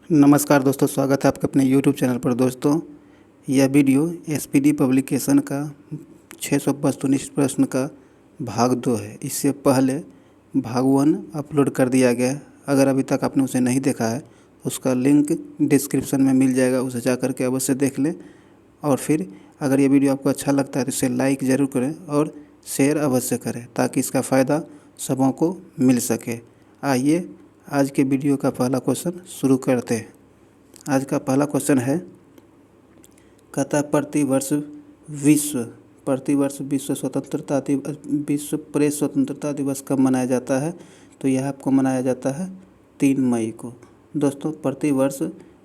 नमस्कार दोस्तों, स्वागत है आपके अपने YouTube चैनल पर। दोस्तों, यह वीडियो SPD पब्लिकेशन का 625 प्रश्न का भाग 2 है। इससे पहले भाग 1 अपलोड कर दिया गया है। अगर अभी तक आपने उसे नहीं देखा है, उसका लिंक डिस्क्रिप्शन में मिल जाएगा, उसे जा कर के अवश्य देख लें। और फिर अगर ये वीडियो आपको अच्छा लगता है तो इसे लाइक ज़रूर करें और शेयर अवश्य करें, ताकि इसका फ़ायदा सबों को मिल सके। आइए आज के वीडियो का पहला क्वेश्चन शुरू करते हैं। आज का पहला क्वेश्चन है, कहता है प्रतिवर्ष विश्व प्रेस स्वतंत्रता दिवस कब मनाया जाता है? तो यह आपको मनाया जाता है 3 मई को। दोस्तों, प्रतिवर्ष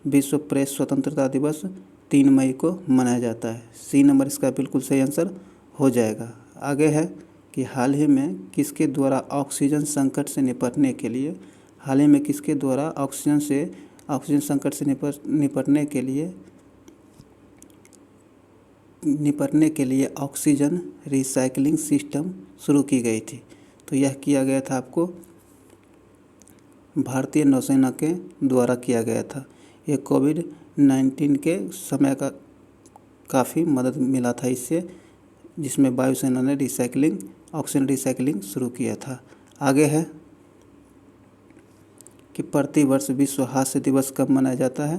विश्व प्रेस स्वतंत्रता दिवस 3 मई को मनाया जाता है। सी नंबर इसका बिल्कुल सही आंसर हो जाएगा। आगे है कि हाल ही में किसके द्वारा ऑक्सीजन संकट से निपटने के लिए निपटने के लिए ऑक्सीजन रिसाइकलिंग सिस्टम शुरू की गई थी? तो यह किया गया था आपको भारतीय नौसेना के द्वारा किया गया था। ये कोविड-19 के समय का काफ़ी मदद मिला था इससे, जिसमें वायुसेना ने ऑक्सीजन रिसाइकलिंग शुरू किया था। आगे है कि प्रतिवर्ष विश्व हास्य दिवस कब मनाया जाता है?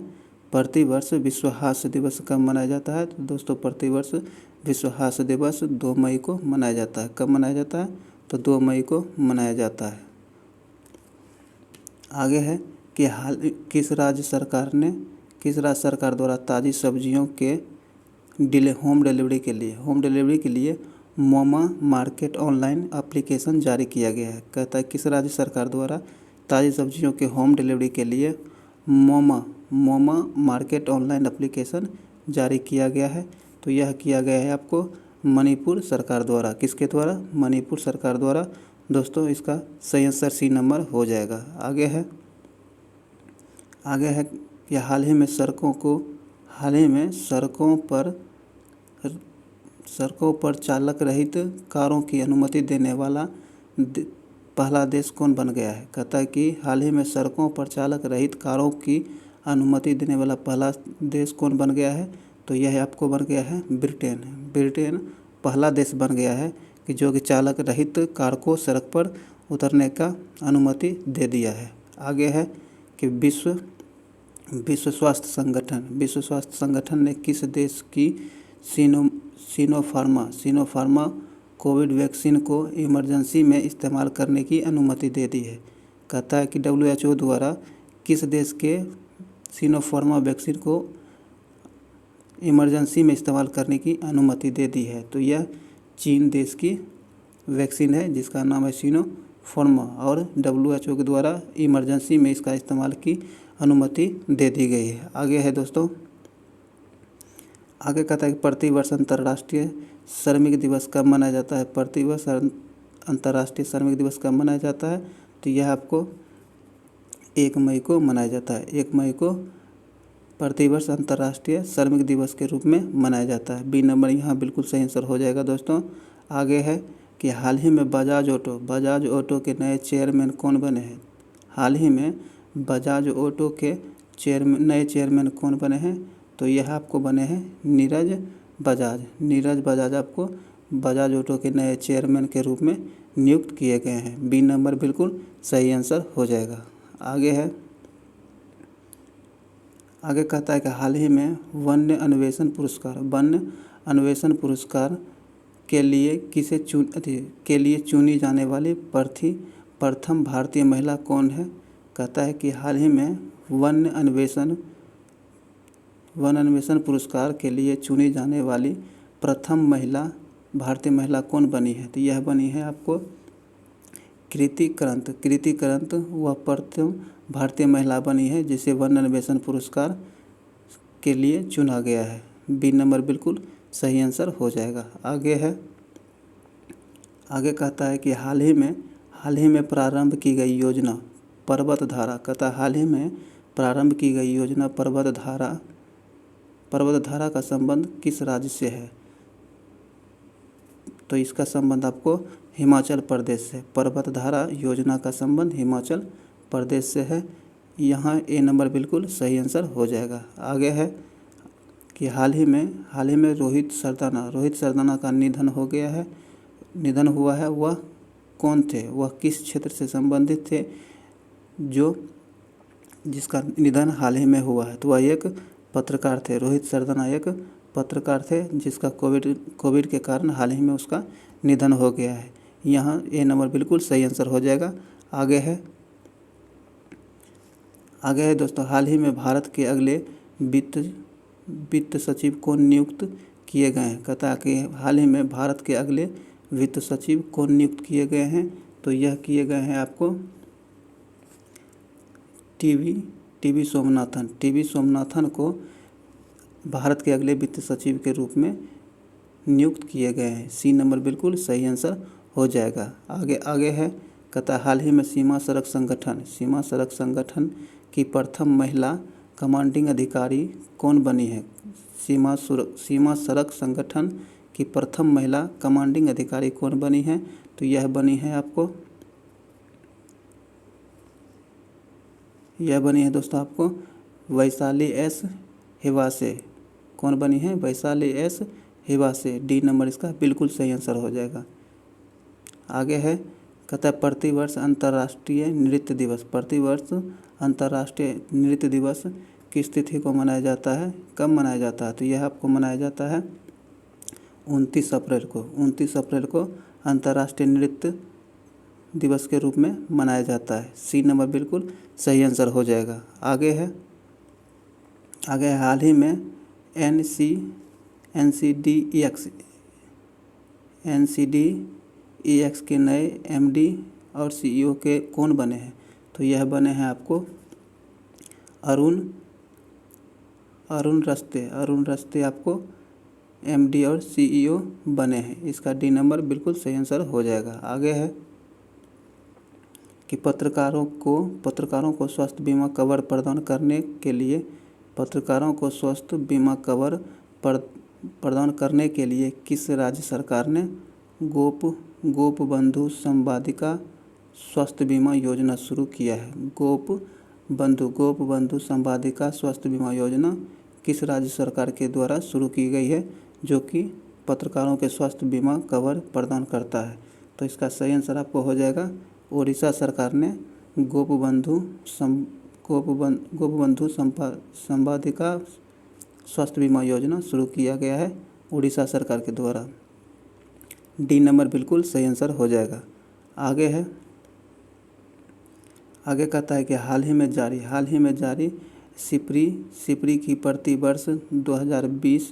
प्रतिवर्ष विश्व हास्य दिवस कब मनाया जाता है? तो दोस्तों, प्रतिवर्ष विश्व हास्य दिवस 2 मई को मनाया जाता है। कब मनाया जाता है? तो 2 मई को मनाया जाता है। आगे है कि किस राज्य सरकार द्वारा ताज़ी सब्जियों के होम डिलीवरी के लिए मोमा मार्केट ऑनलाइन एप्लीकेशन जारी किया गया है? कहता है किस राज्य सरकार द्वारा ताज़ी सब्जियों के होम डिलीवरी के लिए मोमा मार्केट ऑनलाइन एप्लीकेशन जारी किया गया है? तो यह किया गया है आपको मणिपुर सरकार द्वारा। किसके द्वारा? मणिपुर सरकार द्वारा। दोस्तों, इसका सही आंसर सी नंबर हो जाएगा। आगे है कि हाल ही में सड़कों पर चालक रहित कारों की अनुमति देने वाला पहला देश कौन बन गया है? कहता है कि हाल ही में सड़कों पर चालक रहित कारों की अनुमति देने वाला पहला देश कौन बन गया है? तो यह आपको बन गया है ब्रिटेन पहला देश बन गया है कि जो कि चालक रहित कार को सड़क पर उतरने का अनुमति दे दिया है। आगे है कि विश्व स्वास्थ्य संगठन ने किस देश की सिनोफार्मा कोविड वैक्सीन को इमरजेंसी में इस्तेमाल करने की अनुमति दे दी है? कहता है कि WHO द्वारा किस देश के सिनोफार्मा वैक्सीन को इमरजेंसी में इस्तेमाल करने की अनुमति दे दी है? तो यह चीन देश की वैक्सीन है, जिसका नाम है सिनोफार्मा, और WHO के द्वारा इमरजेंसी में इसका इस्तेमाल की अनुमति दे दी गई है। आगे है दोस्तों, आगे कहता है कि प्रतिवर्ष अंतर्राष्ट्रीय श्रमिक दिवस कब मनाया जाता है? प्रतिवर्ष अंतर्राष्ट्रीय श्रमिक दिवस कब मनाया जाता है? तो यह आपको 1 मई को मनाया जाता है। 1 मई को प्रतिवर्ष अंतर्राष्ट्रीय श्रमिक दिवस के रूप में मनाया जाता है। बी नंबर यहाँ बिल्कुल सही आंसर हो जाएगा। दोस्तों, आगे है कि हाल ही में बजाज ऑटो के नए चेयरमैन कौन बने हैं? हाल ही में बजाज ऑटो के नए चेयरमैन कौन बने हैं? तो यह आपको बने हैं नीरज बजाज आपको बजाज ऑटो के नए चेयरमैन के रूप में नियुक्त किए गए हैं। बी नंबर बिल्कुल सही आंसर हो जाएगा। आगे कहता है कि हाल ही में वन्य अन्वेषण पुरस्कार के लिए चुनी जाने वाली प्रथम भारतीय महिला कौन है? कहता है कि हाल ही में वन्य अन्वेषण पुरस्कार के लिए चुनी जाने वाली प्रथम भारतीय महिला कौन बनी है? तो यह बनी है आपको कृति करंत वह प्रथम भारतीय महिला बनी है जिसे वन्य अन्वेषण पुरस्कार के लिए चुना गया है। बी नंबर बिल्कुल सही आंसर हो जाएगा। आगे कहता है कि हाल ही में प्रारंभ की गई योजना पर्वतधारा। कहता है हाल ही में प्रारंभ की गई योजना पर्वतधारा का संबंध किस राज्य से है? तो इसका संबंध आपको हिमाचल प्रदेश से। पर्वतधारा योजना का संबंध हिमाचल प्रदेश से है। यहाँ ए नंबर बिल्कुल सही आंसर हो जाएगा। आगे है कि हाल ही में रोहित सरदाना का निधन हो गया है, निधन हुआ है। वह कौन थे, वह किस क्षेत्र से संबंधित थे जिसका निधन हाल ही में हुआ है? तो वह एक पत्रकार थे। रोहित सरदाना एक पत्रकार थे जिसका कोविड के कारण हाल ही में उसका निधन हो गया है। यहाँ ए नंबर बिल्कुल सही आंसर हो जाएगा। आगे है दोस्तों, हाल ही में भारत के अगले वित्त सचिव कौन नियुक्त किए गए हैं? कहता है कि हाल ही में भारत के अगले वित्त सचिव कौन नियुक्त किए गए हैं? तो यह किए गए हैं आपको टीवी सोमनाथन को भारत के अगले वित्त सचिव के रूप में नियुक्त किए गए हैं। सी नंबर बिल्कुल सही आंसर हो जाएगा। आगे है, कहता हाल ही में सीमा सड़क संगठन की प्रथम महिला कमांडिंग अधिकारी कौन बनी है? सीमा सड़क संगठन की प्रथम महिला कमांडिंग अधिकारी कौन बनी है? तो यह बनी है दोस्तों आपको वैशाली एस हिवासे। कौन बनी है? Vaishali S Hiwase. D number इसका बिल्कुल सही आंसर हो जाएगा। आगे है, कहता है प्रतिवर्ष अंतर्राष्ट्रीय नृत्य दिवस किस तिथि को मनाया जाता है, कब मनाया जाता है? तो यह आपको मनाया जाता है 29 अप्रैल को अंतर्राष्ट्रीय नृत्य दिवस के रूप में मनाया जाता है। सी नंबर बिल्कुल सही आंसर हो जाएगा। आगे है, हाल ही में NCDEX के नए MD और CEO के कौन बने हैं? तो यह बने हैं आपको अरुण रस्ते आपको MD और CEO बने हैं। इसका डी नंबर बिल्कुल सही आंसर हो जाएगा। आगे है कि पत्रकारों को स्वास्थ्य बीमा कवर प्रदान करने के लिए किस राज्य सरकार ने गोप बंधु संवादिका स्वास्थ्य बीमा योजना शुरू किया है? गोप बंधु संवादिका स्वास्थ्य बीमा योजना किस राज्य सरकार के द्वारा शुरू की गई है जो कि पत्रकारों के स्वास्थ्य बीमा कवर प्रदान करता है? तो इसका सही आंसर आपको हो जाएगा उड़ीसा सरकार ने गोप बंधु संवादिका स्वास्थ्य बीमा योजना शुरू किया गया है उड़ीसा सरकार के द्वारा। डी नंबर बिल्कुल सही आंसर हो जाएगा। आगे कहता है कि हाल ही में जारी सिपरी की प्रतिवर्ष 2020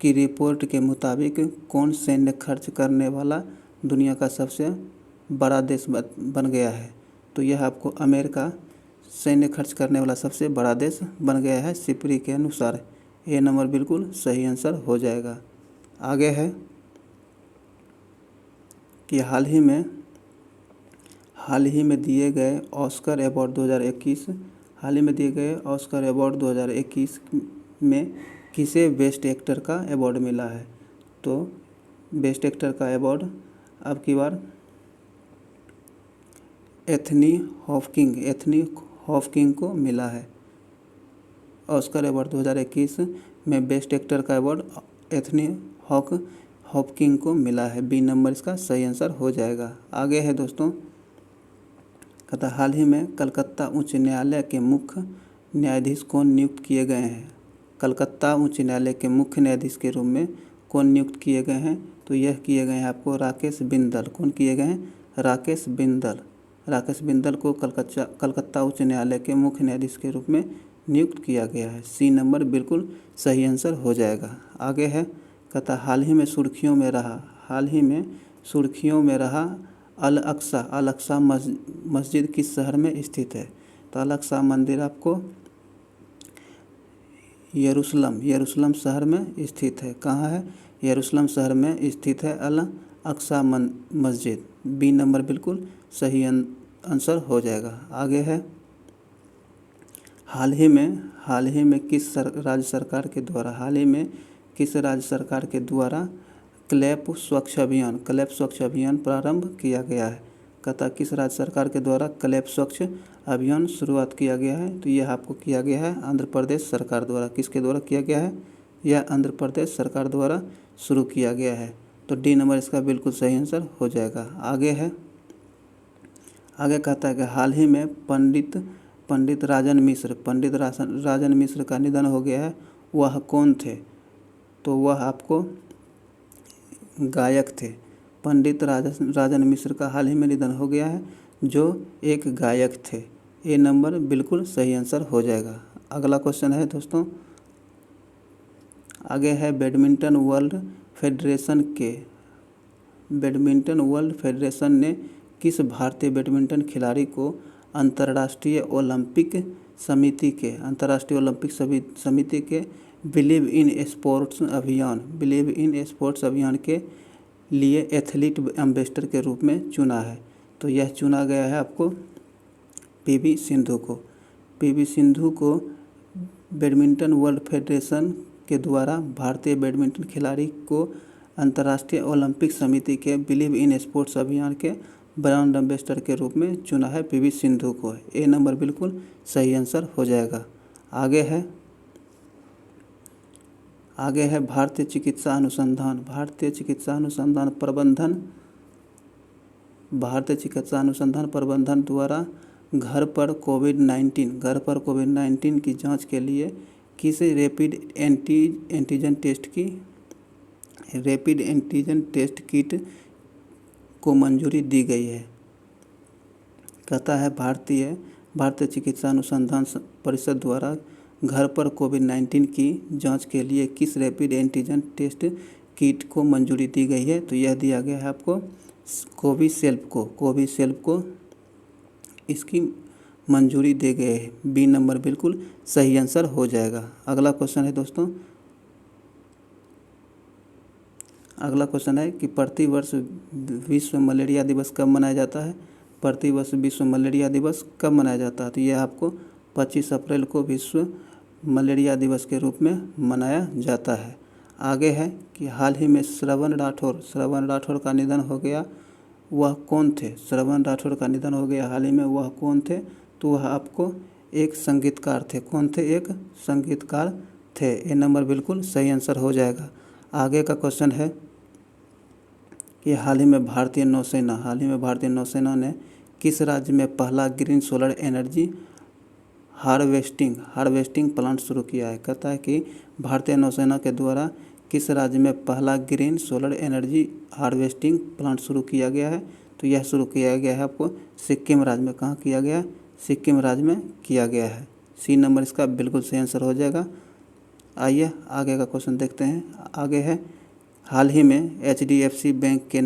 की रिपोर्ट के मुताबिक कौन सैन्य खर्च करने वाला दुनिया का सबसे बड़ा देश बन गया है? तो यह आपको अमेरिका सैन्य खर्च करने वाला सबसे बड़ा देश बन गया है सिपरी के अनुसार। ए नंबर बिल्कुल सही आंसर हो जाएगा। आगे है कि हाल ही में दिए गए ऑस्कर अवार्ड 2021 में किसे बेस्ट एक्टर का अवार्ड मिला है? तो बेस्ट एक्टर का अवार्ड अब की बार एथनी हॉपकिंस को मिला है। ऑस्कर अवार्ड 2021 में बेस्ट एक्टर का अवार्ड एथनी हॉपकिंस को मिला है। बी नंबर इसका सही आंसर हो जाएगा। आगे है दोस्तों, कहता हाल ही में कलकत्ता उच्च न्यायालय के मुख्य न्यायाधीश कौन नियुक्त किए गए हैं? कलकत्ता उच्च न्यायालय के मुख्य न्यायाधीश के रूप में कौन नियुक्त किए गए हैं? तो यह किए गए हैं आपको राकेश बिंदल। कौन किए गए हैं? राकेश बिंदल को कलकत्ता उच्च न्यायालय के मुख्य न्यायाधीश के रूप में नियुक्त किया गया है। सी नंबर बिल्कुल सही आंसर हो जाएगा। आगे है, कहता हाल ही में सुर्खियों में रहा अल अक्सा मस्जिद किस शहर में स्थित है? तो अल अक्सा मंदिर आपको यरूशलेम शहर में स्थित है। कहाँ है? यरूशलेम शहर में स्थित है अल अक्सा मस्जिद। बी नंबर बिल्कुल सही आंसर हो जाएगा। आगे है, हाल ही में किस राज्य सरकार के द्वारा क्लैप स्वच्छ अभियान प्रारंभ किया गया है? कहता किस राज्य सरकार के द्वारा क्लैप स्वच्छ अभियान शुरुआत किया गया है? तो यह आपको किया गया है आंध्र प्रदेश सरकार द्वारा। किसके द्वारा किया गया है? यह आंध्र प्रदेश सरकार द्वारा शुरू किया गया है। तो डी नंबर इसका बिल्कुल सही आंसर हो जाएगा। आगे कहता है कि हाल ही में पंडित राजन मिश्र का निधन हो गया है। वह कौन थे? तो वह आपको गायक थे। पंडित राजन मिश्र का हाल ही में निधन हो गया है, जो एक गायक थे। ए नंबर बिल्कुल सही आंसर हो जाएगा। अगला क्वेश्चन है दोस्तों, आगे है बैडमिंटन वर्ल्ड फेडरेशन ने किस भारतीय बैडमिंटन खिलाड़ी को अंतर्राष्ट्रीय ओलंपिक समिति के बिलीव इन स्पोर्ट्स अभियान के लिए एथलीट एम्बेसडर के रूप में चुना है? तो यह चुना गया है आपको पीवी सिंधु को। पीवी सिंधु को बैडमिंटन वर्ल्ड फेडरेशन के द्वारा भारतीय बैडमिंटन खिलाड़ी को अंतर्राष्ट्रीय ओलंपिक समिति के बिलीव इन स्पोर्ट्स अभियान के ब्रांड एम्बेसडर के रूप में चुना है पीवी सिंधु को। ए नंबर बिल्कुल सही आंसर हो जाएगा। आगे है भारतीय चिकित्सा अनुसंधान प्रबंधन द्वारा घर पर कोविड-19 की जांच के लिए किस रैपिड एंटीजन टेस्ट किट को मंजूरी दी गई है? कहता है भारतीय चिकित्सा अनुसंधान परिषद द्वारा घर पर कोविड-19 की जांच के लिए किस रैपिड एंटीजन टेस्ट किट को मंजूरी दी गई है? तो यह दिया गया है आपको कोविशील्ड को इसकी मंजूरी दे गए है। बी नंबर बिल्कुल सही आंसर हो जाएगा। अगला क्वेश्चन है दोस्तों, अगला क्वेश्चन है कि प्रतिवर्ष विश्व मलेरिया दिवस कब मनाया जाता है? प्रतिवर्ष विश्व मलेरिया दिवस कब मनाया जाता है? तो यह आपको 25 अप्रैल को विश्व मलेरिया दिवस के रूप में मनाया जाता है। आगे है कि हाल ही में श्रवण राठौर का निधन हो गया, वह कौन थे? श्रवण राठौर का निधन हो गया हाल ही में, वह कौन थे? तो वह आपको एक संगीतकार थे। कौन थे? एक संगीतकार थे। ए नंबर बिल्कुल सही आंसर हो जाएगा। आगे का क्वेश्चन है कि हाल ही में भारतीय नौसेना ने किस राज्य में पहला green solar energy harvesting plant शुरू किया है? कहता है कि भारतीय नौसेना के द्वारा किस राज्य में पहला green solar energy harvesting plant शुरू किया गया है? तो यह शुरू किया गया है आपको सिक्किम राज्य में। कहाँ किया गया है? सिक्किम राज्य में किया गया है। सी नंबर इसका बिल्कुल सही आंसर हो जाएगा। आइए आगे का क्वेश्चन देखते हैं। आगे है हाल ही में HDFC बैंक के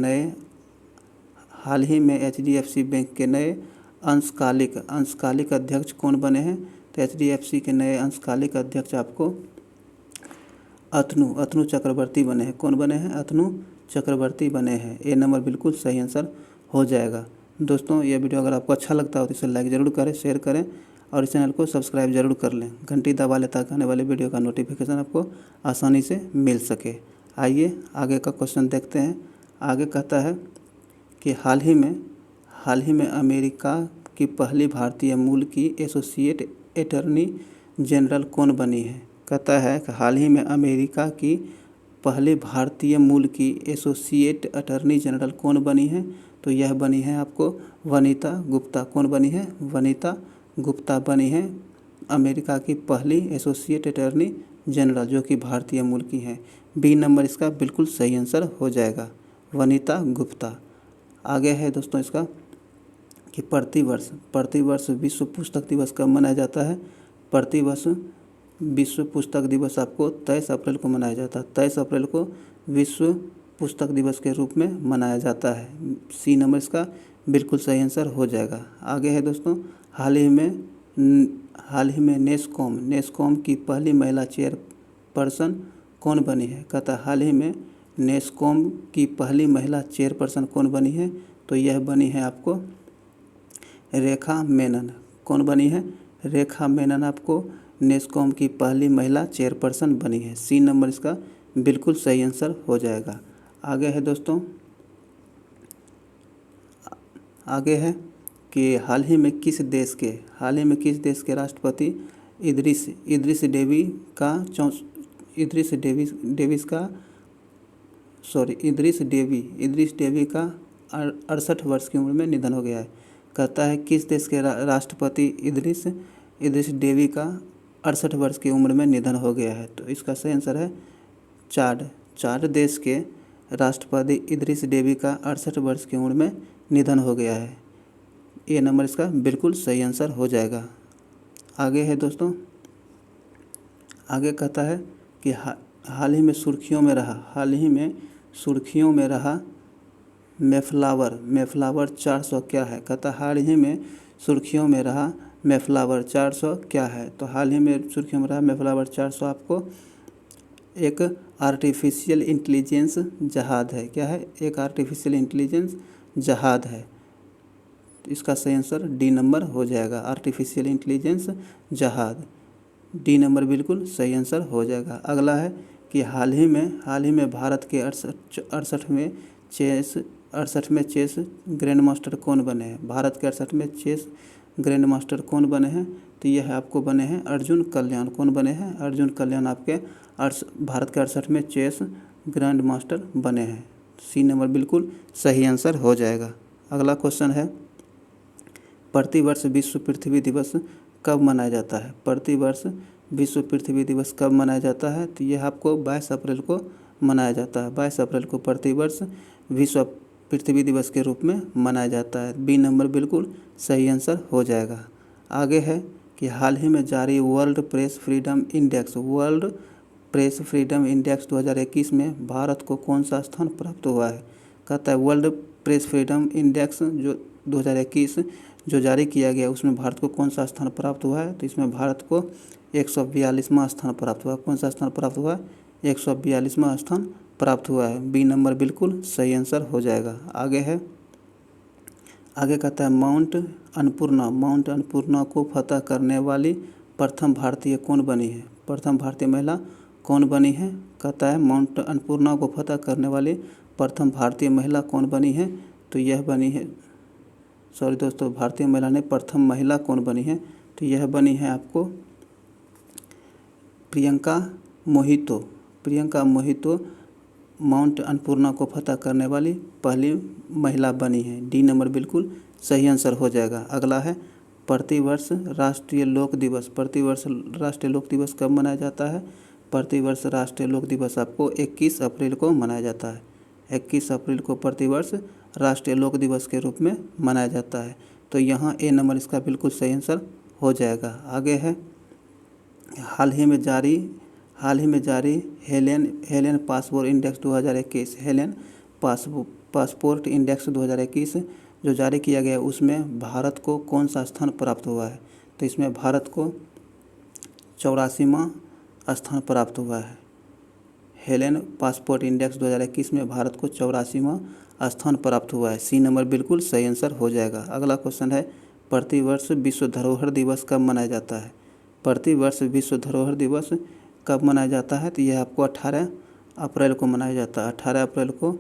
नए अंशकालिक अध्यक्ष कौन बने हैं? तो HDFC के नए अंशकालिक अध्यक्ष आपको अतनु चक्रवर्ती बने हैं। कौन बने हैं? अतनु चक्रवर्ती बने हैं। ए नंबर बिल्कुल सही आंसर हो जाएगा। दोस्तों, यह वीडियो अगर आपको अच्छा लगता हो तो इसे लाइक ज़रूर करें, शेयर करें और इस चैनल को सब्सक्राइब जरूर कर लें। घंटी दबा लें ताकि आने वाले वीडियो का नोटिफिकेशन आपको आसानी से मिल सके। आइए आगे का क्वेश्चन देखते हैं। आगे कहता है कि हाल ही में अमेरिका की पहली भारतीय मूल की एसोसिएट अटॉर्नी जनरल कौन बनी है? कहता है कि हाल ही में अमेरिका की पहली भारतीय मूल की एसोसिएट अटॉर्नी जनरल कौन बनी है? तो यह बनी है आपको वनिता गुप्ता। कौन बनी है? वनिता गुप्ता बनी है अमेरिका की पहली एसोसिएट अटॉर्नी जनरल, जो कि भारतीय मूल की हैं। बी नंबर इसका बिल्कुल सही आंसर हो जाएगा, वनिता गुप्ता। आगे है दोस्तों इसका कि प्रतिवर्ष विश्व पुस्तक दिवस कब मनाया जाता है? प्रतिवर्ष विश्व पुस्तक दिवस आपको 23 अप्रैल को मनाया जाता है। 23 अप्रैल को विश्व पुस्तक दिवस के रूप में मनाया जाता है। सी नंबर इसका बिल्कुल सही आंसर हो जाएगा। आगे है दोस्तों, हाल ही में नेस्कॉम की पहली महिला चेयरपर्सन कौन बनी है? कहता है हाल ही में नेस्कॉम की पहली महिला चेयरपर्सन कौन बनी है? तो यह बनी है आपको रेखा मेनन। कौन बनी है? रेखा मेनन आपको नेस्कॉम की पहली महिला चेयरपर्सन बनी है। सी नंबर इसका बिल्कुल सही आंसर हो जाएगा। आगे है दोस्तों, आगे है कि हाल ही में किस देश के राष्ट्रपति इदरिस डेवी का 68 वर्ष की उम्र में निधन हो गया है। कहता है किस देश के राष्ट्रपति इदरिस डेवी का 68 वर्ष की उम्र में निधन हो गया है। तो इसका सही आंसर है चाड देश के राष्ट्रपति इदरिस डेवी का 68 वर्ष की उम्र में निधन हो गया है। ये नंबर इसका बिल्कुल सही आंसर हो जाएगा। आगे है दोस्तों, आगे कहता है कि हाल ही में सुर्खियों में रहा मेफ्लावर 400 क्या है। कहता हाल ही में सुर्खियों में रहा मेफ्लावर 400 क्या है। तो हाल ही में सुर्खियों में रहा मेफ्लावर 400 आपको एक आर्टिफिशियल इंटेलिजेंस जहाज़ है। क्या है? एक आर्टिफिशियल इंटेलिजेंस जहाज़ है। इसका सही आंसर डी नंबर हो जाएगा, आर्टिफिशियल इंटेलिजेंस जहाज़। डी नंबर बिल्कुल सही आंसर हो जाएगा। अगला है कि हाल ही में भारत के 68वें चेस ग्रैंड मास्टर कौन बने हैं। भारत के 68वें चेस ग्रैंड मास्टर कौन बने हैं। तो यह आपको बने हैं अर्जुन कल्याण। कौन बने हैं? अर्जुन कल्याण आपके भारत के 68वें चेस ग्रैंड मास्टर बने हैं। सी नंबर बिल्कुल सही आंसर हो जाएगा। अगला क्वेश्चन है, प्रतिवर्ष विश्व पृथ्वी दिवस कब मनाया जाता है। प्रतिवर्ष विश्व पृथ्वी दिवस कब मनाया जाता है। तो यह आपको 22 अप्रैल को मनाया जाता है। 22 अप्रैल को प्रतिवर्ष विश्व पृथ्वी दिवस के रूप में मनाया जाता है। बी नंबर बिल्कुल सही आंसर हो जाएगा। आगे है कि हाल ही में जारी वर्ल्ड प्रेस फ्रीडम इंडेक्स 2021 में भारत को कौन सा स्थान प्राप्त हुआ है। कहता है वर्ल्ड प्रेस फ्रीडम इंडेक्स जो 2021 जो जारी किया गया उसमें भारत को कौन सा स्थान प्राप्त हुआ है। तो इसमें भारत को 142वां स्थान प्राप्त हुआ। कौन सा स्थान प्राप्त हुआ? 142वां स्थान प्राप्त हुआ है। बी नंबर बिल्कुल सही आंसर हो जाएगा। आगे है, आगे कहता है माउंट अन्नपूर्णा को फतह करने वाली प्रथम भारतीय कौन बनी है। प्रथम भारतीय महिला कौन बनी है। कहता है माउंट अन्नपूर्णा को फतह करने वाली प्रथम भारतीय महिला कौन बनी है। तो यह बनी है, सॉरी दोस्तों, भारतीय महिला ने प्रथम महिला कौन बनी है। तो यह बनी है आपको प्रियंका मोहितो माउंट अन्नपूर्णा को फतह करने वाली पहली महिला बनी है। डी नंबर बिल्कुल सही आंसर हो जाएगा। अगला है प्रतिवर्ष राष्ट्रीय लोक दिवस कब मनाया जाता है। प्रतिवर्ष राष्ट्रीय लोक दिवस आपको 21 अप्रैल को मनाया जाता है। 21 अप्रैल को प्रतिवर्ष राष्ट्रीय लोक दिवस के रूप में मनाया जाता है। तो यहाँ ए नंबर इसका बिल्कुल सही आंसर हो जाएगा। आगे है हाल ही में जारी Helen passport index 2021 Helen passport index 2021 जो जारी किया गया उसमें भारत को कौन सा स्थान प्राप्त हुआ है। तो इसमें भारत को 84वां स्थान प्राप्त हुआ है। हेलेन पासपोर्ट इंडेक्स 2021 में भारत को 84वां स्थान प्राप्त हुआ है। सी नंबर बिल्कुल सही आंसर हो जाएगा। अगला क्वेश्चन है प्रतिवर्ष विश्व धरोहर दिवस कब मनाया जाता है। प्रतिवर्ष विश्व धरोहर दिवस कब मनाया जाता है। तो यह आपको 18 अप्रैल को मनाया जाता है। 18 अप्रैल को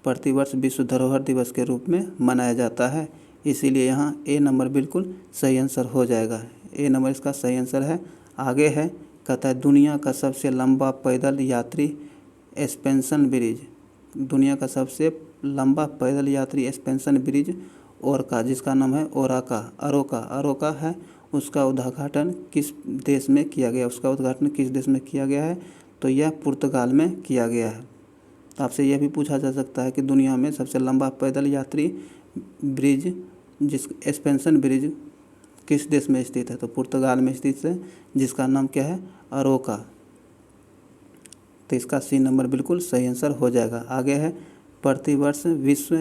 प्रतिवर्ष विश्व धरोहर दिवस के रूप में मनाया जाता है। इसीलिए यहाँ ए नंबर बिल्कुल सही आंसर हो जाएगा। ए नंबर इसका सही आंसर है। आगे है कहता है दुनिया का सबसे लंबा पैदल यात्री एक्सपेंशन ब्रिज, दुनिया का सबसे लंबा पैदल यात्री एक्सपेंशन ब्रिज ओरका, जिसका नाम है अरोका है, उसका उद्घाटन किस देश में किया गया। है तो यह पुर्तगाल में किया गया है। तो आपसे यह भी पूछा जा सकता है कि दुनिया में सबसे लंबा पैदल यात्री ब्रिज एक्सपेंशन ब्रिज किस देश में स्थित है। तो पुर्तगाल में स्थित है, जिसका नाम क्या है, अरोका। तो इसका सी नंबर बिल्कुल सही आंसर हो जाएगा। आगे है प्रतिवर्ष विश्व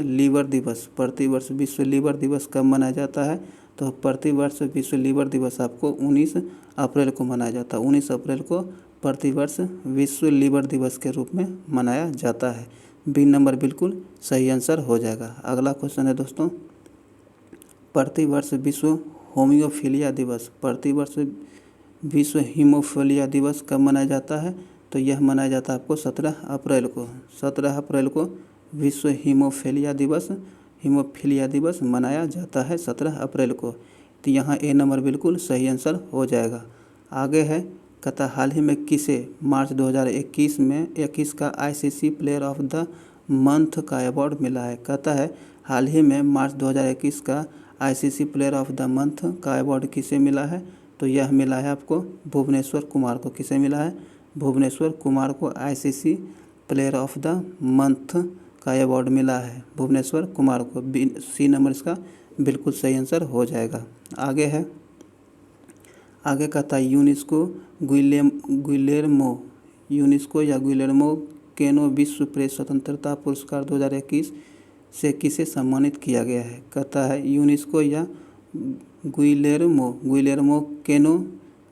लीवर दिवस कब मनाया जाता है। तो प्रतिवर्ष विश्व लीवर दिवस आपको 19 अप्रैल को मनाया जाता है। 19 अप्रैल को प्रतिवर्ष विश्व लीवर दिवस के रूप में मनाया जाता है। बी नंबर बिल्कुल सही आंसर हो जाएगा। अगला क्वेश्चन है दोस्तों, प्रतिवर्ष विश्व होम्योफिलिया दिवस कब मनाया जाता है। तो यह मनाया जाता है आपको 17 अप्रैल को। 17 अप्रैल को विश्व हीमोफीलिया दिवस हीमोफीलिया दिवस मनाया जाता है 17 अप्रैल को। तो यहाँ ए नंबर बिल्कुल सही आंसर हो जाएगा। आगे है कहता हाल ही में किसे मार्च 2021 का ICC player of the month का अवार्ड मिला है। कहता है हाल ही में मार्च 2021 का ICC player of the month का अवार्ड किसे मिला है। तो यह मिला है आपको भुवनेश्वर कुमार को। किसे मिला है? भुवनेश्वर कुमार को ICC player of the month का अवार्ड मिला है भुवनेश्वर कुमार को। सी नंबर इसका बिल्कुल सही आंसर हो जाएगा। आगे है, आगे कहता है यूनेस्को गुइलेर्मो कैनो विश्व प्रेस स्वतंत्रता पुरस्कार 2021 से किसे सम्मानित किया गया है। कहता है यूनेस्को या गुइलेर्मो कैनो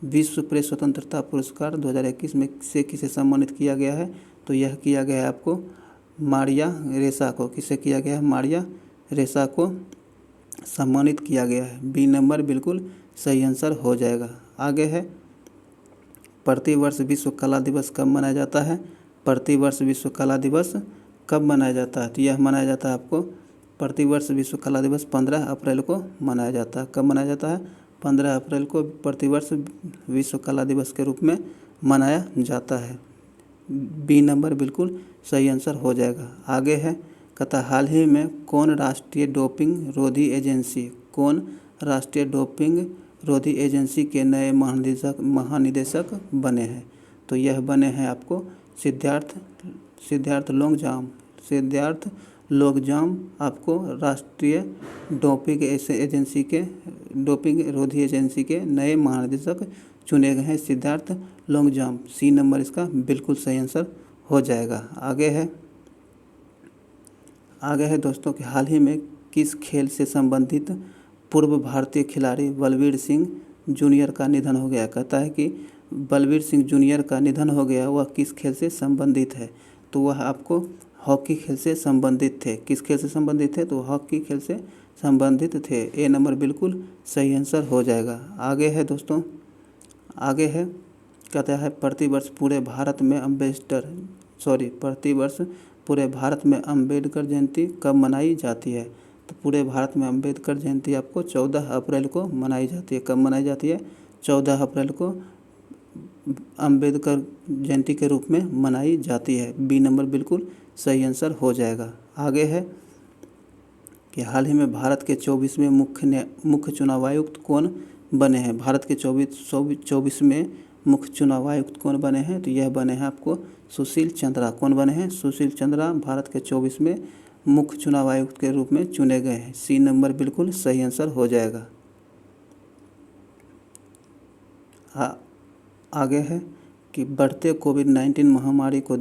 विश्व प्रेस स्वतंत्रता पुरस्कार 2021 में से किसे सम्मानित किया गया है। तो यह किया गया है आपको मारिया रेसा को। किसे किया गया है? मारिया रेसा को सम्मानित किया गया है। बी नंबर बिल्कुल सही आंसर हो जाएगा। आगे है प्रतिवर्ष विश्व कला दिवस कब मनाया जाता है। प्रतिवर्ष विश्व कला दिवस कब मनाया जाता है। तो यह मनाया जाता है आपको प्रतिवर्ष विश्व कला दिवस 15 अप्रैल को मनाया जाता है। कब मनाया जाता है? 15 अप्रैल को प्रतिवर्ष विश्व कला दिवस के रूप में मनाया जाता है। बी नंबर बिल्कुल सही आंसर हो जाएगा। आगे है कहता हाल ही में कौन राष्ट्रीय डोपिंग रोधी एजेंसी के नए महानिदेशक बने हैं। तो यह बने हैं आपको सिद्धार्थ लोंगजाम आपको राष्ट्रीय डोपिंग रोधी एजेंसी के नए महानिदेशक चुने गए हैं सिद्धार्थ लोंगजाम। सी नंबर इसका बिल्कुल सही आंसर हो जाएगा। आगे है दोस्तों कि हाल ही में किस खेल से संबंधित पूर्व भारतीय खिलाड़ी बलवीर सिंह जूनियर का निधन हो गया। कहता है कि बलवीर सिंह जूनियर का निधन हो गया, वह किस खेल से संबंधित है। तो वह आपको हॉकी खेल से संबंधित थे। किस खेल से संबंधित थे? तो हॉकी खेल से संबंधित थे। ए नंबर बिल्कुल सही आंसर हो जाएगा। आगे है दोस्तों, आगे है कहता है प्रतिवर्ष पूरे भारत में अम्बेडकर जयंती कब मनाई जाती है। तो पूरे भारत में अम्बेडकर जयंती आपको 14 अप्रैल को मनाई जाती है। कब मनाई जाती है? 14 अप्रैल को अम्बेडकर जयंती के रूप में मनाई जाती है। बी नंबर बिल्कुल सही आंसर हो जाएगा। आगे है कि हाल ही में भारत के 24वें मुख्य चुनाव आयुक्त कौन बने हैं। भारत के 24वें मुख्य चुनाव आयुक्त कौन बने हैं। तो यह बने हैं आपको सुशील चंद्रा। कौन बने हैं? सुशील चंद्रा भारत के 24वें मुख्य चुनाव आयुक्त के रूप में चुने गए हैं। सी नंबर बिल्कुल सही आंसर हो जाएगा। आगे है कि बढ़ते कोविड-19 महामारी को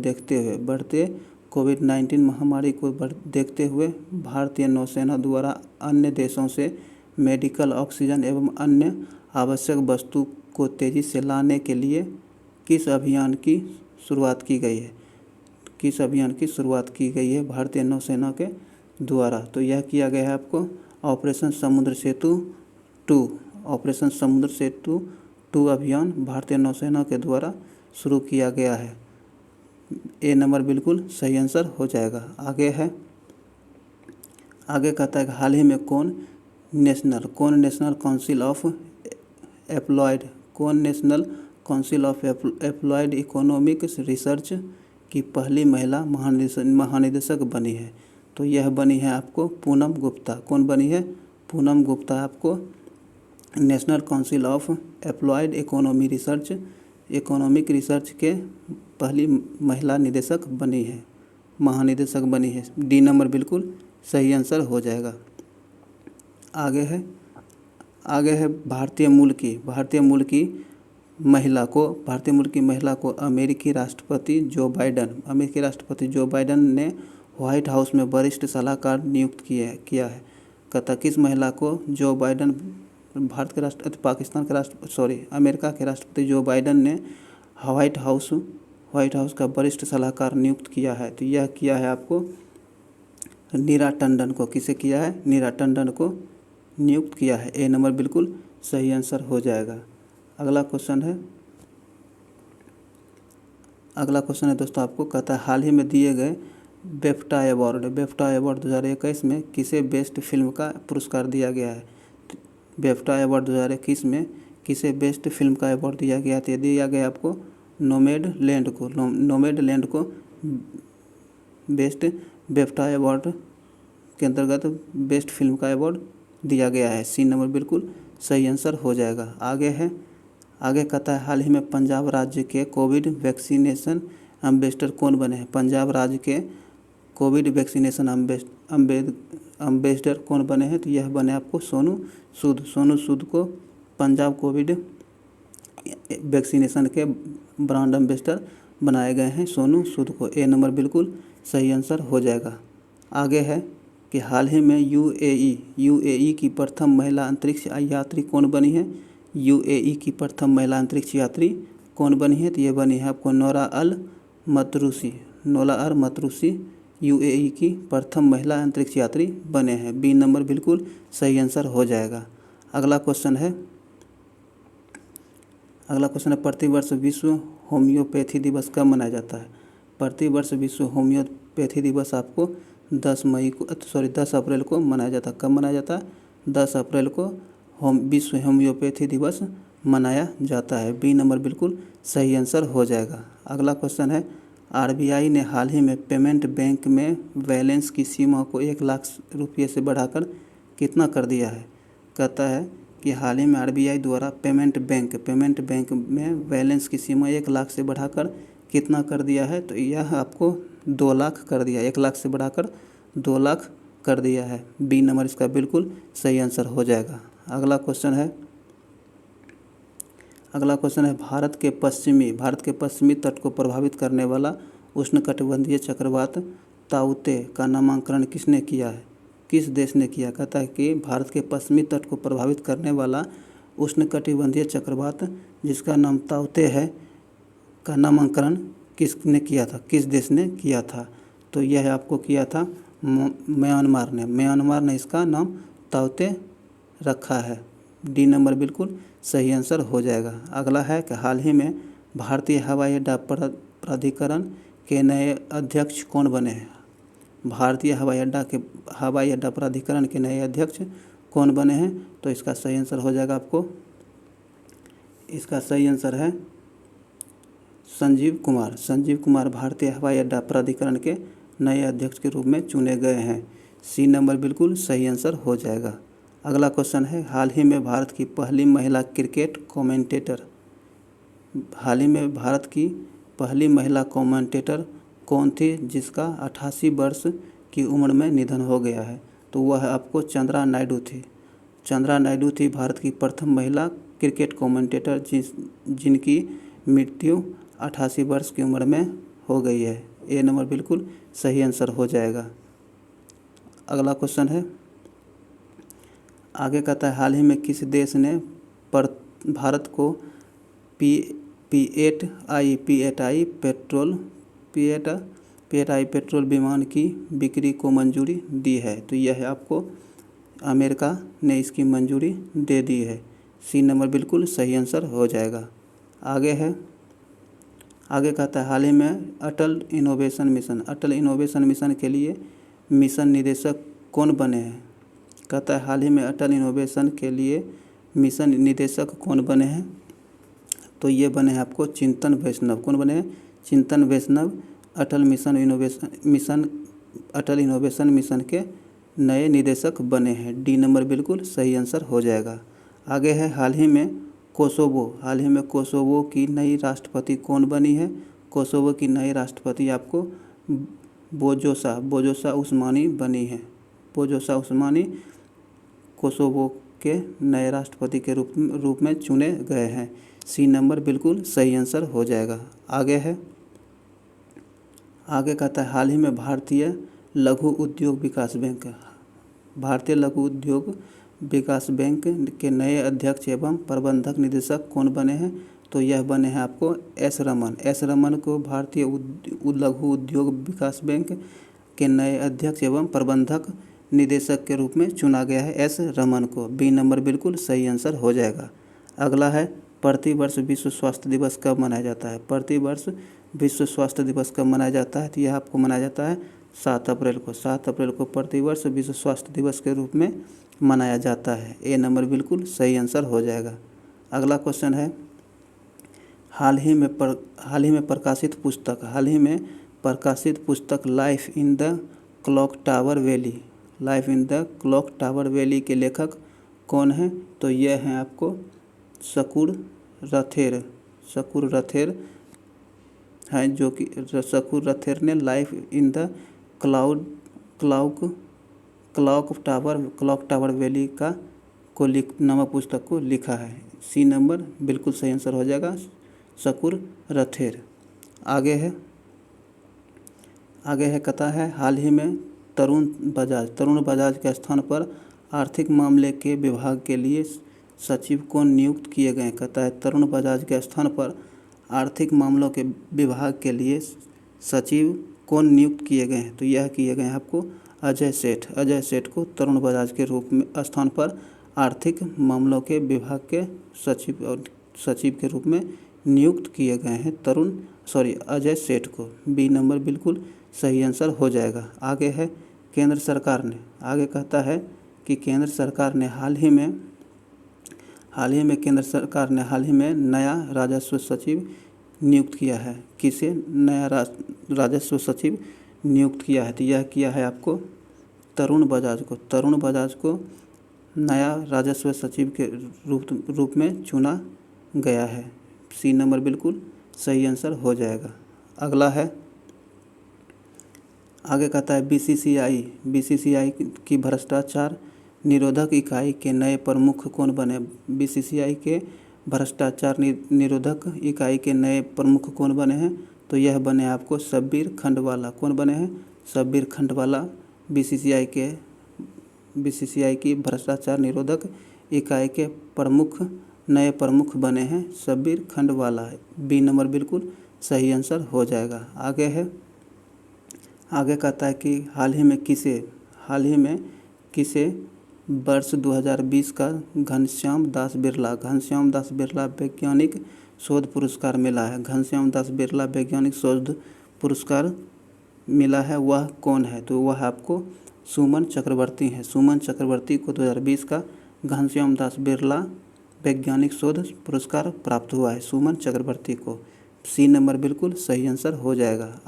देखते हुए भारतीय नौसेना द्वारा अन्य देशों से मेडिकल ऑक्सीजन एवं अन्य आवश्यक वस्तु को तेज़ी से लाने के लिए किस अभियान की शुरुआत की गई है। किस अभियान की शुरुआत की गई है भारतीय नौसेना के द्वारा। तो यह किया गया है आपको ऑपरेशन समुद्र सेतु 2 अभियान भारतीय नौसेना के द्वारा शुरू किया गया है। ए नंबर बिल्कुल सही आंसर हो जाएगा। आगे कहता है कि हाल ही में कौन national council of applied economic research की पहली महिला महानिदेशक बनी है। तो यह बनी है आपको पूनम गुप्ता। कौन बनी है? पूनम गुप्ता आपको national council of applied economic research के पहली महिला महानिदेशक बनी है। डी नंबर बिल्कुल सही आंसर हो जाएगा। आगे है भारतीय मूल की महिला को अमेरिकी राष्ट्रपति जो बाइडन ने व्हाइट हाउस में वरिष्ठ सलाहकार नियुक्त किया है। कहता किस महिला को जो बाइडन अमेरिका के राष्ट्रपति जो बाइडन ने व्हाइट हाउस का वरिष्ठ सलाहकार नियुक्त किया है। तो यह किया है आपको नीरा टंडन को। किसे किया है? नीरा टंडन को नियुक्त किया है। ए नंबर बिल्कुल सही आंसर हो जाएगा। अगला क्वेश्चन है दोस्तों आपको कहता है हाल ही में दिए गए बेफ्टा अवार्ड 2021 में किसे बेस्ट फिल्म का पुरस्कार दिया गया है? बेफ्टा अवार्ड 2021 में किसे बेस्ट फिल्म का अवार्ड दिया गया? तो दिया गया आपको नोमैडलैंड को बेस्ट बेफ्टा अवार्ड के अंतर्गत बेस्ट फिल्म का अवार्ड दिया गया है। सी नंबर बिल्कुल सही आंसर हो जाएगा। आगे कहता है हाल ही में पंजाब राज्य के कोविड वैक्सीनेशन एम्बेसडर कौन बने हैं? पंजाब राज्य के कोविड वैक्सीनेशन एम्बेसडर कौन बने हैं? तो यह बने आपको सोनू सूद को पंजाब कोविड वैक्सीनेशन के ब्रांड एम्बेसडर बनाए गए हैं, सोनू सूद को। ए नंबर बिल्कुल सही आंसर हो जाएगा। आगे है कि हाल ही में यूएई की प्रथम महिला अंतरिक्ष यात्री कौन बनी है? यूएई की प्रथम महिला अंतरिक्ष यात्री कौन बनी है? तो ये बनी है आपको नोरा अल मतरूसी यूएई की प्रथम महिला अंतरिक्ष यात्री बने हैं। बी नंबर बिल्कुल सही आंसर हो जाएगा। अगला क्वेश्चन है प्रतिवर्ष विश्व होम्योपैथी दिवस कब मनाया जाता है? प्रतिवर्ष विश्व होम्योपैथी दिवस आपको 10 अप्रैल को मनाया जाता है। कब मनाया जाता है? 10 अप्रैल को विश्व होम्योपैथी दिवस मनाया जाता है। बी नंबर बिल्कुल सही आंसर हो जाएगा। अगला क्वेश्चन है आरबीआई ने हाल ही में पेमेंट बैंक में बैलेंस की सीमा को 1 लाख रुपये से बढ़ाकर कितना कर दिया है? कहता है कि हाल ही में आरबीआई द्वारा पेमेंट बैंक में बैलेंस की सीमा 1 लाख से बढ़ाकर कितना कर दिया है? तो यह आपको 2 लाख कर दिया। 1 लाख से बढ़ाकर 2 लाख कर दिया है। बी नंबर इसका बिल्कुल सही आंसर हो जाएगा। अगला क्वेश्चन है भारत के पश्चिमी तट को प्रभावित करने वाला उष्णकटिबंधीय चक्रवात ताउते का नामकरण किसने किया है? किस देश ने किया? कहता है कि भारत के पश्चिमी तट को प्रभावित करने वाला उष्णकटिबंधीय चक्रवात जिसका नाम ताउते है का नामकरण किसने किया था? किस देश ने किया था? तो यह आपको किया था म्यांमार ने इसका नाम ताउते रखा है। डी नंबर बिल्कुल सही आंसर हो जाएगा। अगला है कि हाल ही में भारतीय हवाई अड्डा प्राधिकरण के नए अध्यक्ष कौन बने हैं? भारतीय हवाई अड्डा प्राधिकरण के नए अध्यक्ष कौन बने हैं? तो इसका सही आंसर हो जाएगा आपको, इसका सही आंसर है संजीव कुमार भारतीय हवाई अड्डा प्राधिकरण के नए अध्यक्ष के रूप में चुने गए हैं। सी नंबर बिल्कुल सही आंसर हो जाएगा। अगला क्वेश्चन है हाल ही में भारत की पहली महिला क्रिकेट कमेंटेटर कौन थी जिसका 88 वर्ष की उम्र में निधन हो गया है? तो वह आपको चंद्रा नायडू थी भारत की प्रथम महिला क्रिकेट कमेंटेटर जिनकी मृत्यु 88 वर्ष की उम्र में हो गई है। ए नंबर बिल्कुल सही आंसर हो जाएगा। अगला क्वेश्चन है आगे कहता है हाल ही में किस देश ने भारत को P8I पेट्रोल विमान की बिक्री को मंजूरी दी है? तो यह आपको अमेरिका ने इसकी मंजूरी दे दी है। सी नंबर बिल्कुल सही आंसर हो जाएगा। आगे कहता है हाल ही में अटल इनोवेशन मिशन के लिए मिशन निदेशक कौन बने हैं? कहता है हाल ही में अटल इनोवेशन के लिए मिशन निदेशक कौन बने हैं? तो ये बने हैं आपको चिंतन वैष्णव। कौन बने हैं? चिंतन वैष्णव अटल इनोवेशन मिशन के नए निदेशक बने हैं। डी नंबर बिल्कुल सही आंसर हो जाएगा। आगे है हाल ही में कोसोवो की नई राष्ट्रपति कौन बनी है? कोसोवो की नई राष्ट्रपति आपको बोजोसा उस्मानी बनी है। बोजोसा उस्मानी कोसोवो के नए राष्ट्रपति के रूप में चुने गए हैं। सी नंबर बिल्कुल सही आंसर हो जाएगा। आगे कहता है हाल ही में भारतीय लघु उद्योग विकास बैंक के नए अध्यक्ष एवं प्रबंधक निदेशक कौन बने हैं? तो यह बने हैं आपको एस रमन को भारतीय लघु उद्योग विकास बैंक के नए अध्यक्ष एवं प्रबंधक निदेशक के रूप में चुना गया है एस रमन को। बी नंबर बिल्कुल सही आंसर हो जाएगा। अगला है प्रतिवर्ष विश्व स्वास्थ्य दिवस कब मनाया जाता है? प्रतिवर्ष विश्व स्वास्थ्य दिवस कब मनाया जाता है? तो यह आपको मनाया जाता है 7 अप्रैल को प्रतिवर्ष विश्व स्वास्थ्य दिवस के रूप में मनाया जाता है। ए नंबर बिल्कुल सही आंसर हो जाएगा। अगला क्वेश्चन है, हाल ही में प्रकाशित पुस्तक life in the clock tower valley के लेखक कौन है? तो यह है आपको शकूर रथेर हैं, जो कि शकूर रथेर ने life in the clock tower valley नामक पुस्तक को लिखा है। सी नंबर बिल्कुल सही आंसर हो जाएगा, शकूर रथेर। आगे है कथा है, हाल ही में तरुण बजाज के स्थान पर आर्थिक मामले के विभाग के लिए सचिव कौन नियुक्त किए गए? कहता है तरुण बजाज के स्थान पर आर्थिक मामलों के विभाग के लिए सचिव कौन नियुक्त किए गए हैं? तो यह किए गए हैं आपको अजय सेठ को तरुण बजाज के रूप में स्थान पर आर्थिक मामलों के विभाग के सचिव के रूप में नियुक्त किए गए हैं अजय सेठ को। बी नंबर बिल्कुल सही आंसर हो जाएगा। आगे है, केंद्र सरकार ने कहता है कि केंद्र सरकार ने हाल ही में नया राजस्व सचिव नियुक्त किया है। किसे नया राजस्व सचिव नियुक्त किया है? तो यह किया है आपको तरुण बजाज को नया राजस्व सचिव के रूप में चुना गया है। सी नंबर बिल्कुल सही आंसर हो जाएगा। अगला है, आगे कहता है बीसीसीआई की भ्रष्टाचार निरोधक इकाई के नए प्रमुख कौन बने? बीसीसीआई के भ्रष्टाचार निरोधक इकाई के नए प्रमुख कौन बने हैं? तो यह बने आपको शब्बीर खंडवाला। कौन बने हैं? शब्बीर खंडवाला बीसीसीआई की भ्रष्टाचार निरोधक इकाई के नए प्रमुख बने हैं शब्बीर खंडवाला। बी नंबर बिल्कुल सही आंसर हो जाएगा। आगे कहता है कि हाल ही में किसे वर्ष 2020 का घनश्याम दास बिरला वैज्ञानिक शोध पुरस्कार मिला है? घनश्याम दास बिरला वैज्ञानिक शोध पुरस्कार मिला है, वह कौन है? तो वह आपको सुमन चक्रवर्ती हैं। सुमन चक्रवर्ती को 2020 का घनश्याम दास बिरला वैज्ञानिक शोध पुरस्कार प्राप्त हुआ है, सुमन चक्रवर्ती को। सी नंबर बिल्कुल सही आंसर हो जाएगा।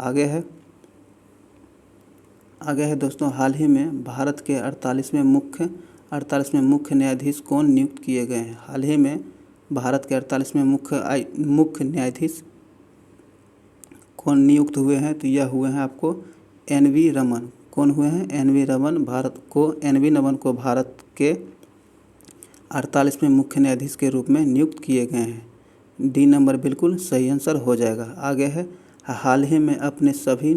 आगे है दोस्तों, हाल ही में भारत के 48वें मुख्य न्यायाधीश कौन नियुक्त किए गए हैं? हाल ही में भारत के 48वें मुख्य न्यायाधीश कौन नियुक्त हुए हैं? तो यह हुए हैं आपको एन.वी. रमन। कौन हुए हैं? एन.वी. रमन। एन.वी. रमन को भारत के 48वें मुख्य न्यायाधीश के रूप में नियुक्त किए गए हैं। डी नंबर बिल्कुल सही आंसर हो जाएगा। आगे है, हाल ही में अपने सभी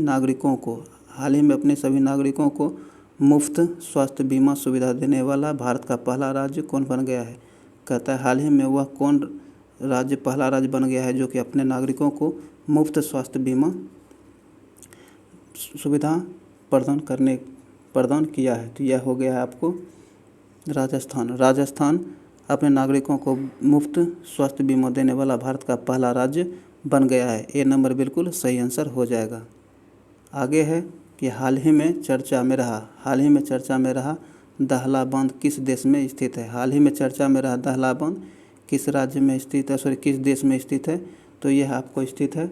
नागरिकों को मुफ्त स्वास्थ्य बीमा सुविधा देने वाला भारत का पहला राज्य कौन बन गया है? कहता है हाल ही में वह कौन राज्य पहला राज्य बन गया है जो कि अपने नागरिकों को मुफ्त स्वास्थ्य बीमा सुविधा प्रदान किया है? तो यह हो गया है आपको राजस्थान अपने नागरिकों को मुफ्त स्वास्थ्य बीमा देने वाला भारत का पहला राज्य बन गया है। ए नंबर बिल्कुल सही आंसर हो जाएगा। आगे है कि हाल ही में चर्चा में रहा दाहला बांध किस देश में स्थित है? हाल ही में चर्चा में रहा दाहला बांध किस देश में स्थित है? तो यह आपको स्थित है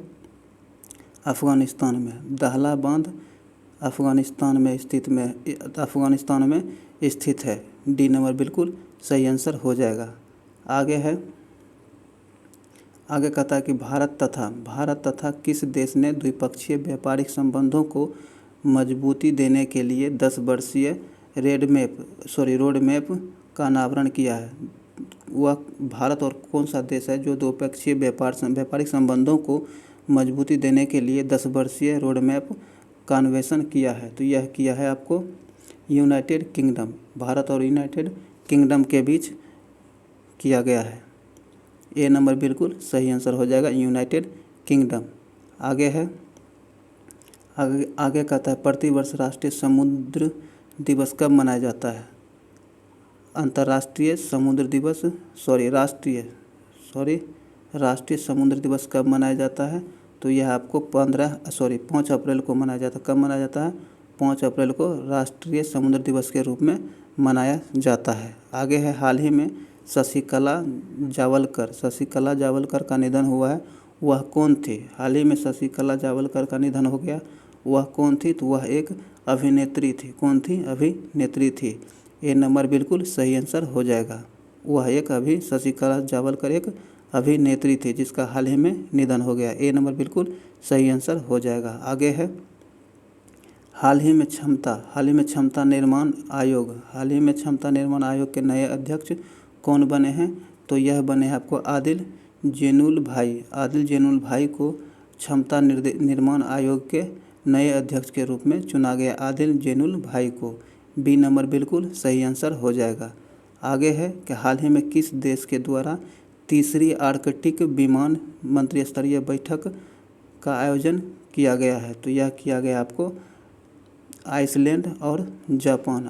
अफ़गानिस्तान में। दाहला बांध अफ़गानिस्तान में स्थित है। डी नंबर बिल्कुल सही आंसर हो जाएगा। आगे कहता है कि भारत तथा किस देश ने द्विपक्षीय व्यापारिक संबंधों को मजबूती देने के लिए 10 वर्षीय रोड मैप का अनावरण किया है? वह भारत और कौन सा देश है जो द्विपक्षीय व्यापारिक संबंधों को मजबूती देने के लिए 10 वर्षीय रोड मैप का अन्वेषण किया है? तो यह किया है आपको यूनाइटेड किंगडम। भारत और यूनाइटेड किंगडम के बीच किया गया है। ए नंबर बिल्कुल सही आंसर हो जाएगा, यूनाइटेड किंगडम। आगे कहता है प्रतिवर्ष राष्ट्रीय समुद्र दिवस कब मनाया जाता है? राष्ट्रीय समुद्र दिवस कब मनाया जाता है? तो यह आपको 5 अप्रैल को मनाया जाता है। कब मनाया जाता है? 5 अप्रैल को राष्ट्रीय समुद्र दिवस के रूप में मनाया जाता है। आगे है, हाल ही में शशिकला जावलकर का निधन हुआ है, वह कौन थी? हाल ही में शशिकला जावलकर का निधन हो गया, वह कौन थी? तो वह एक अभिनेत्री थी। कौन थी? अभिनेत्री थी। ए नंबर बिल्कुल सही आंसर हो जाएगा। वह शशिकला जावलकर एक अभिनेत्री थी जिसका हाल ही में निधन हो गया। ए नंबर बिल्कुल सही आंसर हो जाएगा। आगे है, हाल ही में क्षमता निर्माण आयोग के नए अध्यक्ष कौन बने हैं? तो यह बने हैं आपको आदिल जैनुल भाई को क्षमता निर्माण आयोग के नए अध्यक्ष के रूप में चुना गया। आदिल जैनुल भाई को। बी नंबर बिल्कुल सही आंसर हो जाएगा। आगे है कि हाल ही में किस देश के द्वारा तीसरी आर्कटिक विमान मंत्रिस्तरीय बैठक का आयोजन किया गया है? तो यह किया गया आपको आइसलैंड और जापान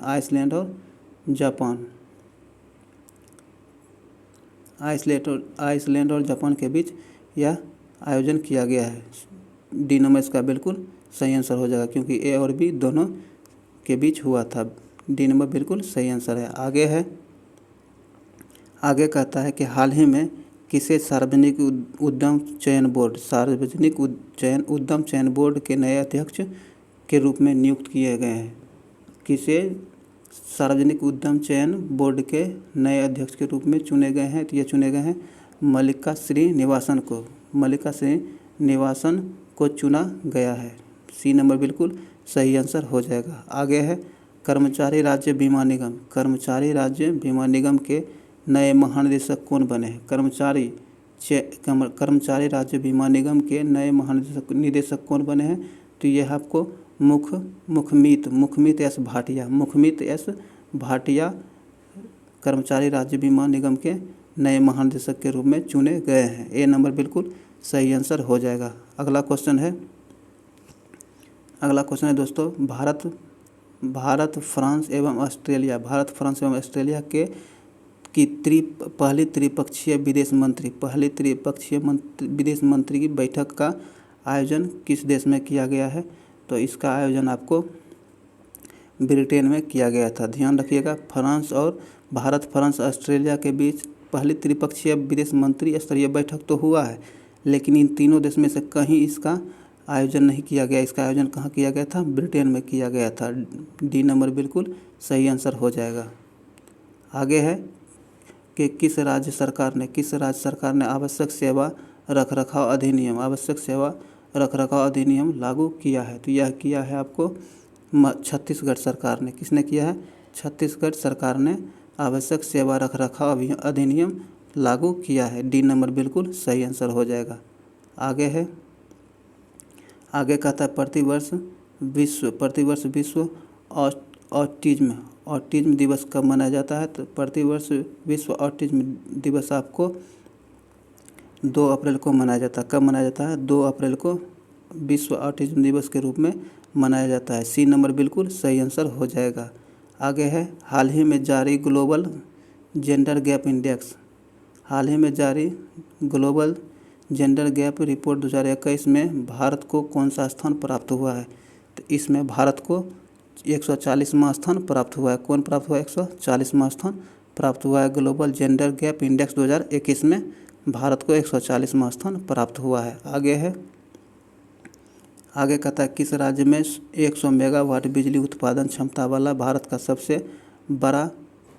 के बीच यह आयोजन किया गया है। डी नंबर इसका बिल्कुल सही आंसर हो जाएगा क्योंकि ए और बी दोनों के बीच हुआ था। डी नंबर बिल्कुल सही आंसर है। आगे कहता है कि हाल ही में किसे सार्वजनिक उद्यम चयन बोर्ड के नए अध्यक्ष के रूप में नियुक्त किए गए हैं? किसे सार्वजनिक उद्यम चयन बोर्ड के नए अध्यक्ष के रूप में चुने गए हैं? तो ये चुने गए हैं मल्लिका श्रीनिवासन को चुना गया है। सी नंबर बिल्कुल सही आंसर हो जाएगा। आगे है, कर्मचारी राज्य बीमा निगम के नए महानिदेशक कौन बने हैं? कर्मचारी राज्य बीमा निगम के नए महानिदेशक कौन बने हैं? तो यह आपको मुखमित एस भाटिया कर्मचारी राज्य बीमा निगम के नए महानिदेशक के रूप में चुने गए हैं। ए नंबर बिल्कुल सही आंसर हो जाएगा। अगला क्वेश्चन है दोस्तों, भारत फ्रांस एवं ऑस्ट्रेलिया की पहली त्रिपक्षीय विदेश मंत्री की बैठक का आयोजन किस देश में किया गया है? तो इसका आयोजन आपको ब्रिटेन में किया गया था। ध्यान रखिएगा, भारत फ्रांस ऑस्ट्रेलिया के बीच पहली त्रिपक्षीय विदेश मंत्री स्तरीय बैठक तो हुआ है, लेकिन इन तीनों देश में से कहीं इसका आयोजन नहीं किया गया। इसका आयोजन कहाँ किया गया था? ब्रिटेन में किया गया था। डी नंबर बिल्कुल सही आंसर हो जाएगा। आगे है कि किस राज्य सरकार ने आवश्यक सेवा रखरखाव अधिनियम लागू किया है? तो यह किया है आपको छत्तीसगढ़ सरकार ने। किसने किया है? छत्तीसगढ़ सरकार ने आवश्यक सेवा रखरखाव अधिनियम लागू किया है। डी नंबर बिल्कुल सही आंसर हो जाएगा। आगे कहता है, प्रतिवर्ष विश्व ऑटिज्म दिवस कब मनाया जाता है? तो प्रतिवर्ष विश्व ऑटिज्म दिवस आपको 2 अप्रैल को मनाया जाता है। कब मनाया जाता है? 2 अप्रैल को विश्व ऑटिज्म दिवस के रूप में मनाया जाता है। सी नंबर बिल्कुल सही आंसर हो जाएगा। आगे है, हाल ही में जारी ग्लोबल जेंडर गैप रिपोर्ट 2021 में भारत को कौन सा स्थान प्राप्त हुआ है? तो इसमें भारत को 140वां स्थान प्राप्त हुआ है। कौन प्राप्त हुआ है? 140वां स्थान प्राप्त हुआ है। ग्लोबल जेंडर गैप इंडेक्स 2021 में भारत को 140वां स्थान प्राप्त हुआ है। आगे कहता है, किस राज्य में 100 मेगावाट बिजली उत्पादन क्षमता वाला भारत का सबसे बड़ा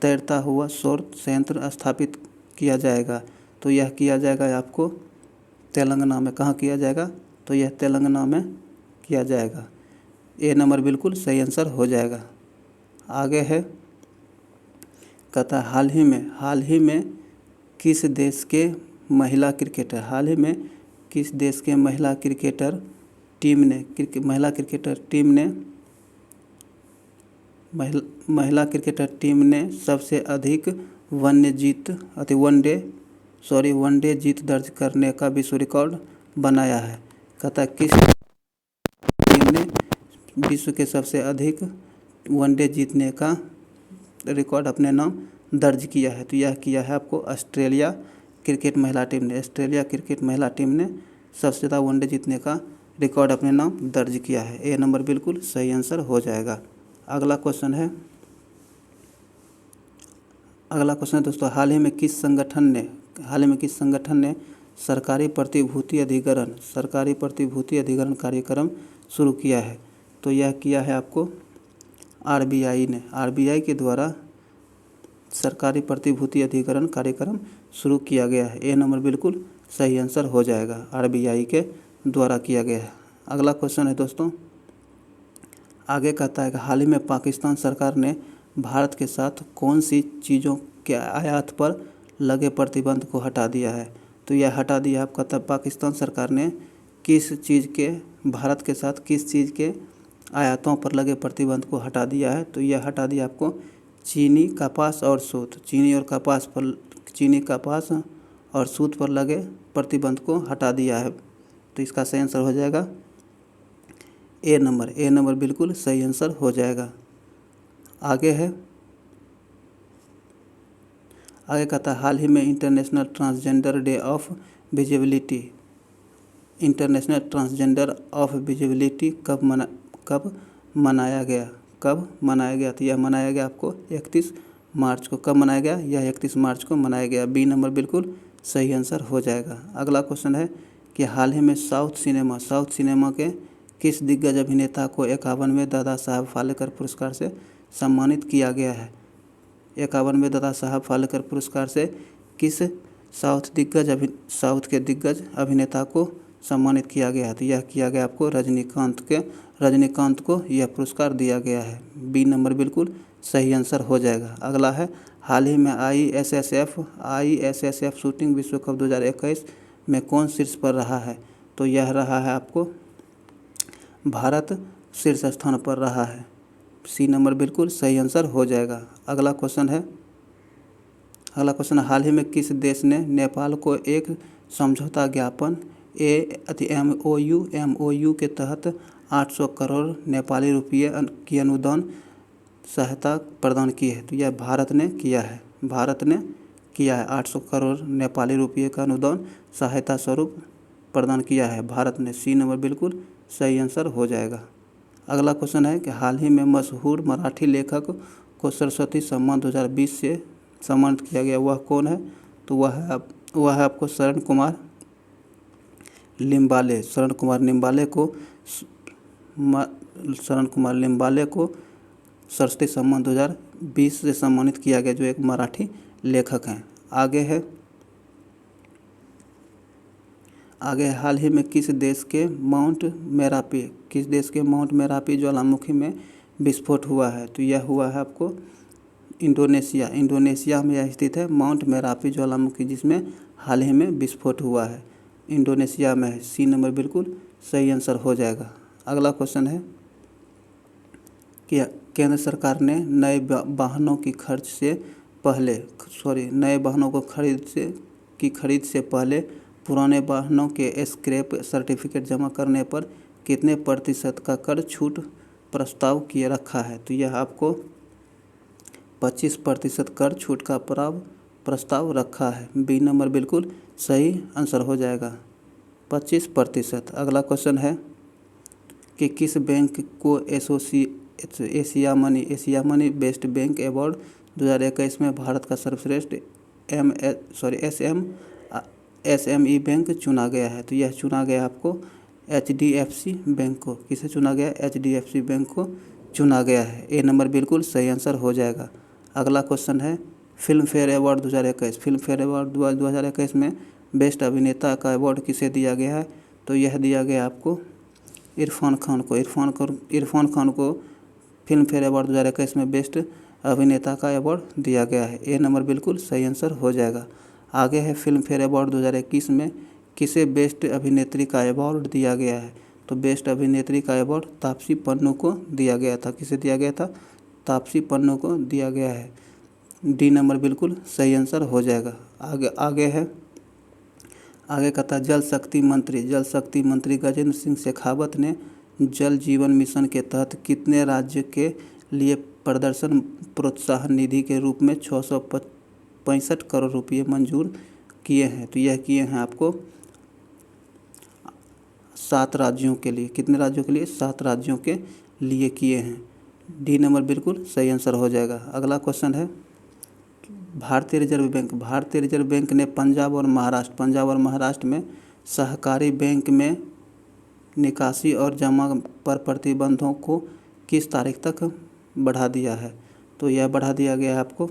तैरता हुआ सौर संयंत्र स्थापित किया जाएगा? तो यह किया जाएगा आपको तेलंगाना में। कहाँ किया जाएगा? तो यह तेलंगाना में किया जाएगा। ए नंबर बिल्कुल सही आंसर हो जाएगा। आगे है, कहता है, हाल ही में किस देश के महिला क्रिकेटर टीम ने सबसे अधिक वनडे जीत दर्ज करने का विश्व रिकॉर्ड बनाया है? कहता है, किस टीम ने विश्व के सबसे अधिक वनडे जीतने का रिकॉर्ड अपने नाम दर्ज किया है? तो यह किया है आपको ऑस्ट्रेलिया क्रिकेट महिला टीम ने। सबसे ज़्यादा वनडे जीतने का रिकॉर्ड अपने नाम दर्ज किया है। ए नंबर बिल्कुल सही आंसर हो जाएगा। अगला क्वेश्चन है दोस्तों, हाल ही में किस संगठन ने सरकारी प्रतिभूति अधिग्रहण कार्यक्रम शुरू किया है? तो यह किया है आपको आरबीआई ने। आरबीआई के द्वारा सरकारी प्रतिभूति अधिग्रहण कार्यक्रम शुरू किया गया है। ए नंबर बिल्कुल सही आंसर हो जाएगा, आरबीआई के द्वारा किया गया है। अगला क्वेश्चन है दोस्तों, आगे कहता है कि हाल ही में पाकिस्तान सरकार ने भारत के साथ कौन सी चीज़ों के आयात पर लगे प्रतिबंध को हटा दिया है? तो यह हटा दिया आपका तब पाकिस्तान सरकार ने भारत के साथ किस चीज़ के आयातों पर लगे प्रतिबंध को हटा दिया है? तो यह हटा दिया आपको चीनी, कपास और सूत। चीनी, कपास और सूत पर लगे प्रतिबंध को हटा दिया है। तो इसका सही आंसर हो जाएगा ए नंबर बिल्कुल सही आंसर हो जाएगा। आगे कहता है हाल ही में इंटरनेशनल ट्रांसजेंडर ऑफ विजिबिलिटी कब मनाया गया? तो यह मनाया गया आपको 31 मार्च को। कब मनाया गया? यह 31 मार्च को मनाया गया। बी नंबर बिल्कुल सही आंसर हो जाएगा। अगला क्वेश्चन है कि हाल ही में साउथ सिनेमा के किस दिग्गज अभिनेता को 51वें दादा साहब फाल्के पुरस्कार से सम्मानित किया गया है? 51वें दादा साहब फाल्के पुरस्कार से किस साउथ के दिग्गज अभिनेता को सम्मानित किया गया है? तो यह किया गया आपको रजनीकांत को यह पुरस्कार दिया गया है। बी नंबर बिल्कुल सही आंसर हो जाएगा। अगला है हाल ही में ISSF शूटिंग विश्व कप 2021 में कौन शीर्ष पर रहा है? तो यह रहा है आपको भारत शीर्ष स्थान पर रहा है। सी नंबर बिल्कुल सही आंसर हो जाएगा। अगला क्वेश्चन है हाल ही में किस देश ने नेपाल को एक समझौता ज्ञापन MOU के तहत 800 करोड़ नेपाली रुपये की अनुदान सहायता प्रदान की है? तो यह भारत ने किया है 800 करोड़ नेपाली रुपये का अनुदान सहायता स्वरूप प्रदान किया है भारत ने। सी नंबर बिल्कुल सही आंसर हो जाएगा। अगला क्वेश्चन है कि हाल ही में मशहूर मराठी लेखक को सरस्वती सम्मान 2020 से सम्मानित किया गया, वह कौन है? तो वह है आपको शरण कुमार लिम्बाले को सरस्वती सम्मान 2020 से सम्मानित किया गया, जो एक मराठी लेखक हैं। आगे हाल ही में किस देश के माउंट मेरापी ज्वालामुखी में विस्फोट हुआ है? तो यह हुआ है आपको इंडोनेशिया में यह स्थित है माउंट मेरापी ज्वालामुखी, जिसमें हाल ही में विस्फोट हुआ है, इंडोनेशिया में है। सी नंबर बिल्कुल सही आंसर हो जाएगा। अगला क्वेश्चन है कि केंद्र सरकार ने नए वाहनों की खरीद से पहले पुराने वाहनों के स्क्रैप सर्टिफिकेट जमा करने पर कितने प्रतिशत का कर छूट प्रस्ताव किए रखा है? तो यह आपको 25% कर छूट का प्रस्ताव रखा है। बी नंबर बिल्कुल सही आंसर हो जाएगा, 25%। अगला क्वेश्चन है कि किस बैंक को Asia money best bank award 2021 में भारत का सर्वश्रेष्ठ SME बैंक चुना गया है? तो यह चुना गया आपको HDFC बैंक को। किसे चुना गया? HDFC बैंक को चुना गया है। ए नंबर बिल्कुल सही आंसर हो जाएगा। अगला क्वेश्चन है फिल्म फेयर अवार्ड 2021 में बेस्ट अभिनेता का अवार्ड किसे दिया गया है? तो यह दिया गया आपको इरफान खान को फिल्म फेयर अवार्ड 2021 में बेस्ट अभिनेता का अवार्ड दिया गया है। ए नंबर बिल्कुल सही आंसर हो जाएगा। आगे है फिल्म फेयर अवार्ड 2021 में किसे बेस्ट अभिनेत्री का अवार्ड दिया गया है? तो बेस्ट अभिनेत्री का अवार्ड तापसी पन्नू को दिया गया था। किसे दिया गया था? तापसी पन्नू को दिया गया है। डी नंबर बिल्कुल सही आंसर हो जाएगा। आगे कहता है जल शक्ति मंत्री गजेंद्र सिंह शेखावत ने जल जीवन मिशन के तहत कितने राज्य के लिए प्रदर्शन प्रोत्साहन निधि के रूप में 665 करोड़ रुपये मंजूर किए हैं? तो यह किए हैं आपको 7 राज्यों के लिए। कितने राज्यों के लिए? 7 राज्यों के लिए किए हैं। डी नंबर बिल्कुल सही आंसर हो जाएगा। अगला क्वेश्चन है भारतीय रिजर्व बैंक ने पंजाब और महाराष्ट्र में सहकारी बैंक में निकासी और जमा पर प्रतिबंधों को किस तारीख तक बढ़ा दिया है? तो यह बढ़ा दिया गया है आपको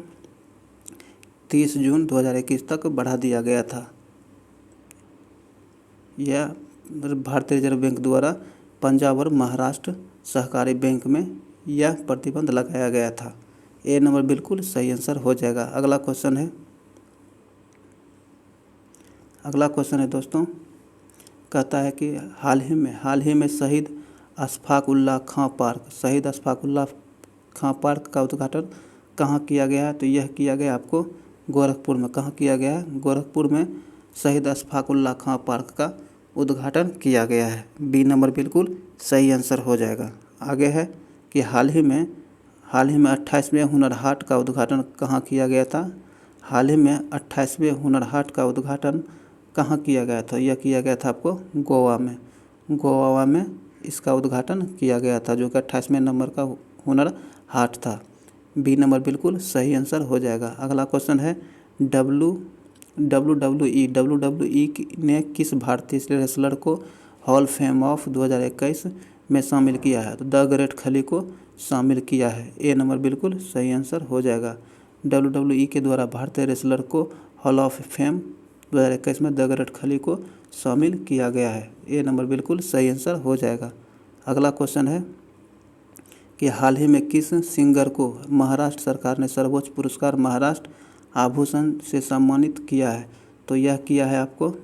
30 जून 2021 तक बढ़ा दिया गया था। यह भारतीय रिजर्व बैंक द्वारा पंजाब और महाराष्ट्र सहकारी बैंक में यह प्रतिबंध लगाया गया था। ए नंबर बिल्कुल सही आंसर हो जाएगा। अगला क्वेश्चन है दोस्तों, कहता है कि हाल ही में शहीद अशफाक उल्लाह खां पार्क का उद्घाटन कहाँ किया गया है? तो यह किया गया आपको गोरखपुर में। कहाँ किया गया है? गोरखपुर में शहीद अशफाक उल्लाह खां पार्क का उद्घाटन किया गया है। बी नंबर बिल्कुल सही आंसर हो जाएगा। आगे है कि हाल ही में 28वें हुनर हाट का उद्घाटन कहाँ किया गया था? हाल ही में 28वें हुनर हाट का उद्घाटन कहाँ किया गया था? यह किया गया था आपको गोवा में इसका उद्घाटन किया गया था, जो कि 28वें नंबर का हुनर हाट था। बी नंबर बिल्कुल सही आंसर हो जाएगा। अगला क्वेश्चन है WWE ने किस भारतीय रेसलर को हॉल फेम ऑफ 2021 में शामिल किया है? तो द ग्रेट खली को शामिल किया है। ए नंबर बिल्कुल सही आंसर हो जाएगा। WWE के द्वारा भारतीय रेसलर को हॉल ऑफ फेम 2021 में द ग्रेट खली को शामिल किया गया है। ए नंबर बिल्कुल सही आंसर हो जाएगा। अगला क्वेश्चन है कि हाल ही में किस सिंगर को महाराष्ट्र सरकार ने सर्वोच्च पुरस्कार महाराष्ट्र आभूषण से सम्मानित किया है? तो यह किया है आपको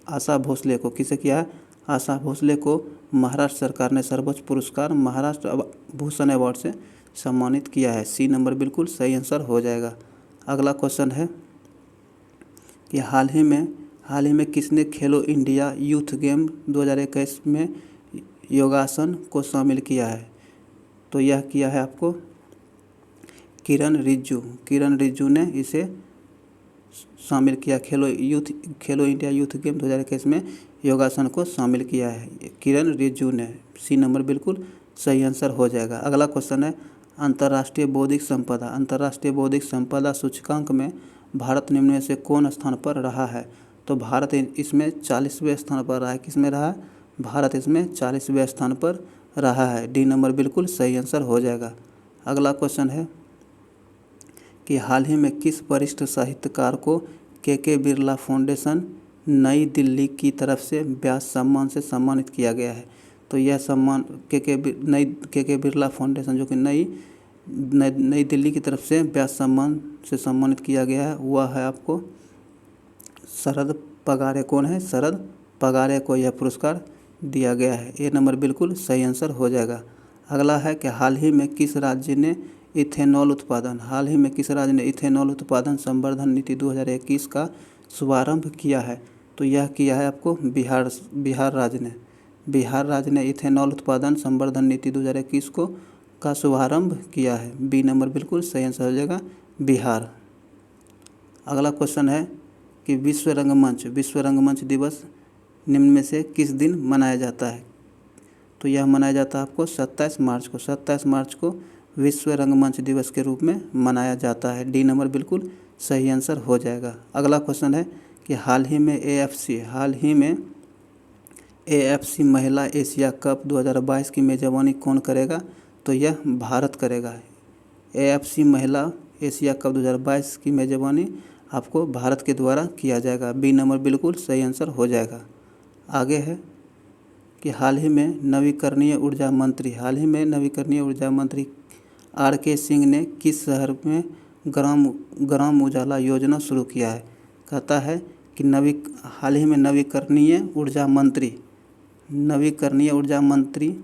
आशा भोसले को। किसे किया है? आशा भोसले को महाराष्ट्र सरकार ने सर्वोच्च पुरस्कार महाराष्ट्र आभूषण अवार्ड से सम्मानित किया है। सी नंबर बिल्कुल सही आंसर हो जाएगा। अगला क्वेश्चन है कि हाल ही में किसने खेलो इंडिया यूथ गेम 2021 में योगासन को शामिल किया है? तो यह किया है आपको किरण रिज्जू ने इसे शामिल किया। खेलो इंडिया यूथ गेम 2021 में योगासन को शामिल किया है किरण रिज्जू ने। सी नंबर बिल्कुल सही आंसर हो जाएगा। अगला क्वेश्चन है अंतर्राष्ट्रीय बौद्धिक संपदा सूचकांक में भारत निम्न में से कौन स्थान पर रहा है? तो भारत इसमें 40वें स्थान पर रहा है। किस में रहा है? भारत इसमें 40वें स्थान पर रहा है। डी नंबर बिल्कुल सही आंसर हो जाएगा। अगला क्वेश्चन है कि हाल ही में किस वरिष्ठ साहित्यकार को के बिरला फाउंडेशन नई दिल्ली की तरफ से व्यास सम्मान से सम्मानित किया गया है? तो यह सम्मान के बिरला फाउंडेशन जो कि नई दिल्ली की तरफ से व्यास सम्मान से सम्मानित किया गया है, वह है आपको शरद पगारे। कौन है? शरद पगारे को यह पुरस्कार दिया गया है। ए नंबर बिल्कुल सही आंसर हो जाएगा। अगला है कि हाल ही में किस राज्य ने इथेनॉल उत्पादन संवर्धन नीति 2021 का शुभारंभ किया है? तो यह किया है आपको बिहार राज्य ने इथेनॉल उत्पादन संवर्धन नीति 2021 का शुभारंभ किया है। बी नंबर बिल्कुल सही आंसर हो जाएगा, बिहार। अगला क्वेश्चन है कि विश्व रंगमंच दिवस निम्न में से किस दिन मनाया जाता है? तो यह मनाया जाता है आपको 27 मार्च को विश्व रंगमंच दिवस के रूप में मनाया जाता है। डी नंबर बिल्कुल सही आंसर हो जाएगा। अगला क्वेश्चन है कि हाल ही में AFC महिला एशिया कप 2022 की मेजबानी कौन करेगा? तो यह भारत करेगा। AFC महिला एशिया कप 2022 की मेजबानी आपको भारत के द्वारा किया जाएगा। बी नंबर बिल्कुल सही आंसर हो जाएगा। आगे है कि हाल ही में नवीकरणीय ऊर्जा मंत्री RK सिंह ने किस शहर में ग्राम उजाला योजना शुरू किया है? कहता है कि हाल ही में नवीकरणीय ऊर्जा मंत्री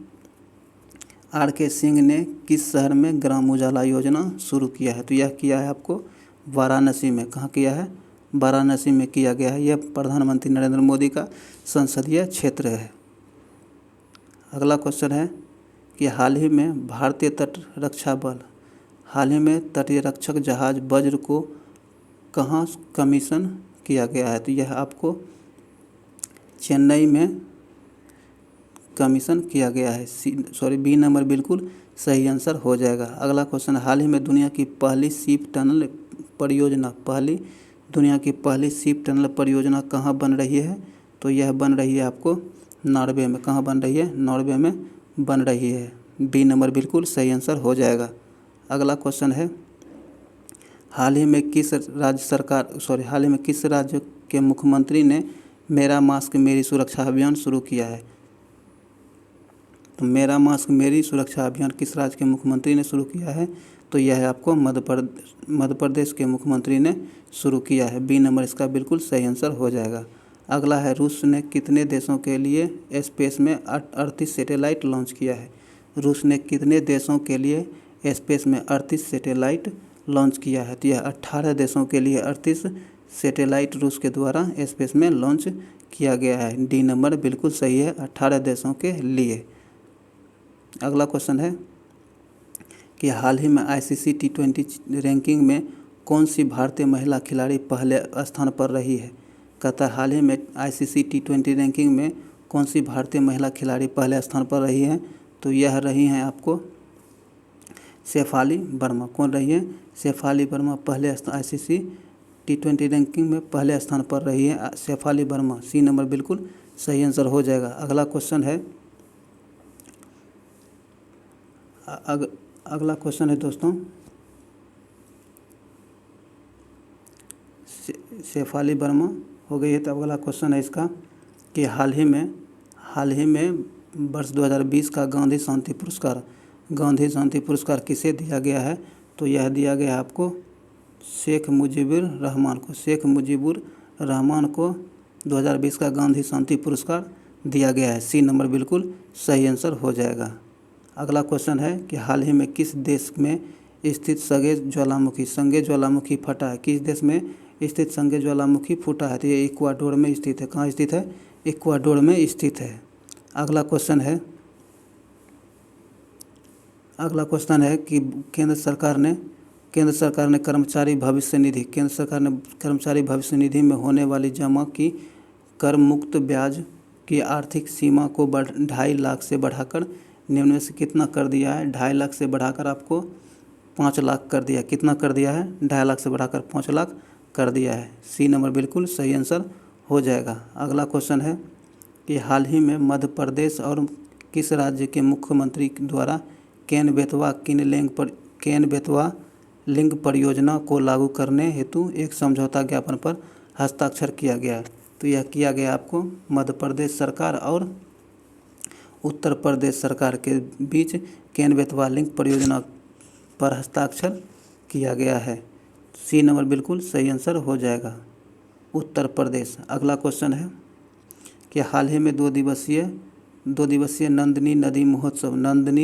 RK सिंह ने किस शहर में ग्राम उजाला योजना शुरू किया है? तो यह किया है आपको वाराणसी में। कहाँ किया है? वाराणसी में किया गया है। यह प्रधानमंत्री नरेंद्र मोदी का संसदीय क्षेत्र है। अगला क्वेश्चन है कि हाल ही में भारतीय तट रक्षक जहाज वज्र को कहाँ कमीशन किया गया है? तो यह आपको चेन्नई में कमीशन किया गया है। बी नंबर बिल्कुल सही आंसर हो जाएगा। अगला क्वेश्चन, हाल ही में दुनिया की पहली शिप टनल परियोजना कहाँ बन रही है? तो यह बन रही है आपको नॉर्वे में। कहाँ बन रही है? नॉर्वे में बन रही है। बी नंबर बिल्कुल सही आंसर हो जाएगा। अगला क्वेश्चन है, हाल ही में किस राज्य के मुख्यमंत्री ने मेरा मास्क मेरी सुरक्षा अभियान शुरू किया है? तो मेरा मास्क मेरी सुरक्षा अभियान किस राज्य के मुख्यमंत्री ने शुरू किया है? तो यह है आपको मध्य प्रदेश के मुख्यमंत्री ने शुरू किया है। बी नंबर इसका बिल्कुल सही आंसर हो जाएगा। अगला है, रूस ने कितने देशों के लिए स्पेस में 38 सैटेलाइट लॉन्च किया है? रूस ने कितने देशों के लिए स्पेस में 38 सैटेलाइट लॉन्च किया है? तो यह 18 देशों के लिए 38 सैटेलाइट रूस के द्वारा स्पेस में लॉन्च किया गया है। डी नंबर बिल्कुल सही है, 18 देशों के लिए। अगला क्वेश्चन है कि हाल ही में ICC T20 रैंकिंग में कौन सी भारतीय महिला खिलाड़ी पहले स्थान पर रही है? कहता है हाल ही में ICC T20 रैंकिंग में कौन सी भारतीय महिला खिलाड़ी पहले स्थान पर रही है? तो यह रही हैं आपको शेफाली वर्मा। कौन रही है? शेफाली वर्मा पहले ICC T20 रैंकिंग में पहले स्थान पर रही है शेफाली वर्मा। सी नंबर बिल्कुल सही आंसर हो जाएगा। अगला क्वेश्चन है अगला क्वेश्चन है दोस्तों, शेफाली वर्मा हो गई है। तो अगला क्वेश्चन है इसका कि हाल ही में वर्ष 2020 का गांधी शांति पुरस्कार किसे दिया गया है? तो यह दिया गया आपको शेख मुजीबुर रहमान को 2020 का गांधी शांति पुरस्कार दिया गया है। सी नंबर बिल्कुल सही आंसर हो जाएगा। अगला क्वेश्चन है कि हाल ही में किस देश में स्थित संगे ज्वालामुखी फटा है? किस देश में स्थित संगे ज्वालामुखी फूटा है? तो ये इक्वाडोर में स्थित है। कहाँ स्थित है? इक्वाडोर में स्थित है। अगला क्वेश्चन है कि केंद्र सरकार ने कर्मचारी भविष्य निधि में होने वाली जमा की कर मुक्त ब्याज की आर्थिक सीमा को 2.5 लाख से बढ़ाकर निम्न में से कितना कर दिया है? 2.5 लाख से बढ़ाकर आपको 5 लाख कर दिया। कितना कर दिया है? 2.5 लाख से बढ़ाकर 5 लाख कर दिया है। सी नंबर बिल्कुल सही आंसर हो जाएगा। अगला क्वेश्चन है कि हाल ही में मध्य प्रदेश और किस राज्य के मुख्यमंत्री द्वारा केन बेतवा लिंक परियोजना को लागू करने हेतु एक समझौता ज्ञापन पर हस्ताक्षर किया गया? तो यह किया गया आपको मध्य प्रदेश सरकार और उत्तर प्रदेश सरकार के बीच केन बेतवा लिंक परियोजना पर हस्ताक्षर किया गया है। सी नंबर बिल्कुल सही आंसर हो जाएगा, उत्तर प्रदेश। अगला क्वेश्चन है कि हाल ही में 2 दिवसीय नंदिनी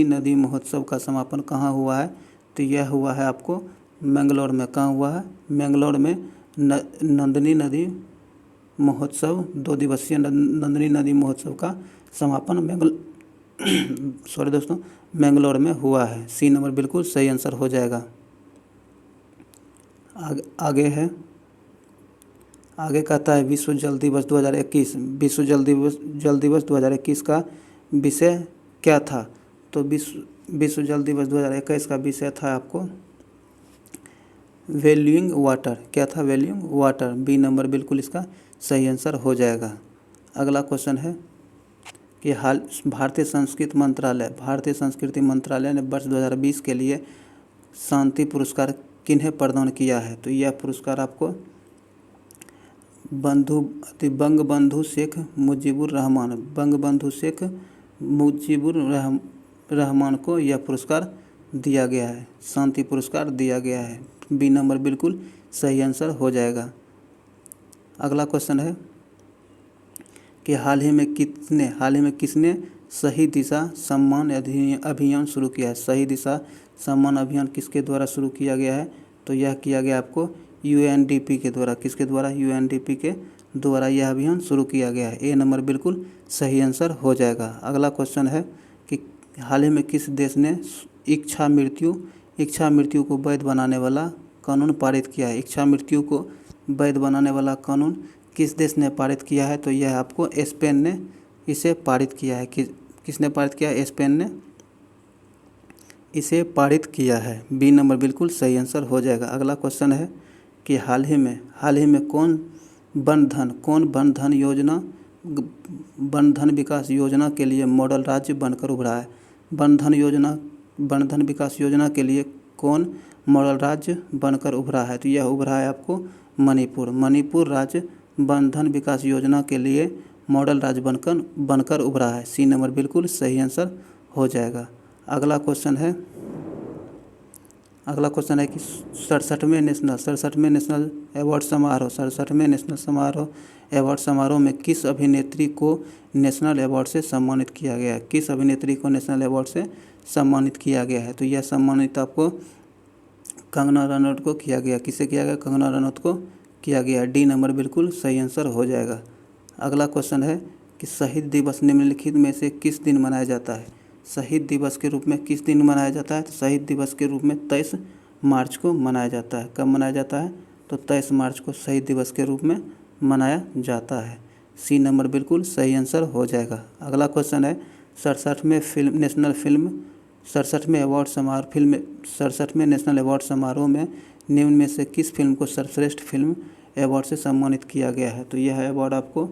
नदी महोत्सव का समापन कहाँ हुआ है? तो यह हुआ है आपको मैंगलोर में। कहाँ हुआ है? मैंगलोर में नंदिनी नदी महोत्सव 2 दिवसीय नंदिनी नदी महोत्सव का समापन मैंगलोर में हुआ है। सी नंबर बिल्कुल सही आंसर हो जाएगा। आगे कहता है विश्व जल दिवस 2021 का विषय क्या था? तो विश्व जल दिवस 2021 का विषय था आपको वैल्यूइंग वाटर। क्या था? Valuing water. बी नंबर बिल्कुल इसका सही आंसर हो जाएगा। अगला क्वेश्चन है कि भारतीय संस्कृति मंत्रालय ने वर्ष 2020 के लिए शांति पुरस्कार किन्हें प्रदान किया है? तो यह पुरस्कार आपको बंगबंधु शेख मुजीबुर रहमान को यह पुरस्कार दिया गया है, शांति पुरस्कार दिया गया है। बी नंबर बिल्कुल सही आंसर हो जाएगा। अगला क्वेश्चन है कि हाल ही में किसने सही दिशा सम्मान अभियान शुरू किया है? सही दिशा सम्मान अभियान किसके द्वारा शुरू किया गया है? तो यह किया गया आपको UNDP के द्वारा। किसके द्वारा? UNDP के द्वारा यह अभियान शुरू किया गया है। ए नंबर बिल्कुल सही आंसर हो जाएगा। अगला क्वेश्चन है कि हाल ही में किस देश ने इच्छा मृत्यु को वैध बनाने वाला कानून पारित किया है? इच्छा मृत्यु को वैध बनाने वाला कानून किस देश ने पारित किया है? तो यह आपको स्पेन ने इसे पारित किया है। किसने पारित किया है? स्पेन ने इसे पारित किया है। बी नंबर बिल्कुल सही आंसर हो जाएगा। अगला क्वेश्चन है कि हाल ही में कौन वन धन विकास योजना के लिए मॉडल राज्य बनकर उभरा है? वन धन विकास योजना के लिए कौन मॉडल राज्य बनकर उभरा है? तो यह उभरा है आपको मणिपुर राज्य वन धन विकास योजना के लिए मॉडल राज्य बनकर उभरा है। सी नंबर बिल्कुल सही आंसर हो जाएगा। अगला क्वेश्चन है कि 67वें नेशनल अवार्ड समारोह में किस अभिनेत्री को नेशनल अवार्ड से सम्मानित किया गया है? किस अभिनेत्री को नेशनल अवार्ड से सम्मानित किया गया है? तो यह सम्मानित आपको कंगना रनौत को किया गया। किसे किया गया? कंगना रनौत को किया गया। डी नंबर बिल्कुल सही आंसर हो जाएगा। अगला क्वेश्चन है कि शहीद दिवस निम्नलिखित में से किस दिन मनाया जाता है? शहीद दिवस के रूप में किस दिन मनाया जाता है? तो शहीद दिवस के रूप में 23 मार्च को मनाया जाता है। कब मनाया जाता है? तो 23 मार्च को शहीद दिवस के रूप में मनाया जाता है। सी नंबर बिल्कुल सही आंसर हो जाएगा। अगला क्वेश्चन है 67वें नेशनल अवार्ड समारोह में निम्न में से किस फिल्म को सर्वश्रेष्ठ फिल्म अवार्ड से सम्मानित किया गया है? तो यह अवार्ड आपको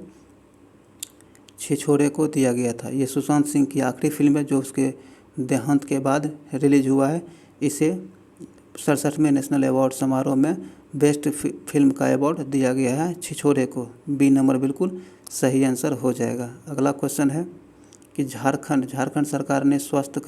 छिछोरे को दिया गया था। ये सुशांत सिंह की आखिरी फिल्म है जो उसके देहांत के बाद रिलीज हुआ है। इसे 67वें नेशनल अवार्ड समारोह में बेस्ट फिल्म का अवार्ड दिया गया है छिछोरे को। बी नंबर बिल्कुल सही आंसर हो जाएगा। अगला क्वेश्चन है कि झारखंड सरकार ने स्वास्थ्य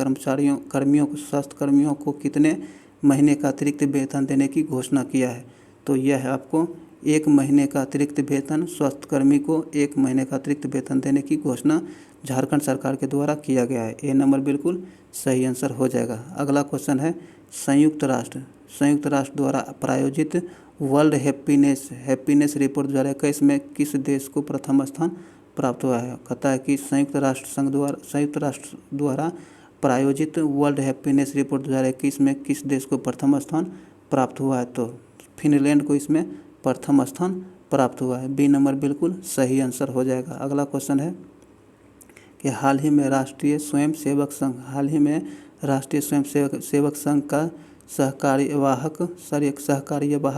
कर्मियों को कितने महीने का अतिरिक्त वेतन देने की घोषणा किया है? तो यह है आपको 1 महीने का अतिरिक्त वेतन, स्वास्थ्यकर्मी को 1 महीने का अतिरिक्त वेतन देने की घोषणा झारखंड सरकार के द्वारा किया गया है। ए नंबर बिल्कुल सही आंसर हो जाएगा। अगला क्वेश्चन है संयुक्त राष्ट्र द्वारा प्रायोजित वर्ल्ड हैप्पीनेस रिपोर्ट 2021 में किस देश को प्रथम स्थान प्राप्त हुआ है? कहता है कि संयुक्त राष्ट्र द्वारा प्रायोजित वर्ल्ड हैप्पीनेस रिपोर्ट 2021 में किस देश को प्रथम स्थान प्राप्त हुआ है? तो फिनलैंड को इसमें प्रथम स्थान प्राप्त हुआ है। बी नंबर बिल्कुल सही आंसर हो जाएगा। अगला क्वेश्चन है कि हाल ही में राष्ट्रीय स्वयं सेवक संघ का सहकार्यवाहक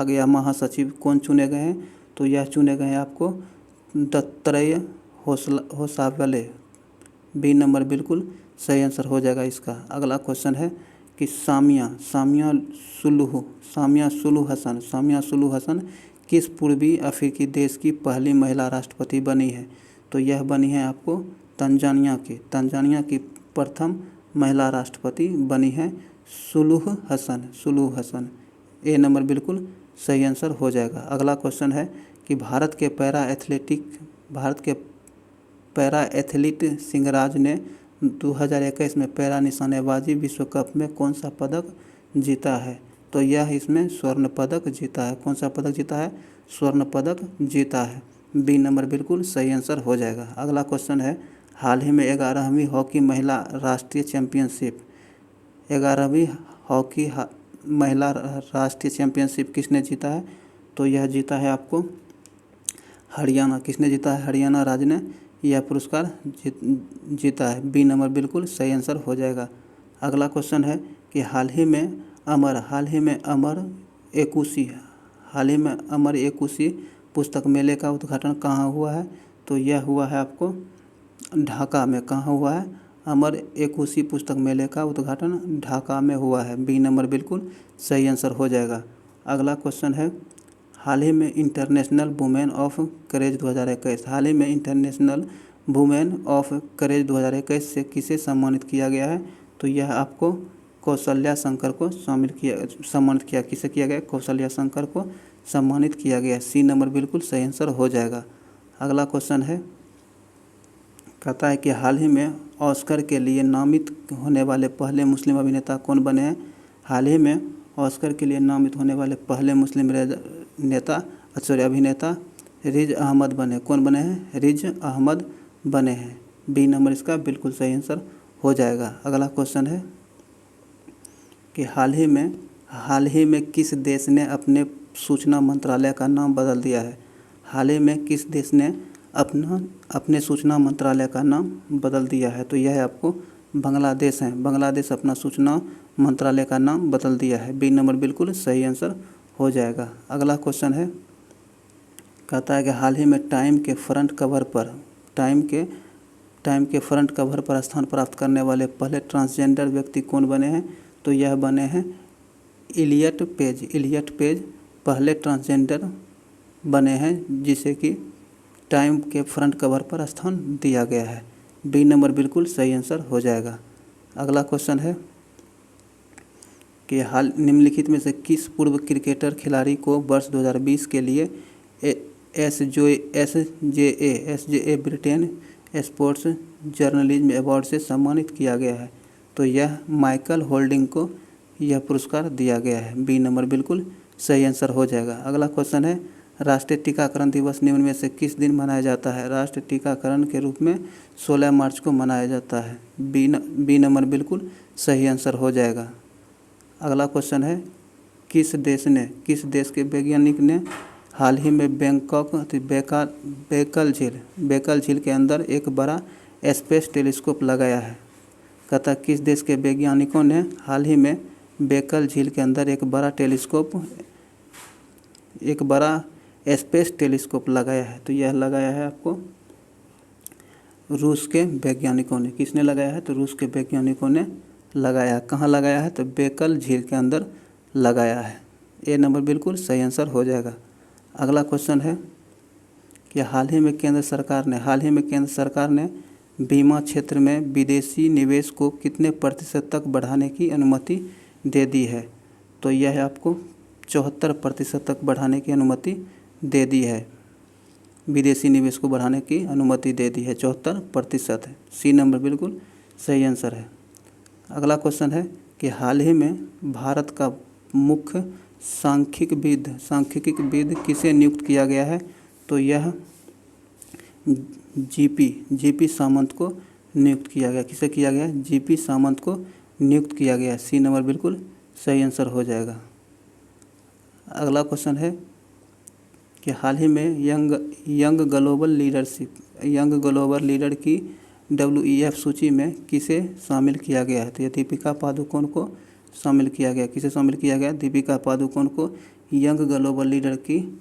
या महासचिव कौन चुने गए हैं? तो यह चुने गए हैं आपको दत्तात्रेय होसावले। बी नंबर बिल्कुल सही आंसर हो जाएगा इसका। अगला क्वेश्चन है कि सामिया सुलूह हसन किस पूर्वी अफ्रीकी देश की पहली महिला राष्ट्रपति बनी है? तो यह बनी है आपको तंजानिया की प्रथम महिला राष्ट्रपति बनी है सुलूह हसन। ए नंबर बिल्कुल सही आंसर हो जाएगा। अगला क्वेश्चन है कि भारत के पैरा एथलीट सिंहराज ने 2021 में पैरा निशानेबाजी विश्व कप में कौन सा पदक जीता है? तो यह इसमें स्वर्ण पदक जीता है। कौन सा पदक जीता है? स्वर्ण पदक जीता है। बी नंबर बिल्कुल सही आंसर हो जाएगा। अगला क्वेश्चन है हाल ही में 11वीं हॉकी महिला राष्ट्रीय चैंपियनशिप किसने जीता है? तो यह जीता है आपको हरियाणा। किसने जीता है? हरियाणा राज्य ने यह पुरस्कार जीता है। बी नंबर बिल्कुल सही आंसर हो जाएगा। अगला क्वेश्चन है कि हाल ही में अमर एकुशी पुस्तक मेले का उद्घाटन कहाँ हुआ है? तो यह हुआ है आपको ढाका में। कहाँ हुआ है? अमर एकुशी पुस्तक मेले का उद्घाटन ढाका में हुआ है। बी नंबर बिल्कुल सही आंसर हो जाएगा। अगला क्वेश्चन है हाल ही में इंटरनेशनल वुमेन ऑफ करेज 2021 से किसे सम्मानित किया गया है? तो यह आपको कौशल्या शंकर को सम्मानित किया। किसे किया गया? कौशल्या शंकर को सम्मानित किया गया। सी नंबर बिल्कुल सही आंसर हो जाएगा। अगला क्वेश्चन है कहता है कि हाल ही में ऑस्कर के लिए नामित होने वाले पहले मुस्लिम अभिनेता कौन बने हैं? हाल ही में ऑस्कर के लिए नामित होने वाले पहले मुस्लिम अभिनेता रिज अहमद बने। कौन बने हैं? रिज अहमद बने हैं। बी नंबर इसका बिल्कुल सही आंसर हो जाएगा। अगला क्वेश्चन है कि हाल ही में किस देश ने अपने सूचना मंत्रालय का नाम बदल दिया है? हाल ही में किस देश ने अपने सूचना मंत्रालय का नाम बदल दिया है? तो यह आपको बांग्लादेश है। बांग्लादेश अपना सूचना मंत्रालय का नाम बदल दिया है। बी नंबर बिल्कुल सही आंसर हो जाएगा। अगला क्वेश्चन है, कहता है कि हाल ही में टाइम के फ्रंट कवर पर स्थान प्राप्त करने वाले पहले ट्रांसजेंडर व्यक्ति कौन बने हैं? तो यह बने हैं इलियट पेज पहले ट्रांसजेंडर बने हैं जिसे कि टाइम के फ्रंट कवर पर स्थान दिया गया है। बी नंबर बिल्कुल सही आंसर हो जाएगा। अगला क्वेश्चन है कि हाल निम्नलिखित में से किस पूर्व क्रिकेटर खिलाड़ी को वर्ष 2020 के लिए एसजेए ब्रिटेन स्पोर्ट्स जर्नलिज्म अवार्ड से सम्मानित किया गया है? तो यह माइकल होल्डिंग को यह पुरस्कार दिया गया है। बी नंबर बिल्कुल सही आंसर हो जाएगा। अगला क्वेश्चन है, राष्ट्रीय टीकाकरण दिवस निम्न में से किस दिन मनाया जाता है? राष्ट्रीय टीकाकरण के रूप में 16 मार्च को मनाया जाता है। बी नंबर बिल्कुल सही आंसर हो जाएगा। अगला क्वेश्चन है, किस देश के वैज्ञानिक ने हाल ही में बेकल झील के अंदर एक बड़ा स्पेस टेलीस्कोप लगाया है? कहता किस देश के वैज्ञानिकों ने हाल ही में बेकल झील के अंदर एक बड़ा स्पेस टेलीस्कोप लगाया है? तो यह लगाया है आपको रूस के वैज्ञानिकों ने। किसने लगाया है? तो रूस के वैज्ञानिकों ने लगाया। कहाँ लगाया है? तो बेकल झील के अंदर लगाया है। ए नंबर बिल्कुल सही आंसर हो जाएगा। अगला क्वेश्चन है कि हाल ही में केंद्र सरकार ने बीमा क्षेत्र में विदेशी निवेश को कितने प्रतिशत तक बढ़ाने की अनुमति दे दी है? तो यह आपको 74% तक बढ़ाने की अनुमति दे दी है। विदेशी निवेश को बढ़ाने की अनुमति दे दी है, 74% है। सी नंबर बिल्कुल सही आंसर है। अगला क्वेश्चन है कि हाल ही में भारत का मुख्य सांख्यिकीविद किसे नियुक्त किया गया है? तो यह जीपी सामंत को नियुक्त किया गया। किसे किया गया? जीपी सामंत को नियुक्त किया गया। सी नंबर बिल्कुल सही आंसर हो जाएगा। अगला क्वेश्चन है कि हाल ही में यंग ग्लोबल लीडर की WEF सूची में किसे शामिल किया गया है? तो यह दीपिका पादुकोण को शामिल किया गया। किसे शामिल किया गया? दीपिका पादुकोण को यंग ग्लोबल लीडर की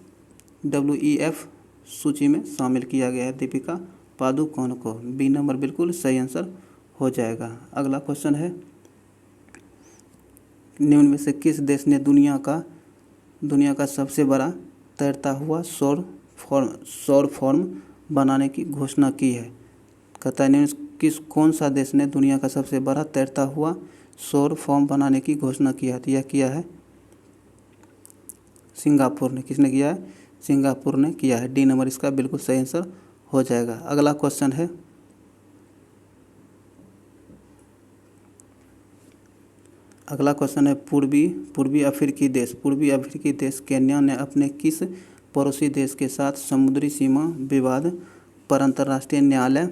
WEF सूची में शामिल किया गया है, दीपिका पादुकोण को। बी नंबर बिल्कुल सही आंसर हो जाएगा। अगला क्वेश्चन है, निम्न में से किस देश ने दुनिया का सबसे बड़ा तैरता हुआ सौर फॉर्म बनाने की घोषणा की है? कहता है कौन सा देश ने दुनिया का सबसे बड़ा तैरता हुआ सौर फॉर्म बनाने की घोषणा किया है? तो यह किया है सिंगापुर ने। किसने किया है? सिंगापुर ने किया है। डी नंबर इसका बिल्कुल सही आंसर हो जाएगा। अगला क्वेश्चन है, पूर्वी अफ्रीकी देश केन्या ने अपने किस पड़ोसी देश के साथ समुद्री सीमा विवाद पर अंतर्राष्ट्रीय न्यायालय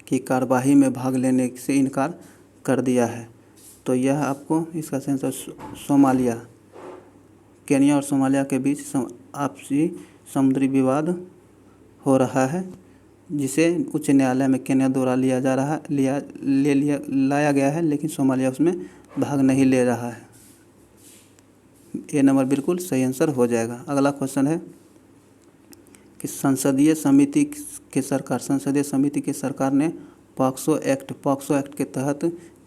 की कार्यवाही में भाग लेने से इनकार कर दिया है? तो यह आपको इसका आंसर सोमालिया। केन्या और सोमालिया के बीच आपसी समुद्री विवाद हो रहा है, जिसे उच्च न्यायालय में केन्या द्वारा लाया गया है, लेकिन सोमालिया उसमें भाग नहीं ले रहा है। ए नंबर बिल्कुल सही आंसर हो जाएगा। अगला क्वेश्चन है कि संसदीय समिति की सरकार ने पॉक्सो एक्ट के तहत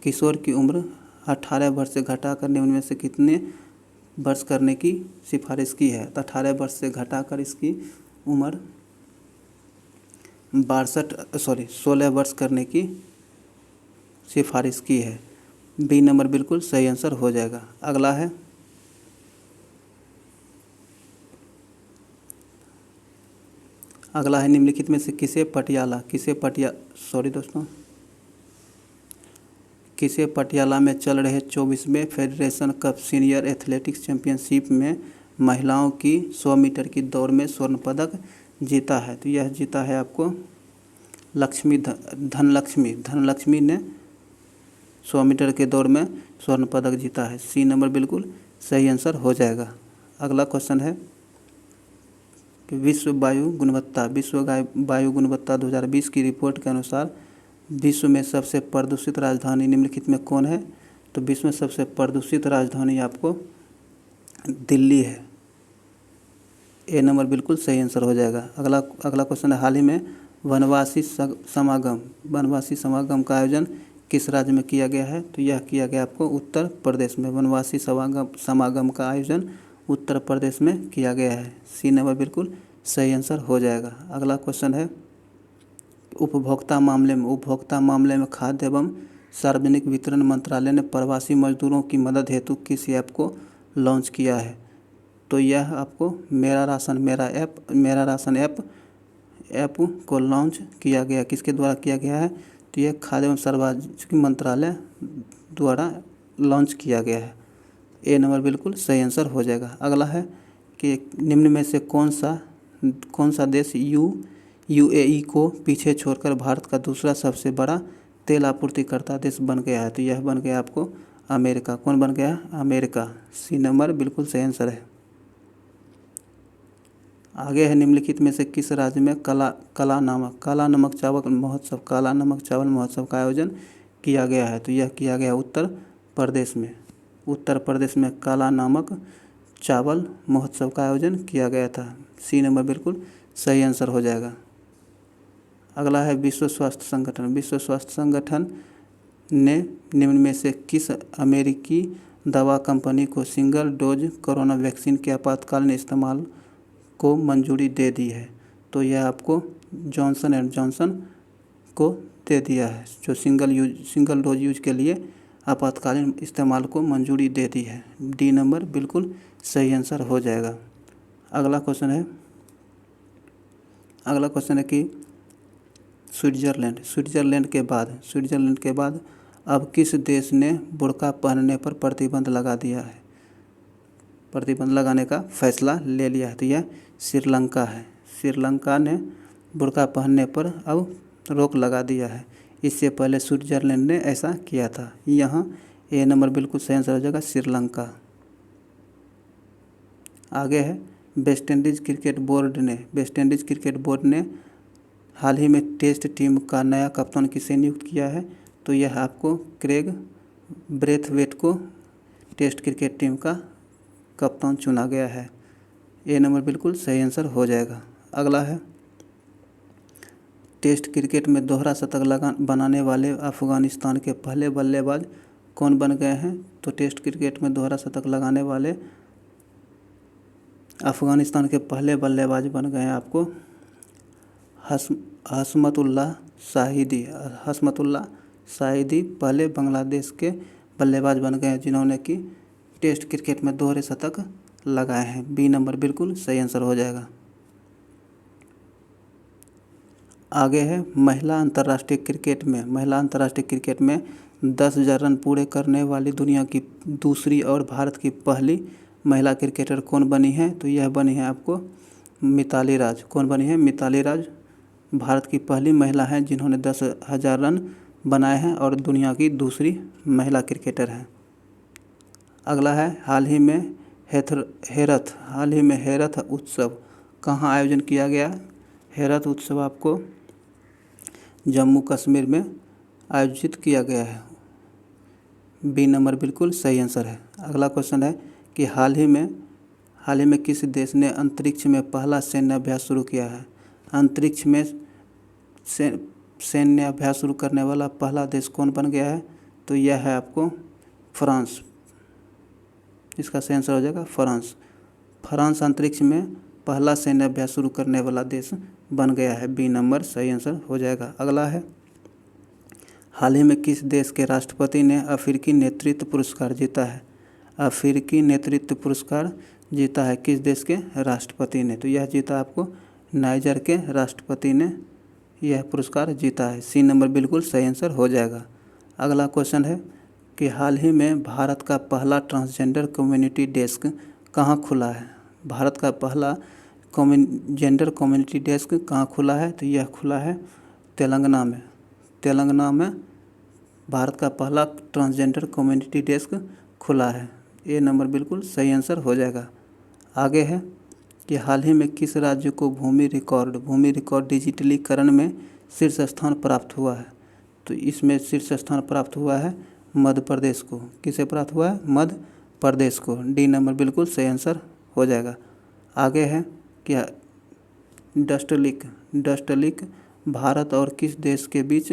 किशोर की उम्र 18 वर्ष से घटाकर निम्न में से कितने वर्ष करने की सिफारिश की है? तो 18 वर्ष से घटाकर इसकी उम्र 16 वर्ष करने की सिफारिश की है। बी नंबर बिल्कुल सही आंसर हो जाएगा। अगला है, निम्नलिखित में से किसे पटियाला में चल रहे 24वें federation cup senior athletics championship में महिलाओं की 100 मीटर की दौड़ में स्वर्ण पदक जीता है? तो यह जीता है आपको धनलक्ष्मी ने 100 मीटर के दौड़ में स्वर्ण पदक जीता है। सी नंबर बिल्कुल सही आंसर हो जाएगा। अगला क्वेश्चन है कि विश्व वायु गुणवत्ता 2020 की रिपोर्ट के अनुसार विश्व में सबसे प्रदूषित राजधानी निम्नलिखित में कौन है? तो विश्व में सबसे प्रदूषित राजधानी आपको दिल्ली है। ए नंबर बिल्कुल सही आंसर हो जाएगा। अगला क्वेश्चन है, हाल ही में वनवासी समागम का आयोजन किस राज्य में किया गया है? तो यह किया गया आपको उत्तर प्रदेश में। वनवासी समागम का आयोजन उत्तर प्रदेश में किया गया है। सी नंबर बिल्कुल सही आंसर हो जाएगा। अगला क्वेश्चन है, उपभोक्ता मामले में खाद्य एवं सार्वजनिक वितरण मंत्रालय ने प्रवासी मजदूरों की मदद हेतु किस ऐप को लॉन्च किया है? तो यह आपको मेरा राशन ऐप को लॉन्च किया गया। किसके द्वारा किया गया है? तो यह खाद्य एवं सार्वजनिक मंत्रालय द्वारा लॉन्च किया गया है। ए नंबर बिल्कुल सही आंसर हो जाएगा। अगला है कि निम्न में से कौन सा देश यूएई को पीछे छोड़कर भारत का दूसरा सबसे बड़ा तेल आपूर्तिकर्ता देश बन गया है? तो यह बन गया आपको अमेरिका। कौन बन गया? अमेरिका। सी नंबर बिल्कुल सही आंसर है। आगे है, निम्नलिखित में से किस राज्य में काला नमक चावल महोत्सव का आयोजन किया गया है? तो यह किया गया उत्तर प्रदेश में। उत्तर प्रदेश में काला नमक चावल महोत्सव का आयोजन किया गया था। सी नंबर बिल्कुल सही आंसर हो जाएगा। अगला है, विश्व स्वास्थ्य संगठन ने निम्न में से किस अमेरिकी दवा कंपनी को सिंगल डोज कोरोना वैक्सीन के आपातकालीन इस्तेमाल को मंजूरी दे दी है? तो यह आपको जॉनसन एंड जॉनसन को दे दिया है, जो सिंगल डोज यूज के लिए आपातकालीन इस्तेमाल को मंजूरी दे दी है। डी नंबर बिल्कुल सही आंसर हो जाएगा। अगला क्वेश्चन है कि स्विट्जरलैंड के बाद अब किस देश ने बुर्का पहनने पर प्रतिबंध लगाने का फैसला ले लिया है? तो यह श्रीलंका है। श्रीलंका ने बुर्का पहनने पर अब रोक लगा दिया है। इससे पहले स्विट्जरलैंड ने ऐसा किया था। यहाँ ए नंबर बिल्कुल सही आंसर हो जाएगा, श्रीलंका। आगे है, वेस्ट इंडीज़ क्रिकेट बोर्ड ने हाल ही में टेस्ट टीम का नया कप्तान किसे नियुक्त किया है? तो यह आपको क्रेग ब्रेथवेट को टेस्ट क्रिकेट टीम का कप्तान चुना गया है। ए नंबर बिल्कुल सही आंसर हो जाएगा। अगला है, टेस्ट क्रिकेट में दोहरा शतक बनाने वाले अफगानिस्तान के पहले बल्लेबाज कौन बन गए हैं? तो टेस्ट क्रिकेट में दोहरा शतक लगाने वाले अफगानिस्तान के पहले बल्लेबाज बन गए हैं आपको हसमतुल्लाह शाहिदी पहले बांग्लादेश के बल्लेबाज बन गए हैं जिन्होंने कि टेस्ट क्रिकेट में दोहरे शतक लगाए हैं। बी नंबर बिल्कुल सही आंसर हो जाएगा। आगे है, महिला अंतर्राष्ट्रीय क्रिकेट में 10,000 रन पूरे करने वाली दुनिया की दूसरी और भारत की पहली महिला क्रिकेटर कौन बनी है? तो यह बनी है आपको मिताली राज। कौन बनी है? मिताली राज भारत की पहली महिला है जिन्होंने 10,000 रन बनाए हैं और दुनिया की दूसरी महिला क्रिकेटर हैं। अगला है, हाल ही में हेरथ उत्सव कहाँ आयोजन किया गया? हेरथ उत्सव आपको जम्मू कश्मीर में आयोजित किया गया है। बी नंबर बिल्कुल सही आंसर है। अगला क्वेश्चन है कि हाल ही में किस देश ने अंतरिक्ष में पहला सैन्य अभ्यास शुरू किया है? अंतरिक्ष में सैन्य अभ्यास शुरू करने वाला पहला देश कौन बन गया है? तो यह है आपको फ्रांस। इसका सही आंसर हो जाएगा फ्रांस। फ्रांस अंतरिक्ष में पहला सैन्य अभ्यास शुरू करने वाला देश बन गया है। बी नंबर सही आंसर हो जाएगा। अगला है, हाल ही में किस देश के राष्ट्रपति ने अफ्रीकी नेतृत्व पुरस्कार जीता है? अफ्रीकी नेतृत्व पुरस्कार जीता है किस देश के राष्ट्रपति ने? तो यह जीता आपको नाइजर के राष्ट्रपति ने यह पुरस्कार जीता है। सी नंबर बिल्कुल सही आंसर हो जाएगा। अगला क्वेश्चन है कि हाल ही में भारत का पहला ट्रांसजेंडर कम्युनिटी डेस्क कहाँ खुला है? भारत का पहला जेंडर कम्युनिटी डेस्क कहाँ खुला है? तो यह खुला है तेलंगाना में भारत का पहला ट्रांसजेंडर कम्युनिटी डेस्क खुला है। ए नंबर बिल्कुल सही आंसर हो जाएगा। आगे है, कि हाल ही में किस राज्य को भूमि रिकॉर्ड डिजिटलीकरण में शीर्ष स्थान प्राप्त हुआ है? तो इसमें शीर्ष स्थान प्राप्त हुआ है मध्य प्रदेश को। किसे प्राप्त हुआ है? मध्य प्रदेश को। डी नंबर बिल्कुल सही आंसर हो जाएगा। आगे है क्या? डस्टलिक भारत और किस देश के बीच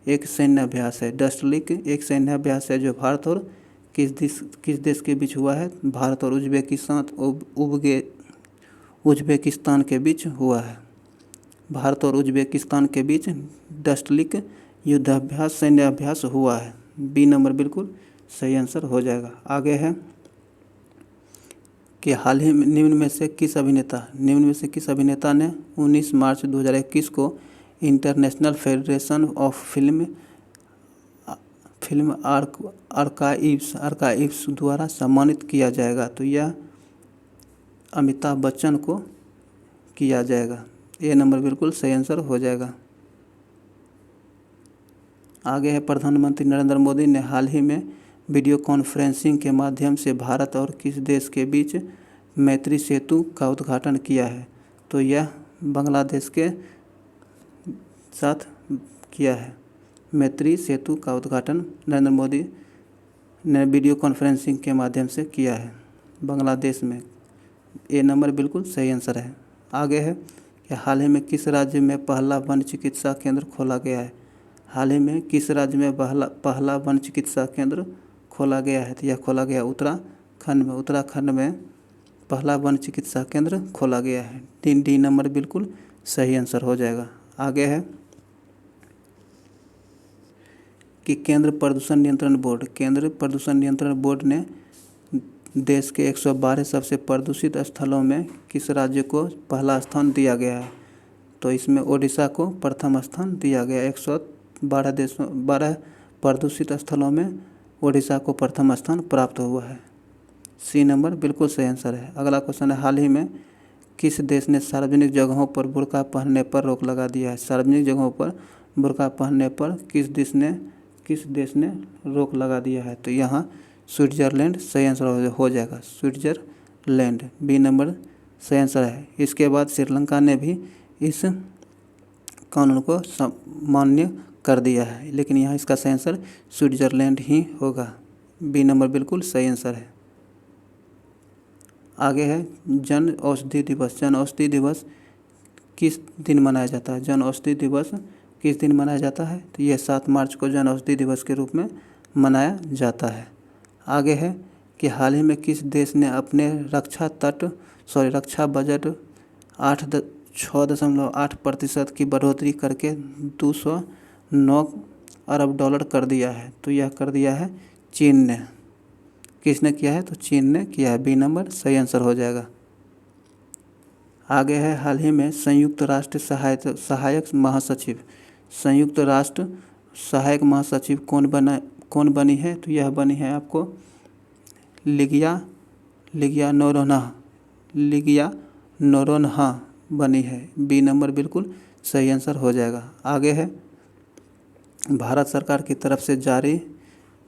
एक सैन्य अभ्यास है? डस्टलिक एक सैन्य अभ्यास है जो भारत और किस देश के बीच हुआ है? भारत और उज्बेकिस्तान के बीच हुआ है। भारत और उज्बेकिस्तान के बीच डस्टलिक युद्धाभ्यास सैन्य अभ्यास हुआ है। बी नंबर बिल्कुल सही आंसर हो जाएगा। आगे है कि हाल ही में निम्न में से किस अभिनेता ने 19 मार्च 2021 को international federation of film archives द्वारा सम्मानित किया जाएगा? तो यह अमिताभ बच्चन को किया जाएगा। ए नंबर बिल्कुल सही आंसर हो जाएगा। आगे है प्रधानमंत्री नरेंद्र मोदी ने हाल ही में वीडियो कॉन्फ्रेंसिंग के माध्यम से भारत और किस देश के बीच मैत्री सेतु का उद्घाटन किया है? तो यह बांग्लादेश के साथ किया है। मैत्री सेतु का उद्घाटन नरेंद्र मोदी ने वीडियो कॉन्फ्रेंसिंग के माध्यम से किया है बांग्लादेश में। ए नंबर बिल्कुल सही आंसर है। आगे है कि हाल ही में किस राज्य में पहला वन चिकित्सा केंद्र खोला गया है? हाल ही में किस राज्य में पहला वन चिकित्सा केंद्र खोला गया है? तो यह खोला गया उत्तराखंड में पहला वन चिकित्सा केंद्र खोला गया है। डी नंबर बिल्कुल सही आंसर हो जाएगा। आगे है कि केंद्र प्रदूषण नियंत्रण बोर्ड ने देश के 112 सबसे प्रदूषित स्थलों में किस राज्य को पहला स्थान दिया गया है? तो इसमें ओडिशा को प्रथम स्थान दिया गया। 112 प्रदूषित स्थलों में ओडिशा को प्रथम स्थान प्राप्त हुआ है। सी नंबर बिल्कुल सही आंसर है। अगला क्वेश्चन है हाल ही में किस देश ने सार्वजनिक जगहों पर बुर्का पहनने पर रोक लगा दिया है? सार्वजनिक जगहों पर बुर्का पहनने पर किस देश ने रोक लगा दिया है? तो यहाँ स्विट्जरलैंड सही आंसर हो जाएगा। स्विट्जरलैंड बी नंबर सही आंसर है। इसके बाद श्रीलंका ने भी इस कानून को मान्य कर दिया है, लेकिन यहाँ इसका सही आंसर स्विट्जरलैंड ही होगा। बी नंबर बिल्कुल सही आंसर है। आगे है जन औषधि दिवस किस दिन मनाया जाता है? जन औषधि दिवस किस दिन मनाया जाता है? तो यह 7 मार्च को जन औषधि दिवस के रूप में मनाया जाता है। आगे है कि हाल ही में किस देश ने अपने रक्षा बजट 6.8% की बढ़ोतरी करके 209 अरब डॉलर कर दिया है? तो यह कर दिया है चीन ने। किसने किया है? तो चीन ने किया है। बी नंबर सही आंसर हो जाएगा। आगे है हाल ही में संयुक्त राष्ट्र सहायक महासचिव कौन बनी है? तो यह बनी है आपको लिगिया नोरोन्हा बनी है। बी नंबर बिल्कुल सही आंसर हो जाएगा। आगे है भारत सरकार की तरफ से जारी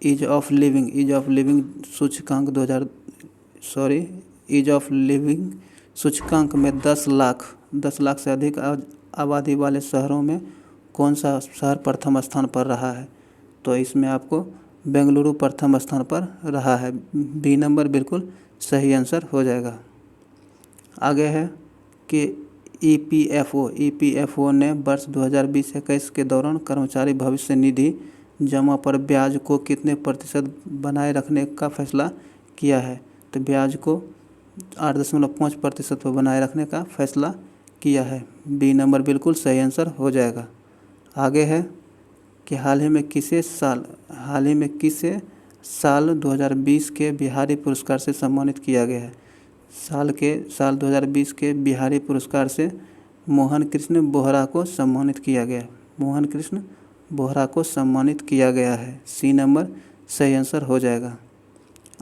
ईज ऑफ लिविंग सूचकांक में 10 लाख से अधिक आबादी वाले शहरों में कौन सा शहर प्रथम स्थान पर रहा है? तो इसमें आपको बेंगलुरु प्रथम स्थान पर रहा है। बी नंबर बिल्कुल सही आंसर हो जाएगा। आगे है कि ईपीएफओ ने वर्ष 2020-21 के दौरान कर्मचारी भविष्य निधि जमा पर ब्याज को कितने प्रतिशत बनाए रखने का फैसला किया है? तो ब्याज को 8.5% पर बनाए रखने का फैसला किया है। बी नंबर बिल्कुल सही आंसर हो जाएगा। आगे है कि हाल ही में किसे साल 2020 के बिहारी पुरस्कार से सम्मानित किया गया है? साल 2020 के बिहारी पुरस्कार से मोहन कृष्ण बोहरा को सम्मानित किया गया। मोहन कृष्ण बोहरा को सम्मानित किया गया है। सी नंबर सही आंसर हो जाएगा।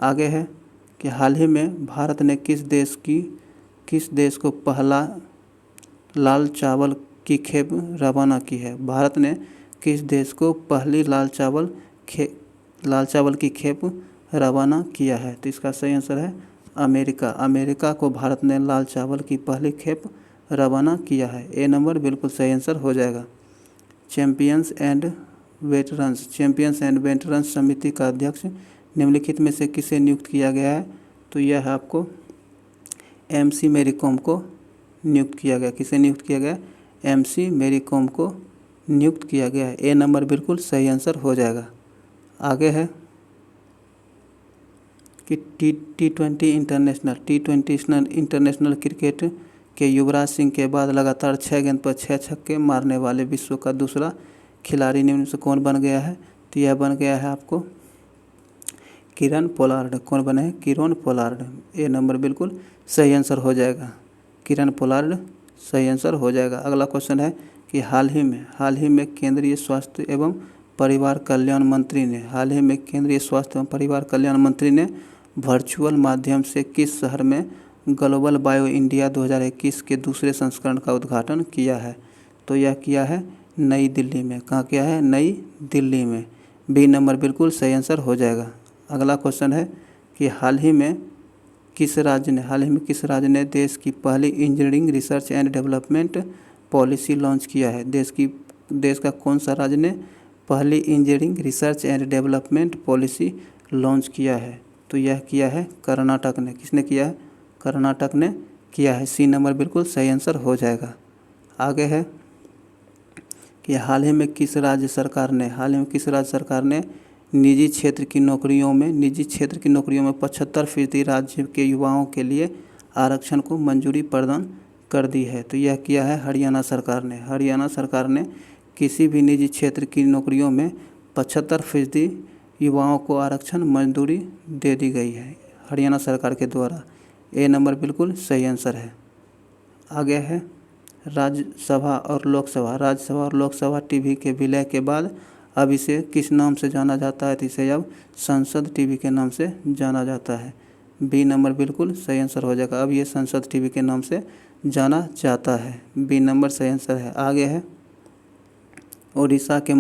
आगे है कि हाल ही में भारत ने किस देश को पहला लाल चावल की खेप रवाना की है? भारत ने किस देश को पहली लाल चावल की खेप रवाना किया है? तो इसका सही आंसर है अमेरिका, अमेरिका को भारत ने लाल चावल की पहली खेप रवाना किया है। ए नंबर बिल्कुल सही आंसर हो जाएगा। चैंपियंस एंड वेटरन्स समिति का अध्यक्ष निम्नलिखित में से किसे नियुक्त किया गया है? तो यह आपको MC मैरी कॉम को नियुक्त किया गया। किसे नियुक्त किया गया? MC मैरी कॉम को नियुक्त किया गया है। ए नंबर बिल्कुल सही आंसर हो जाएगा। आगे है कि टी20 इंटरनेशनल क्रिकेट के युवराज सिंह के बाद लगातार 6 गेंद पर 6 छक्के मारने वाले विश्व का दूसरा खिलाड़ी निम्न से कौन बन गया है? तो यह बन गया है आपको किरण पोलार्ड। कौन बने हैं? Kieron Pollard. ए नंबर बिल्कुल सही आंसर हो जाएगा। किरण पोलार्ड सही आंसर हो जाएगा। अगला क्वेश्चन है कि हाल ही में केंद्रीय स्वास्थ्य एवं परिवार कल्याण मंत्री ने वर्चुअल माध्यम से किस शहर में ग्लोबल बायो इंडिया 2021 के दूसरे संस्करण का उद्घाटन किया है? तो यह किया है नई दिल्ली में। कहाँ किया है? नई दिल्ली में। बी नंबर बिल्कुल सही आंसर हो जाएगा। अगला क्वेश्चन है कि हाल ही में किस राज्य ने देश की पहली engineering research and development policy launch किया है? देश का कौन सा राज्य ने पहली engineering research and development policy launch किया है? तो यह किया है कर्नाटक ने। किसने किया है? कर्नाटक ने किया है। सी नंबर बिल्कुल सही आंसर हो जाएगा। आगे है कि हाल ही में किस राज्य सरकार ने निजी क्षेत्र की नौकरियों में 75% राज्य के युवाओं के लिए आरक्षण को मंजूरी प्रदान कर दी है? तो यह किया है हरियाणा सरकार ने। हरियाणा सरकार ने किसी भी निजी क्षेत्र की नौकरियों में 75% युवाओं को आरक्षण मंजूरी दे दी गई है हरियाणा सरकार के द्वारा। ए नंबर बिल्कुल सही आंसर है। आगे है राज्यसभा और लोकसभा टीवी के विलय के बाद अब इसे किस नाम से जाना जाता है? तो इसे अब संसद टीवी के नाम से जाना जाता है। बी नंबर बिल्कुल सही आंसर हो जाएगा। अब ये संसद टीवी के नाम से जाना जाता है। बी नंबर सही आंसर है। आगे है उड़ीसा के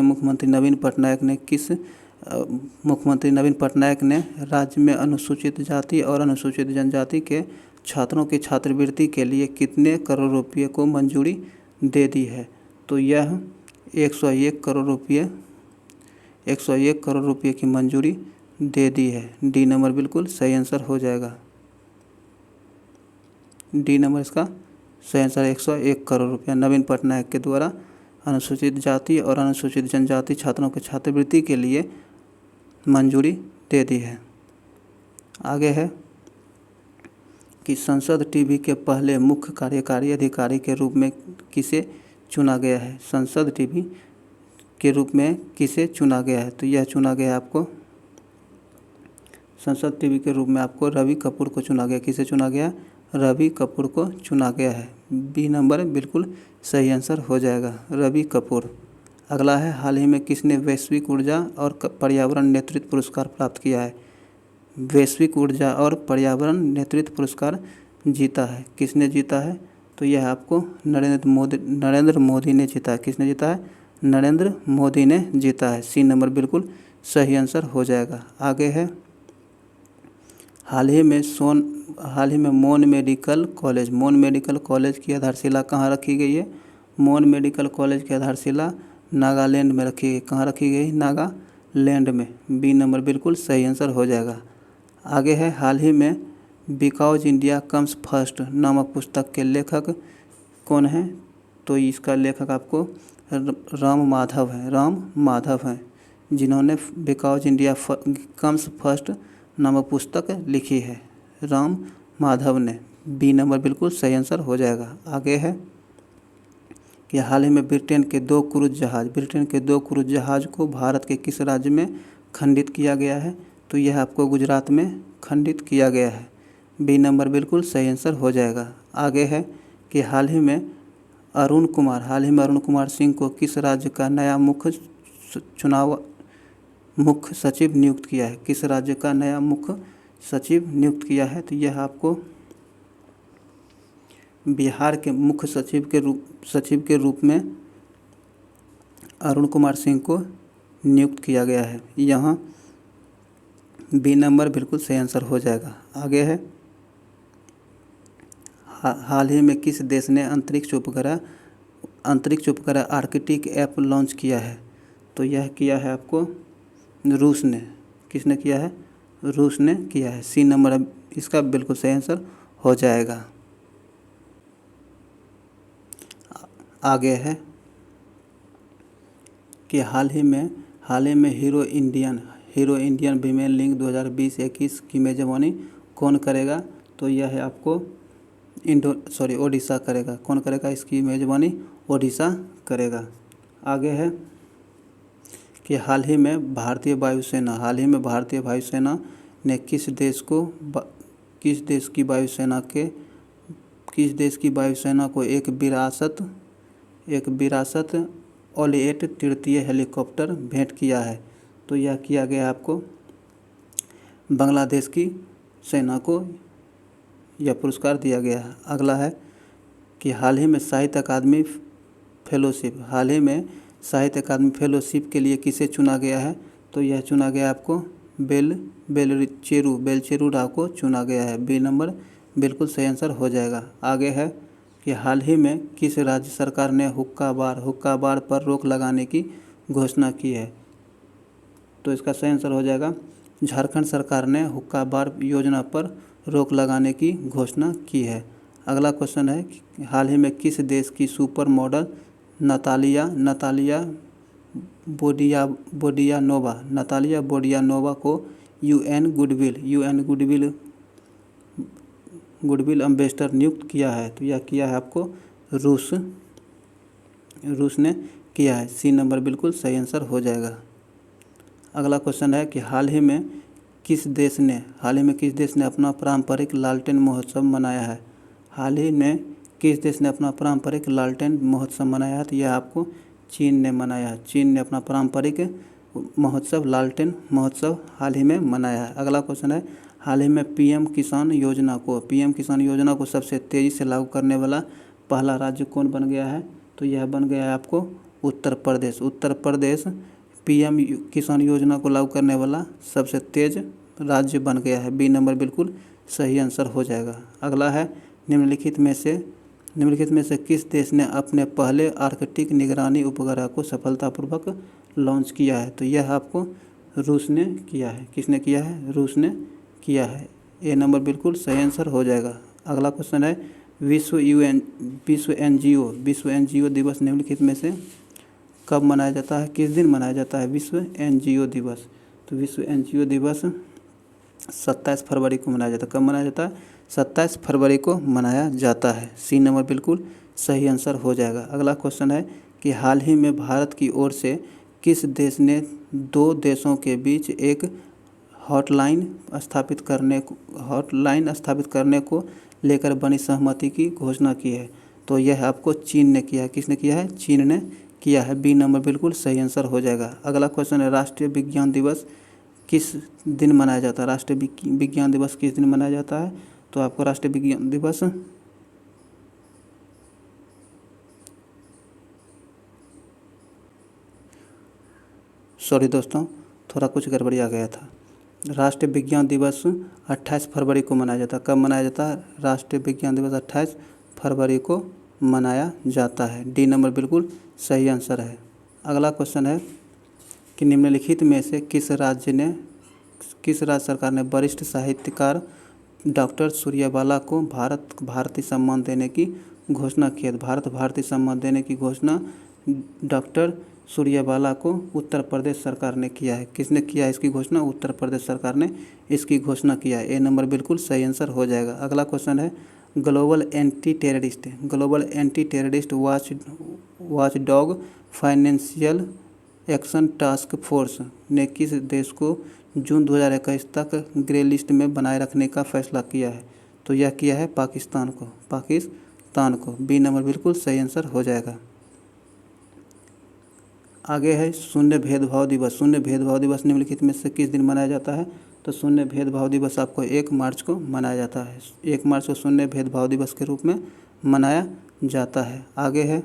मुख्यमंत्री नवीन पटनायक ने राज्य में अनुसूचित जाति और अनुसूचित जनजाति के छात्रों की छात्रवृत्ति के लिए कितने करोड़ रुपये को मंजूरी दे दी है? तो यह 101 करोड़ रुपये की मंजूरी दे दी है। डी नंबर बिल्कुल सही आंसर हो जाएगा। डी नंबर इसका सही आंसर 101 करोड़ रुपया नवीन पटनायक के द्वारा अनुसूचित जाति और अनुसूचित जनजाति छात्रों के छात्रवृत्ति के लिए मंजूरी दे दी है। आगे है कि संसद टीवी के पहले मुख्य कार्यकारी अधिकारी के रूप में किसे चुना गया है? संसद टीवी के रूप में किसे चुना गया है? तो यह चुना गया है आपको संसद टीवी के रूप में आपको रवि कपूर को चुना गया। किसे चुना गया? रवि कपूर को चुना गया है। बी नंबर बिल्कुल सही आंसर हो जाएगा, रवि कपूर। अगला है हाल ही में किसने वैश्विक ऊर्जा और पर्यावरण नेतृत्व पुरस्कार प्राप्त किया है? वैश्विक ऊर्जा और पर्यावरण नेतृत्व पुरस्कार जीता है। किसने जीता है? तो यह आपको नरेंद्र मोदी ने जीता है। किसने जीता है? नरेंद्र मोदी ने जीता है। सी नंबर बिल्कुल सही आंसर हो जाएगा। आगे है हाल ही में मोन मेडिकल कॉलेज की आधारशिला कहाँ रखी गई है? मोन मेडिकल कॉलेज की आधारशिला नागालैंड में रखी गई। कहाँ रखी गई? नागालैंड में। बी नंबर बिल्कुल सही आंसर हो जाएगा। आगे है हाल ही में बिकॉज इंडिया कम्स फर्स्ट नामक पुस्तक के लेखक कौन हैं? तो इसका लेखक आपको राम माधव हैं जिन्होंने बिकॉज इंडिया कम्स फर्स्ट नामक पुस्तक लिखी है, राम माधव ने। बी नंबर बिल्कुल सही आंसर हो जाएगा। आगे है कि हाल ही में ब्रिटेन के दो क्रूज जहाज को भारत के किस राज्य में खंडित किया गया है? तो यह आपको गुजरात में खंडित किया गया है। बी नंबर बिल्कुल सही आंसर हो जाएगा। आगे है कि हाल ही में अरुण कुमार सिंह को किस राज्य का नया मुख्य सचिव नियुक्त किया है? किस राज्य का नया मुख्य सचिव नियुक्त किया है? तो यह आपको बिहार के मुख्य सचिव के रूप में अरुण कुमार सिंह को नियुक्त किया गया है। यहाँ बी नंबर बिल्कुल सही आंसर हो जाएगा। आगे है, हाल ही में किस देश ने अंतरिक्ष उपग्रह आर्कटिक ऐप लॉन्च किया है? तो यह किया है आपको रूस ने। किसने किया है? रूस ने किया है। सी नंबर इसका बिल्कुल सही आंसर हो जाएगा। आगे है कि हाल ही में हीरो इंडियन वीमेन लीग 2020-21 की मेजबानी कौन करेगा? तो यह है आपको ओडिशा करेगा। कौन करेगा इसकी मेजबानी? ओडिशा करेगा। आगे है कि हाल ही में भारतीय वायुसेना ने किस देश की वायुसेना को एक विरासत ओलिएट तृतीय हेलीकॉप्टर भेंट किया है? तो यह किया गया आपको बांग्लादेश की सेना को यह पुरस्कार दिया गया है। अगला है कि हाल ही में साहित्य अकादमी फेलोशिप के लिए किसे चुना गया है? तो यह चुना गया आपको बेलचेरू राव को चुना गया है। बी नंबर बिल्कुल सही आंसर हो जाएगा। आगे है कि हाल ही में किस राज्य सरकार ने हुक्का बार पर रोक लगाने की घोषणा की है? तो इसका सही आंसर हो जाएगा झारखंड सरकार ने हुक्का बार योजना पर रोक लगाने की घोषणा की है। अगला क्वेश्चन है कि हाल ही में किस देश की सुपर मॉडल नतालिया बोडियानोवा को यूएन गुडविल एम्बेसडर नियुक्त किया है? तो यह किया है आपको रूस ने किया है। सी नंबर बिल्कुल सही आंसर हो जाएगा। अगला क्वेश्चन है कि हाल ही में किस देश ने अपना पारंपरिक लालटेन महोत्सव मनाया है? हाल ही में किस देश ने अपना पारंपरिक लालटेन महोत्सव मनाया है? तो यह आपको चीन ने मनाया है। चीन ने अपना पारंपरिक लालटेन महोत्सव हाल ही में मनाया है। अगला क्वेश्चन है, हाल ही में पीएम किसान योजना को सबसे तेज़ी से लागू करने वाला पहला राज्य कौन बन गया है? तो यह बन गया है आपको उत्तर प्रदेश पीएम किसान योजना को लागू करने वाला सबसे तेज राज्य बन गया है। बी नंबर बिल्कुल सही आंसर हो जाएगा। अगला है, निम्नलिखित में से किस देश ने अपने पहले आर्कटिक निगरानी उपग्रह को सफलतापूर्वक लॉन्च किया है? तो यह आपको रूस ने किया है। किसने किया है? रूस ने किया है। ए नंबर बिल्कुल सही आंसर हो जाएगा। अगला क्वेश्चन है, विश्व एनजीओ दिवस निम्नलिखित में से कब मनाया जाता है? किस दिन मनाया जाता है विश्व एनजीओ दिवस? तो विश्व एनजीओ दिवस 27 फरवरी को मनाया जाता है। कब मनाया जाता है? 27 फरवरी को मनाया जाता है। सी नंबर बिल्कुल सही आंसर हो जाएगा। अगला क्वेश्चन है कि हाल ही में भारत की ओर से किस देश ने दो देशों के बीच एक हॉटलाइन स्थापित करने को लेकर बनी सहमति की घोषणा की है? तो यह आपको चीन ने किया है। किसने किया है? चीन ने किया है। बी नंबर बिल्कुल सही आंसर हो जाएगा। अगला क्वेश्चन है, राष्ट्रीय विज्ञान दिवस किस दिन मनाया जाता है? राष्ट्रीय विज्ञान दिवस किस दिन मनाया जाता है? तो आपको राष्ट्रीय विज्ञान दिवस सॉरी दोस्तों, थोड़ा कुछ गड़बड़ी आ गया था। राष्ट्रीय विज्ञान दिवस 28 फरवरी को मनाया जाता है। कब मनाया जाता है? राष्ट्रीय विज्ञान दिवस 28 फरवरी को मनाया जाता है। डी नंबर बिल्कुल सही आंसर है। अगला क्वेश्चन है कि निम्नलिखित में से किस राज्य सरकार ने वरिष्ठ साहित्यकार डॉक्टर सूर्यबाला को भारत भारती सम्मान देने की घोषणा की है? भारत भारती सम्मान देने की घोषणा डॉक्टर सूर्यबाला को उत्तर प्रदेश सरकार ने किया है। किसने किया है इसकी घोषणा? उत्तर प्रदेश सरकार ने इसकी घोषणा किया है। ए नंबर बिल्कुल सही आंसर हो जाएगा। अगला क्वेश्चन है, global anti terrorist watch dog financial action task force ने किस देश को जून 2021 तक ग्रे लिस्ट में बनाए रखने का फैसला किया है? तो यह किया है पाकिस्तान को। बी नंबर बिल्कुल सही आंसर हो जाएगा। आगे है शून्य भेदभाव दिवस निम्नलिखित में से किस दिन मनाया जाता है? तो शून्य भेदभाव दिवस आपको 1 मार्च को मनाया जाता है। 1 मार्च को शून्य भेदभाव दिवस के रूप में मनाया जाता है। आगे है,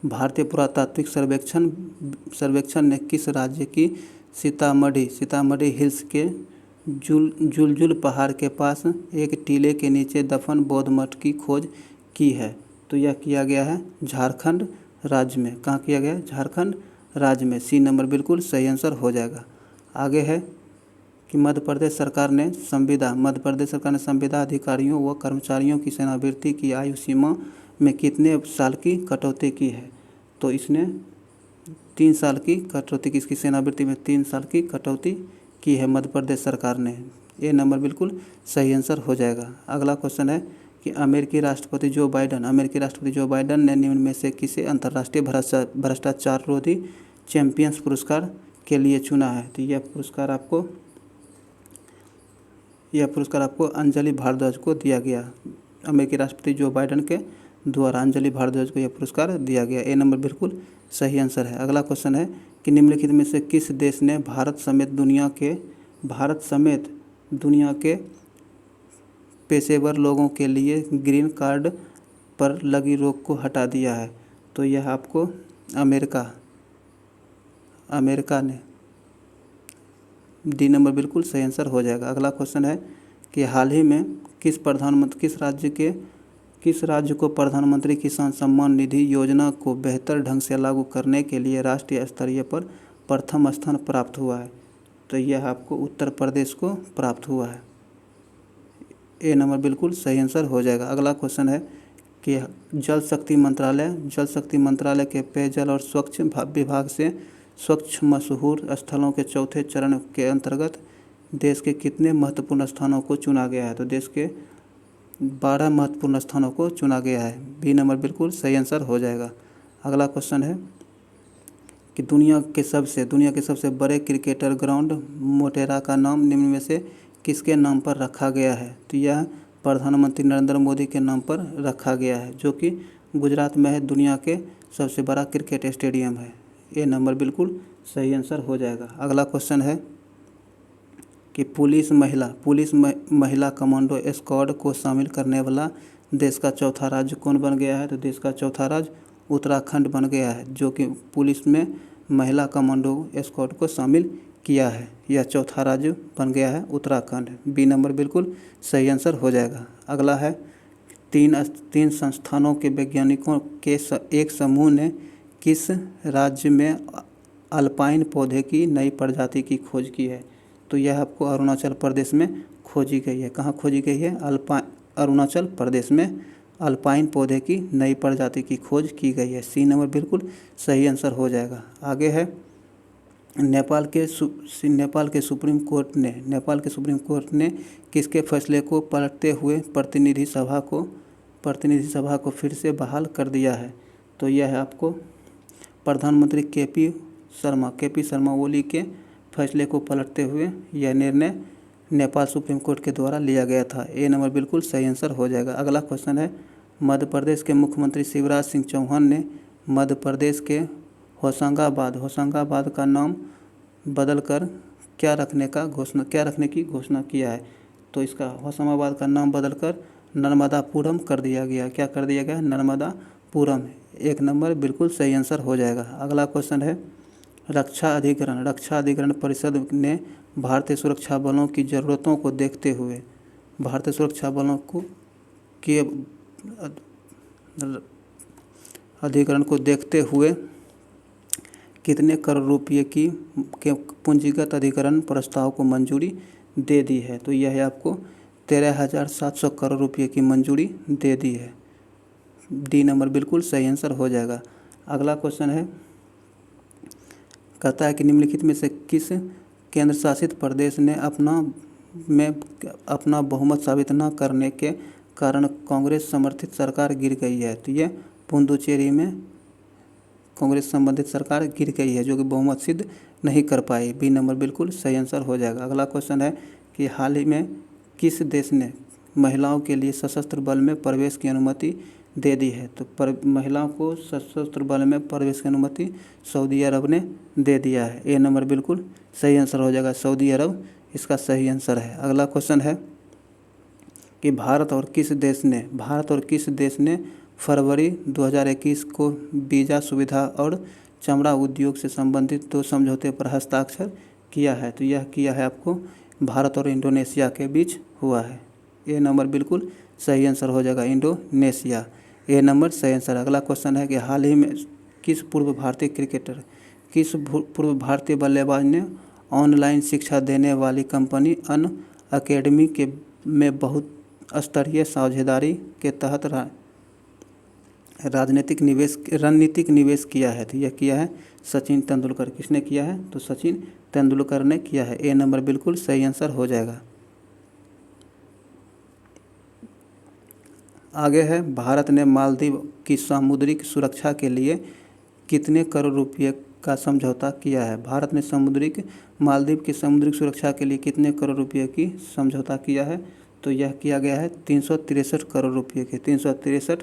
भारतीय पुरातात्विक सर्वेक्षण ने किस राज्य की सीतामढ़ी हिल्स के जुलजुल पहाड़ के पास एक टीले के नीचे दफन बौद्ध मठ की खोज की है। तो यह किया गया है झारखंड राज्य में। कहाँ किया गया है? झारखंड राज्य में। सी नंबर बिल्कुल सही आंसर हो जाएगा। आगे है कि मध्य प्रदेश सरकार ने संविदा अधिकारियों व कर्मचारियों की सेवानिवृत्ति की आयु सीमा में कितने साल की कटौती की है? तो इसने 3 साल की कटौती की, इसकी सेवानिवृत्ति में 3 साल की कटौती की है मध्य प्रदेश सरकार ने। ए नंबर बिल्कुल सही आंसर हो जाएगा। अगला क्वेश्चन है कि अमेरिकी राष्ट्रपति जो बाइडन ने निम्न में से किसे अंतर्राष्ट्रीय भ्रष्टाचार रोधी चैंपियंस पुरस्कार के लिए चुना है? तो यह पुरस्कार आपको अंजलि भारद्वाज को दिया गया। अमेरिकी राष्ट्रपति जो बाइडन के द्वारा अंजलि भारद्वाज को यह पुरस्कार दिया गया। ए नंबर बिल्कुल सही आंसर है। अगला क्वेश्चन है कि निम्नलिखित में से किस देश ने भारत समेत दुनिया के पेशेवर लोगों के लिए ग्रीन कार्ड पर लगी रोक को हटा दिया है? तो यह आपको अमेरिका ने। डी नंबर बिल्कुल सही आंसर हो जाएगा। अगला क्वेश्चन है कि हाल ही में किस राज्य को प्रधानमंत्री किसान सम्मान निधि योजना को बेहतर ढंग से लागू करने के लिए राष्ट्रीय स्तरीय पर प्रथम स्थान प्राप्त हुआ है? तो यह आपको उत्तर प्रदेश को प्राप्त हुआ है। ए नंबर बिल्कुल सही आंसर हो जाएगा। अगला क्वेश्चन है कि जल शक्ति मंत्रालय के पेयजल और स्वच्छ विभाग से स्वच्छ मशहूर स्थलों के चौथे चरण के अंतर्गत देश के कितने महत्वपूर्ण स्थानों को चुना गया है? तो देश के 12 महत्वपूर्ण स्थानों को चुना गया है। बी नंबर बिल्कुल सही आंसर हो जाएगा। अगला क्वेश्चन है कि दुनिया के सबसे बड़े क्रिकेटर ग्राउंड मोटेरा का नाम निम्न में से किसके नाम पर रखा गया है? तो यह प्रधानमंत्री नरेंद्र मोदी के नाम पर रखा गया है, जो कि गुजरात में है। दुनिया के सबसे बड़ा क्रिकेट स्टेडियम है। ये नंबर बिल्कुल सही आंसर हो जाएगा। अगला क्वेश्चन है कि पुलिस महिला कमांडो स्क्वाड को शामिल करने वाला देश का चौथा राज्य कौन बन गया है? तो देश का चौथा राज्य उत्तराखंड बन गया है, जो कि पुलिस में महिला कमांडो स्क्वाड को शामिल किया है। यह चौथा राज्य बन गया है उत्तराखंड। बी नंबर बिल्कुल सही आंसर हो जाएगा। अगला है तीन संस्थानों के वैज्ञानिकों के एक समूह ने किस राज्य में अल्पाइन पौधे की नई प्रजाति की खोज की है? तो यह आपको अरुणाचल प्रदेश में खोजी गई है। कहाँ खोजी गई है? अरुणाचल प्रदेश में अल्पाइन पौधे की नई प्रजाति की खोज की गई है। सी नंबर बिल्कुल सही आंसर हो जाएगा। आगे है नेपाल के सुप्रीम कोर्ट ने किसके फैसले को पलटते हुए प्रतिनिधि सभा को फिर से बहाल कर दिया है? तो यह है आपको प्रधानमंत्री केपी शर्मा ओली के फैसले को पलटते हुए यह निर्णय नेपाल सुप्रीम कोर्ट के द्वारा लिया गया था। ए नंबर बिल्कुल सही आंसर हो जाएगा। अगला क्वेश्चन है मध्य प्रदेश के मुख्यमंत्री शिवराज सिंह चौहान ने मध्य प्रदेश के होशंगाबाद का नाम बदलकर क्या रखने की घोषणा किया है? तो इसका होशंगाबाद का नाम बदलकर नर्मदापुरम कर दिया गया। क्या कर दिया गया? नर्मदापुरम। एक नंबर बिल्कुल सही आंसर हो जाएगा। अगला क्वेश्चन है रक्षा अधिकरण परिषद ने भारतीय सुरक्षा बलों की ज़रूरतों को देखते हुए अधिकरण को देखते हुए कितने करोड़ रुपये के पूंजीगत अधिकरण प्रस्ताव को मंजूरी दे दी है? तो यह आपको 13,700 करोड़ रुपये की मंजूरी दे दी है। डी नंबर बिल्कुल सही आंसर हो जाएगा। अगला क्वेश्चन है कहता है कि निम्नलिखित में से किस केंद्र शासित प्रदेश ने अपना बहुमत साबित न करने के कारण कांग्रेस समर्थित सरकार गिर गई है? तो यह पुडुचेरी में कांग्रेस संबंधित सरकार गिर गई है, जो कि बहुमत सिद्ध नहीं कर पाई। बी नंबर बिल्कुल सही आंसर हो जाएगा। अगला क्वेश्चन है कि हाल ही में किस देश ने महिलाओं के लिए सशस्त्र बल में प्रवेश की अनुमति दे दी है? तो महिलाओं को सशस्त्र बल में प्रवेश की अनुमति सऊदी अरब ने दे दिया है। ए नंबर बिल्कुल सही आंसर हो जाएगा। सऊदी अरब इसका सही आंसर है। अगला क्वेश्चन है कि भारत और किस देश ने फरवरी 2021 को वीज़ा सुविधा और चमड़ा उद्योग से संबंधित 2 समझौते पर हस्ताक्षर किया है, तो यह किया है आपको भारत और इंडोनेशिया के बीच हुआ है। ए नंबर बिल्कुल सही आंसर हो जाएगा, इंडोनेशिया। ए नंबर सही आंसर। अगला क्वेश्चन है कि हाल ही में किस पूर्व भारतीय बल्लेबाज ने ऑनलाइन शिक्षा देने वाली कंपनी अन अकेडमी के में बहुत स्तरीय साझेदारी के तहत रणनीतिक निवेश किया है? तो यह किया है सचिन तेंदुलकर। किसने किया है? तो सचिन तेंदुलकर ने किया है। ए नंबर बिल्कुल सही आंसर हो जाएगा। आगे है, भारत ने मालदीव की सामुद्रिक सुरक्षा के लिए कितने करोड़ रुपये का समझौता किया है? भारत ने मालदीव की समुद्री सुरक्षा के लिए कितने करोड़ रुपये की समझौता किया है? तो यह किया गया है 363 करोड़ रुपये के 363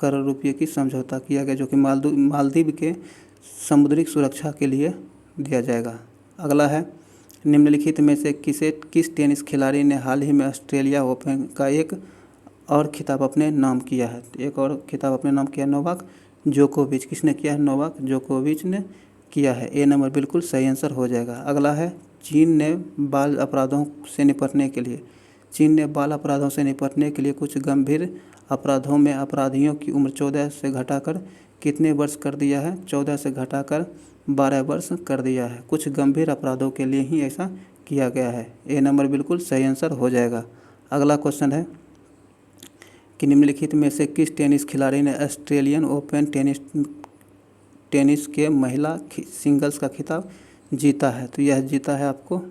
करोड़ रुपये की समझौता किया गया, जो कि मालदीव के समुद्री सुरक्षा के लिए दिया जाएगा। अगला है, निम्नलिखित में से किस टेनिस खिलाड़ी ने हाल ही में ऑस्ट्रेलिया ओपन का एक और खिताब अपने नाम किया है? तो एक और खिताब अपने नाम किया नोवाक जोकोविच। किसने किया है? नोवाक जोकोविच ने किया है। ए नंबर बिल्कुल सही आंसर हो जाएगा। अगला है, चीन ने बाल अपराधों से निपटने के लिए कुछ गंभीर अपराधों में अपराधियों की उम्र 14 से घटाकर कितने वर्ष कर दिया है? 14 से घटाकर 12 वर्ष कर दिया है। कुछ गंभीर अपराधों के लिए ही ऐसा किया गया है। ए नंबर बिल्कुल सही आंसर हो जाएगा। अगला क्वेश्चन है कि निम्नलिखित में से किस टेनिस खिलाड़ी ने ऑस्ट्रेलियन ओपन टेनिस के महिला सिंगल्स का खिताब जीता है? तो यह जीता है आपको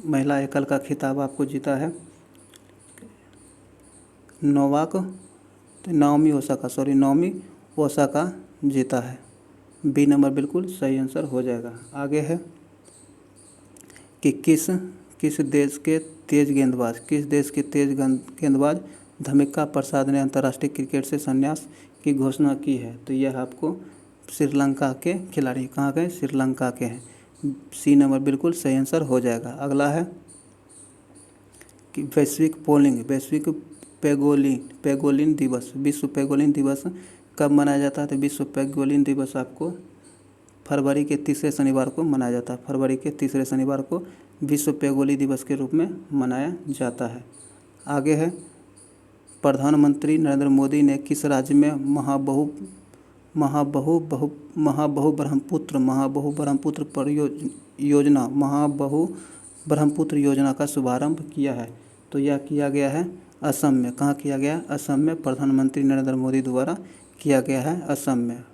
महिला एकल का खिताब आपको जीता है नाओमी ओसाका जीता है। बी नंबर बिल्कुल सही आंसर हो जाएगा। आगे है कि किस देश के तेज गेंदबाज धमिका प्रसाद ने अंतर्राष्ट्रीय क्रिकेट से संन्यास की घोषणा की है? तो यह आपको श्रीलंका के खिलाड़ी, कहाँ के? श्रीलंका के हैं। सी नंबर बिल्कुल सही आंसर हो जाएगा। अगला है कि विश्व पेंगोलिन दिवस कब मनाया जाता है? तो विश्व पेंगोलिन दिवस आपको फरवरी के तीसरे शनिवार को मनाया जाता है। फरवरी के तीसरे शनिवार को विश्व पेंगोलिन दिवस के रूप में मनाया जाता है। आगे है, प्रधानमंत्री नरेंद्र मोदी ने किस राज्य में महाबहु ब्रह्मपुत्र योजना का शुभारंभ किया है? तो यह किया गया है असम में। कहाँ किया गया? असम में प्रधानमंत्री नरेंद्र मोदी द्वारा किया गया है, असम में।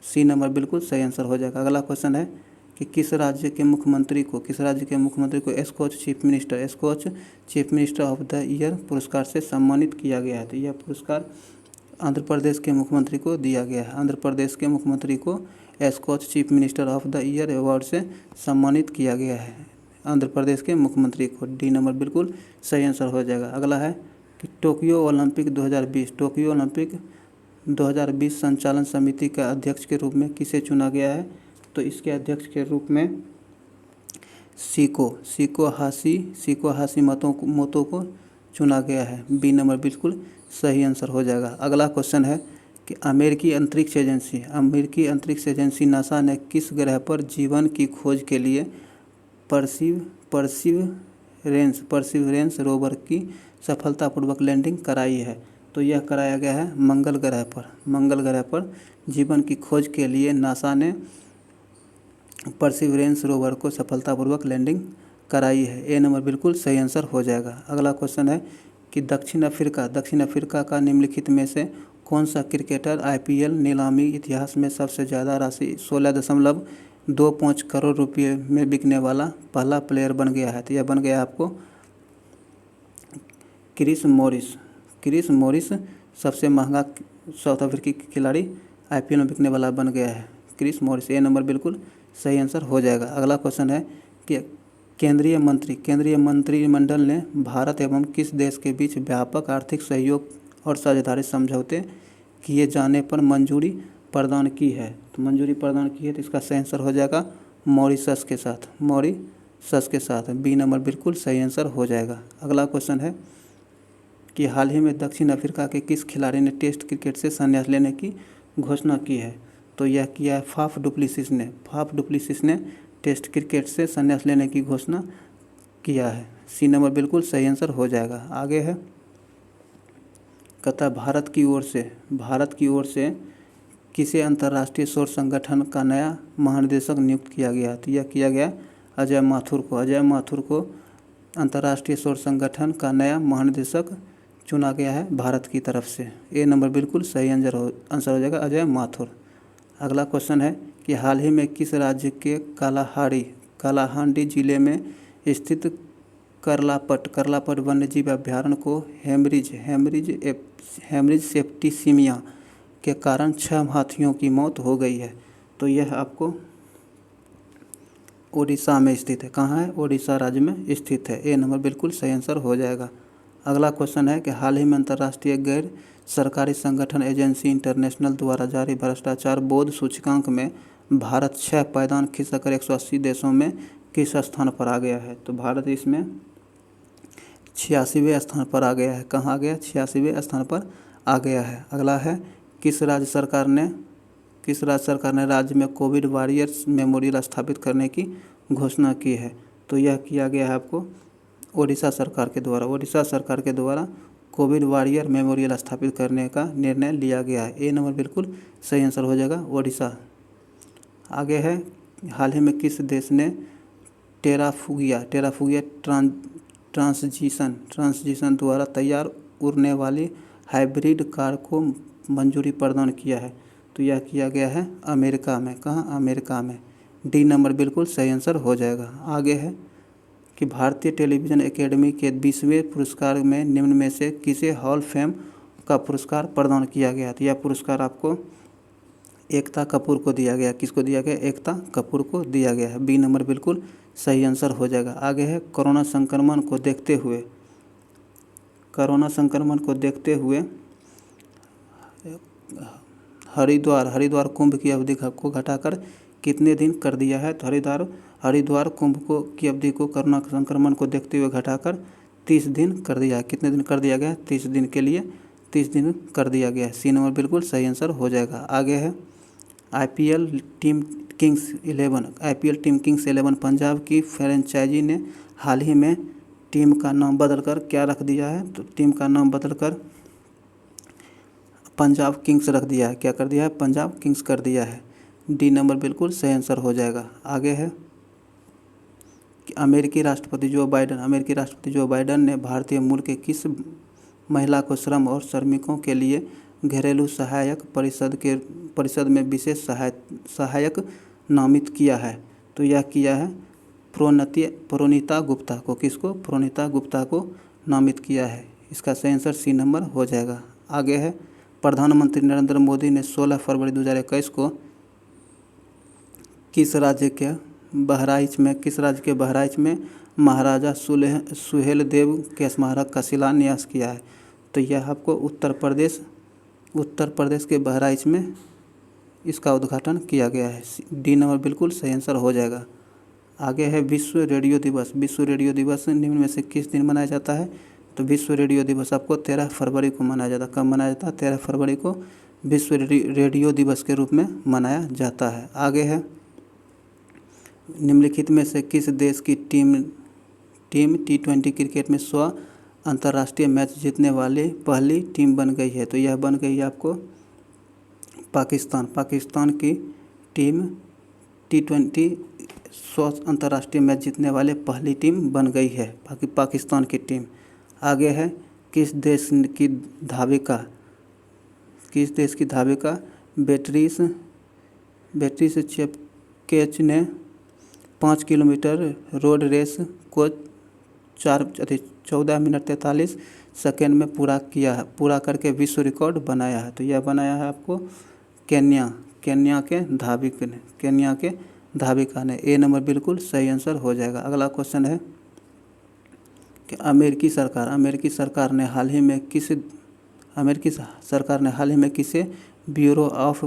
सी नंबर बिल्कुल सही आंसर हो जाएगा। अगला क्वेश्चन है कि किस राज्य के मुख्यमंत्री को Skoch chief minister of the year पुरस्कार से सम्मानित किया गया है? तो यह पुरस्कार आंध्र प्रदेश के मुख्यमंत्री को दिया गया है। आंध्र प्रदेश के मुख्यमंत्री को Skoch chief minister of the year award से सम्मानित किया गया है, आंध्र प्रदेश के मुख्यमंत्री को। डी नंबर बिल्कुल सही आंसर हो जाएगा। अगला है कि टोक्यो ओलंपिक 2020 संचालन समिति का अध्यक्ष के रूप में किसे चुना गया है? तो इसके अध्यक्ष के रूप में सीको हाशी मोतो को चुना गया है। बी नंबर बिल्कुल सही आंसर हो जाएगा। अगला क्वेश्चन है कि अमेरिकी अंतरिक्ष एजेंसी नासा ने किस ग्रह पर जीवन की खोज के लिए परसिवरेंस रोवर की सफलतापूर्वक लैंडिंग कराई है? तो यह कराया गया है मंगल ग्रह पर जीवन की खोज के लिए नासा ने परसिवरेंस रोवर को सफलतापूर्वक लैंडिंग कराई है। ए नंबर बिल्कुल सही आंसर हो जाएगा। अगला क्वेश्चन है कि दक्षिण अफ्रीका का निम्नलिखित में से कौन सा क्रिकेटर IPL नीलामी इतिहास में सबसे ज़्यादा राशि 16.25 करोड़ रुपये में बिकने वाला पहला प्लेयर बन गया है? तो यह बन गया आपको क्रिस मॉरिस सबसे महंगा साउथ अफ्रीकी खिलाड़ी IPL में बिकने वाला बन गया है, क्रिस मॉरिस। ए नंबर बिल्कुल सही आंसर हो जाएगा। अगला क्वेश्चन है कि केंद्रीय मंत्रिमंडल ने भारत एवं किस देश के बीच व्यापक आर्थिक सहयोग और साझेदारी समझौते किए जाने पर मंजूरी प्रदान की है? तो मंजूरी प्रदान की है, तो इसका सही आंसर हो जाएगा मॉरिशस के साथ। बी नंबर बिल्कुल सही आंसर हो जाएगा। अगला क्वेश्चन है कि हाल ही में दक्षिण अफ्रीका के किस खिलाड़ी ने टेस्ट क्रिकेट से संन्यास लेने की घोषणा की है? तो यह किया है फाफ डुप्लेसिस ने टेस्ट क्रिकेट से संन्यास लेने की घोषणा किया है। सी नंबर बिल्कुल सही आंसर हो जाएगा। आगे है, कहता है भारत की ओर से किसे अंतर्राष्ट्रीय सौर संगठन का नया महानिदेशक नियुक्त किया गया? तो यह किया गया अजय माथुर को अंतर्राष्ट्रीय सौर संगठन का नया महानिदेशक चुना गया है भारत की तरफ से। ए नंबर बिल्कुल सही आंसर हो जाएगा, अजय माथुर। अगला क्वेश्चन है कि हाल ही में किस राज्य के कालाहांडी जिले में स्थित करलापट वन्यजीव अभ्यारण्य को हेमरेज सेप्टिसिमिया के कारण 6 हाथियों की मौत हो गई है? तो यह आपको ओडिशा में स्थित है। कहाँ है? ओडिशा राज्य में स्थित है। ए नंबर बिल्कुल सही आंसर हो जाएगा। अगला क्वेश्चन है कि हाल ही में अंतर्राष्ट्रीय गैर सरकारी संगठन एजेंसी इंटरनेशनल द्वारा जारी भ्रष्टाचार बोध सूचकांक में भारत 6 पायदान खिसकर 180 देशों में किस स्थान पर आ गया है? तो भारत इसमें 86वें स्थान पर आ गया है। कहाँ आ गया? 86वें स्थान पर आ गया है। अगला है, किस राज्य सरकार ने राज्य में कोविड वॉरियर्स मेमोरियल स्थापित करने की घोषणा की है? तो यह किया गया है आपको ओडिशा सरकार के द्वारा कोविड वॉरियर मेमोरियल स्थापित करने का निर्णय लिया गया है। ए नंबर बिल्कुल सही आंसर हो जाएगा, ओडिशा। आगे है, हाल ही में किस देश ने टेराफुगिया ट्रांसजिशन द्वारा तैयार उड़ने वाली हाइब्रिड कार को मंजूरी प्रदान किया है? तो यह किया गया है अमेरिका में। कहाँ? अमेरिका में। डी नंबर बिल्कुल सही आंसर हो जाएगा। आगे है कि भारतीय टेलीविज़न एकेडमी के 20वें पुरस्कार में निम्न में से किसे हॉल फेम का पुरस्कार प्रदान किया गया? तो यह पुरस्कार आपको एकता कपूर को दिया गया। किसको दिया गया? एकता कपूर को दिया गया है। बी नंबर बिल्कुल सही आंसर हो जाएगा। आगे है, कोरोना संक्रमण को देखते हुए हरिद्वार कुंभ की अवधि को घटाकर कितने दिन कर दिया है? तो हरिद्वार कुंभ की अवधि को कोरोना संक्रमण को देखते हुए घटाकर 30 दिन कर दिया है। कितने दिन कर दिया गया? 30 दिन के लिए 30 दिन कर दिया गया है। सी नंबर बिल्कुल सही आंसर हो जाएगा। आगे है, आईपीएल टीम किंग्स 11 पंजाब की फ्रेंचाइजी ने हाल ही में टीम का नाम बदलकर क्या रख दिया है? तो टीम का नाम बदलकर पंजाब किंग्स रख दिया है। क्या कर दिया है? पंजाब किंग्स कर दिया है। डी नंबर बिल्कुल सही आंसर हो जाएगा। आगे है कि अमेरिकी राष्ट्रपति जो बाइडेन ने भारतीय मूल के किस महिला को श्रम और श्रमिकों के लिए घरेलू सहायक परिषद में विशेष सहायक नामित किया है? तो यह किया है प्रोनीता गुप्ता को। किसको? प्रोनीता गुप्ता को नामित किया है। इसका सही आंसर सी नंबर हो जाएगा। आगे है, प्रधानमंत्री नरेंद्र मोदी ने 16 फरवरी 2021 को किस राज्य के बहराइच में महाराजा सुहेलदेव के स्मारक का शिलान्यास किया है? तो यह आपको उत्तर प्रदेश के बहराइच में इसका उद्घाटन किया गया है। डी नंबर बिल्कुल सही आंसर हो जाएगा। आगे है, विश्व रेडियो दिवस निम्न में से किस दिन मनाया जाता है? तो विश्व रेडियो दिवस आपको 13 फरवरी को मनाया जाता है। कब मनाया जाता है? 13 फरवरी को विश्व रेडियो दिवस के रूप में मनाया जाता है। आगे है, निम्नलिखित में से किस देश की टीम T20 क्रिकेट में 100 अंतर्राष्ट्रीय मैच जीतने वाली पहली टीम बन गई है? तो यह बन गई है आपको पाकिस्तान की टीम T20 100 अंतर्राष्ट्रीय मैच जीतने वाले पहली टीम बन गई है पाकिस्तान की टीम। आगे है, किस देश की धाविका बेट्रिस चेपकेच ने 5 किलोमीटर रोड रेस को 14 मिनट 43 सेकेंड में पूरा करके विश्व रिकॉर्ड बनाया है? तो यह बनाया है आपको केन्या के धाविका ने। ए नंबर बिल्कुल सही आंसर हो जाएगा। अगला क्वेश्चन है कि अमेरिकी सरकार ने हाल ही में किसे bureau of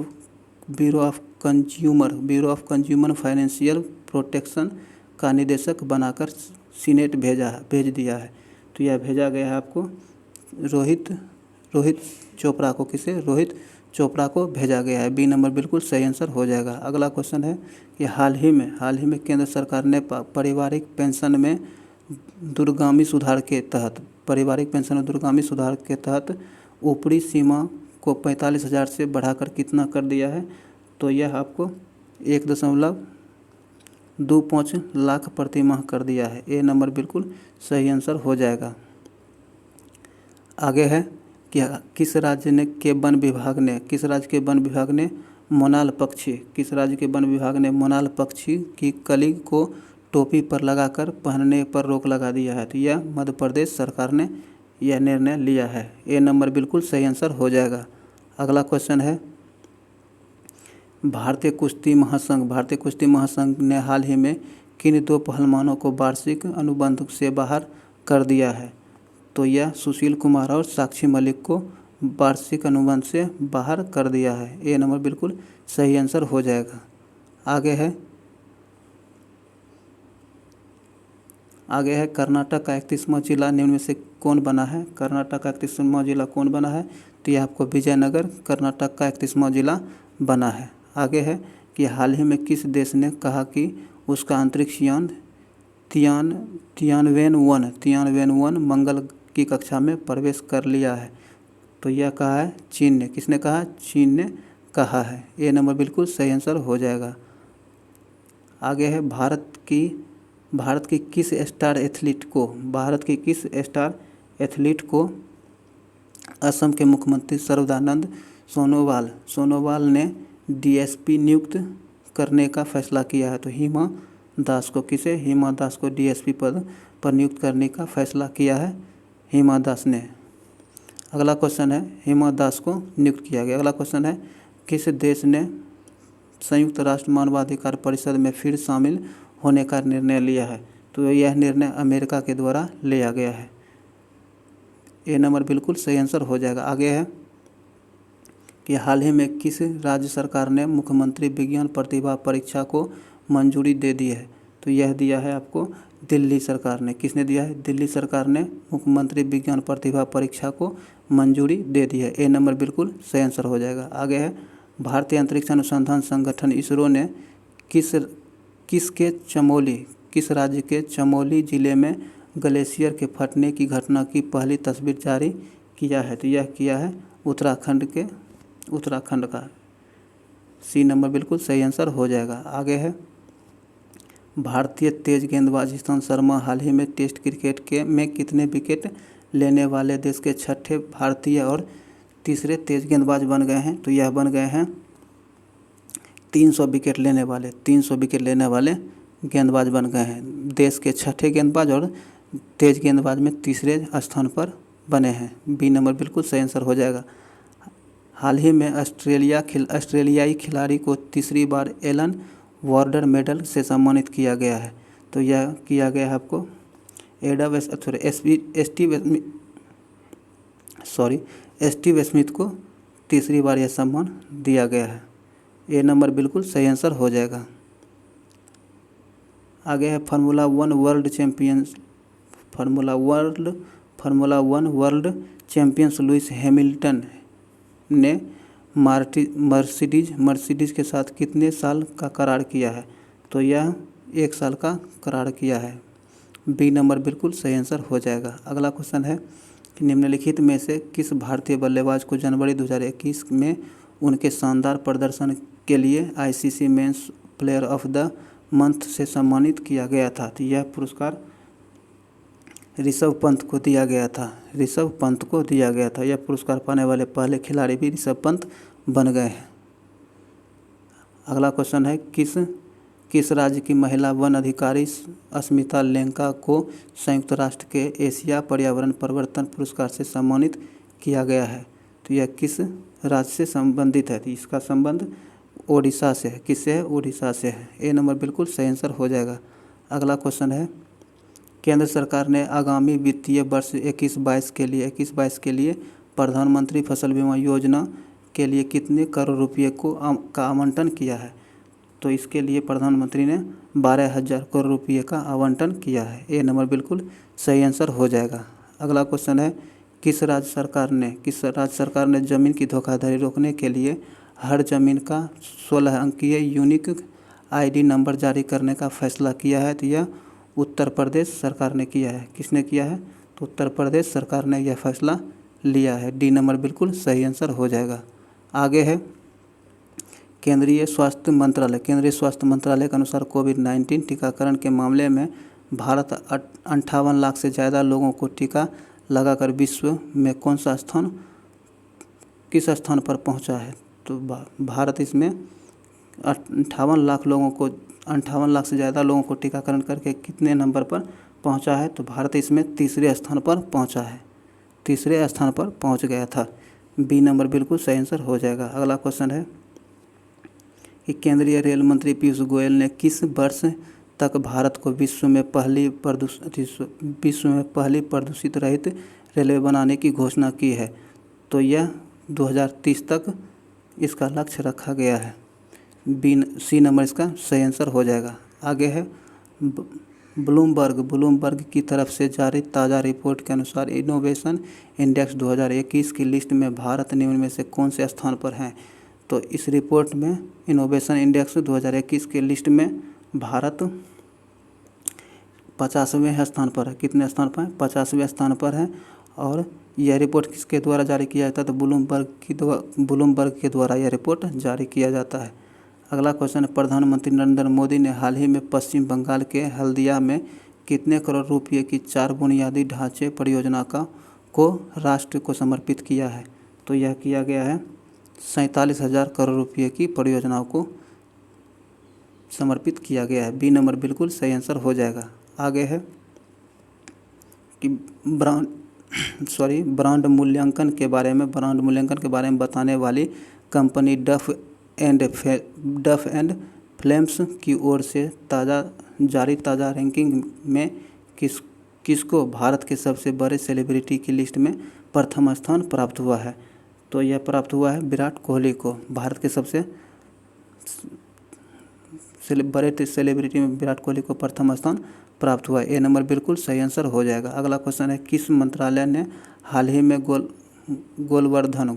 consumer financial protection का निदेशक बनाकर सीनेट भेज दिया है? तो यह भेजा गया है आपको रोहित चोपड़ा को, किसे, रोहित चोपड़ा को भेजा गया है। बी नंबर बिल्कुल सही आंसर हो जाएगा। अगला क्वेश्चन है कि हाल ही में केंद्र सरकार ने पारिवारिक पेंशन में दूरगामी सुधार के तहत ऊपरी सीमा को 45,000 से बढ़ाकर कितना कर दिया है? तो यह आपको 1.25 लाख प्रति माह कर दिया है। ए नंबर बिल्कुल सही आंसर हो जाएगा। आगे है कि किस राज्य के वन विभाग ने मोनाल पक्षी की कली को टोपी पर लगाकर पहनने पर रोक लगा दिया है? तो यह मध्य प्रदेश सरकार ने यह निर्णय लिया है। ए नंबर बिल्कुल सही आंसर हो जाएगा। अगला क्वेश्चन है भारतीय कुश्ती महासंघ ने हाल ही में किन 2 पहलवानों को वार्षिक अनुबंध से बाहर कर दिया है? तो यह सुशील कुमार और साक्षी मलिक को वार्षिक अनुबंध से बाहर कर दिया है। ए नंबर बिल्कुल सही आंसर हो जाएगा। आगे है कर्नाटक का 31वां जिला निम्न में से कौन बना है? कर्नाटक का 31वां जिला कौन बना है? तो यह आपको विजयनगर कर्नाटक का 31वां जिला बना है। आगे है कि हाल ही में किस देश ने कहा कि उसका अंतरिक्ष यान तियानवेन-1 मंगल की कक्षा में प्रवेश कर लिया है? तो यह कहा है चीन ने। किसने कहा? चीन ने कहा है। ए नंबर बिल्कुल सही आंसर हो जाएगा। आगे है भारत की किस स्टार एथलीट को असम के मुख्यमंत्री सर्बानंद सोनोवाल ने डीएसपी नियुक्त करने का फैसला किया है? तो हिमा दास को डीएसपी पद पर नियुक्त करने का फैसला किया है हिमा दास ने। अगला क्वेश्चन है हिमा दास को नियुक्त किया गया। अगला क्वेश्चन है किस देश ने संयुक्त राष्ट्र मानवाधिकार परिषद में फिर शामिल होने का निर्णय लिया है? तो यह निर्णय अमेरिका के द्वारा लिया गया है। ए नंबर बिल्कुल सही आंसर हो जाएगा। आगे है कि हाल ही में किस राज्य सरकार ने मुख्यमंत्री विज्ञान प्रतिभा परीक्षा को मंजूरी दे दी है? तो यह दिया है आपको दिल्ली सरकार ने। किसने दिया है? दिल्ली सरकार ने मुख्यमंत्री विज्ञान प्रतिभा परीक्षा को मंजूरी दे दी है। ए नंबर बिल्कुल सही आंसर हो जाएगा। आगे है भारतीय अंतरिक्ष अनुसंधान संगठन इसरो ने किस राज्य के चमोली जिले में ग्लेशियर के फटने की घटना की पहली तस्वीर जारी किया है? तो यह किया है उत्तराखंड का। सी नंबर बिल्कुल सही आंसर हो जाएगा। आगे है भारतीय तेज गेंदबाज ईशांत शर्मा हाल ही में टेस्ट क्रिकेट में कितने विकेट लेने वाले देश के 6ठे भारतीय और तीसरे तेज गेंदबाज बन गए हैं? तो यह बन गए हैं 300 विकेट लेने वाले गेंदबाज बन गए हैं। देश के 6ठे गेंदबाज और तेज गेंदबाज में तीसरे स्थान पर बने हैं। बी नंबर बिल्कुल सही आंसर हो जाएगा। हाल ही में ऑस्ट्रेलियाई खिलाड़ी को तीसरी बार एलन वार्डर मेडल से सम्मानित किया गया है? तो यह किया गया है आपको स्टीव स्मिथ को तीसरी बार यह सम्मान दिया गया है। ए नंबर बिल्कुल सही आंसर हो जाएगा। आगे है formula one world champions Lewis Hamilton ने मर्सिडीज के साथ कितने साल का करार किया है? तो यह 1 साल का करार किया है। बी नंबर बिल्कुल सही आंसर हो जाएगा। अगला क्वेश्चन है कि निम्नलिखित में से किस भारतीय बल्लेबाज को जनवरी 2021 में उनके शानदार प्रदर्शन के लिए ICC men's player of the month से सम्मानित किया गया था? तो यह पुरस्कार ऋषभ पंत को दिया गया था। यह पुरस्कार पाने वाले पहले खिलाड़ी भी ऋषभ पंत बन गए हैं। अगला क्वेश्चन है किस राज्य की महिला वन अधिकारी अस्मिता लेंका को संयुक्त राष्ट्र के एशिया पर्यावरण परिवर्तन पुरस्कार से सम्मानित किया गया है? तो यह किस राज्य से संबंधित है? तो इसका संबंध ओडिशा से है। किससे है? ओडिशा से है। ए नंबर बिल्कुल सही आंसर हो जाएगा। अगला क्वेश्चन है केंद्र सरकार ने आगामी वित्तीय वर्ष 21-22 के लिए प्रधानमंत्री फसल बीमा योजना के लिए कितने करोड़ रुपये का आवंटन किया है? तो इसके लिए प्रधानमंत्री ने 12,000 करोड़ रुपये का आवंटन किया है। ए नंबर बिल्कुल सही आंसर हो जाएगा। अगला क्वेश्चन है किस राज्य सरकार ने ज़मीन की धोखाधड़ी रोकने के लिए हर ज़मीन का 16 अंकीय यूनिक आईडी नंबर जारी करने का फैसला किया है? तो यह उत्तर प्रदेश सरकार ने किया है। किसने किया है? तो उत्तर प्रदेश सरकार ने यह फैसला लिया है। डी नंबर बिल्कुल सही आंसर हो जाएगा। आगे है केंद्रीय स्वास्थ्य मंत्रालय के अनुसार कोविड-19 टीकाकरण के मामले में भारत 58 लाख से ज़्यादा लोगों को टीका लगाकर विश्व में किस स्थान पर पहुंचा है? तो भारत इसमें 58 लाख से ज़्यादा लोगों को टीकाकरण करके कितने नंबर पर पहुंचा है? तो भारत इसमें तीसरे स्थान पर पहुंचा है, तीसरे स्थान पर पहुंच गया था। बी नंबर बिल्कुल सही आंसर हो जाएगा। अगला क्वेश्चन है कि केंद्रीय रेल मंत्री पीयूष गोयल ने किस वर्ष तक भारत को विश्व में पहली प्रदूषित रहित रेलवे बनाने की घोषणा की है? तो यह 2030 तक इसका लक्ष्य रखा गया है। सी नंबर इसका सही आंसर हो जाएगा। आगे है ब्लूमबर्ग की तरफ से जारी ताज़ा रिपोर्ट के अनुसार इनोवेशन इंडेक्स 2021 की लिस्ट में भारत निम्न में से कौन से स्थान पर है? तो इस रिपोर्ट में इनोवेशन इंडेक्स 2021 के लिस्ट में भारत 50वें स्थान पर है। कितने स्थान पर है? 50वें स्थान पर है। और यह रिपोर्ट किसके द्वारा जारी किया जाता है? तो ब्लूमबर्ग के द्वारा यह रिपोर्ट जारी किया जाता है। अगला क्वेश्चन है प्रधानमंत्री नरेंद्र मोदी ने हाल ही में पश्चिम बंगाल के हल्दिया में कितने करोड़ रुपये की 4 बुनियादी ढांचे परियोजना को राष्ट्र को समर्पित किया है? तो यह किया गया है 47,000 करोड़ रुपये की परियोजनाओं को समर्पित किया गया है। बी नंबर बिल्कुल सही आंसर हो जाएगा। आगे है कि ब्रांड मूल्यांकन के बारे में बताने वाली कंपनी डफ एंड फ्लेम्स की ओर से जारी ताज़ा रैंकिंग में किसको भारत के सबसे बड़े सेलिब्रिटी की लिस्ट में प्रथम स्थान प्राप्त हुआ है? तो यह प्राप्त हुआ है विराट कोहली को। भारत के सबसे बड़े सेलिब्रिटी में विराट कोहली को प्रथम स्थान प्राप्त हुआ है। ए नंबर बिल्कुल सही आंसर हो जाएगा। अगला क्वेश्चन है किस मंत्रालय ने हाल ही में गोलवर्धन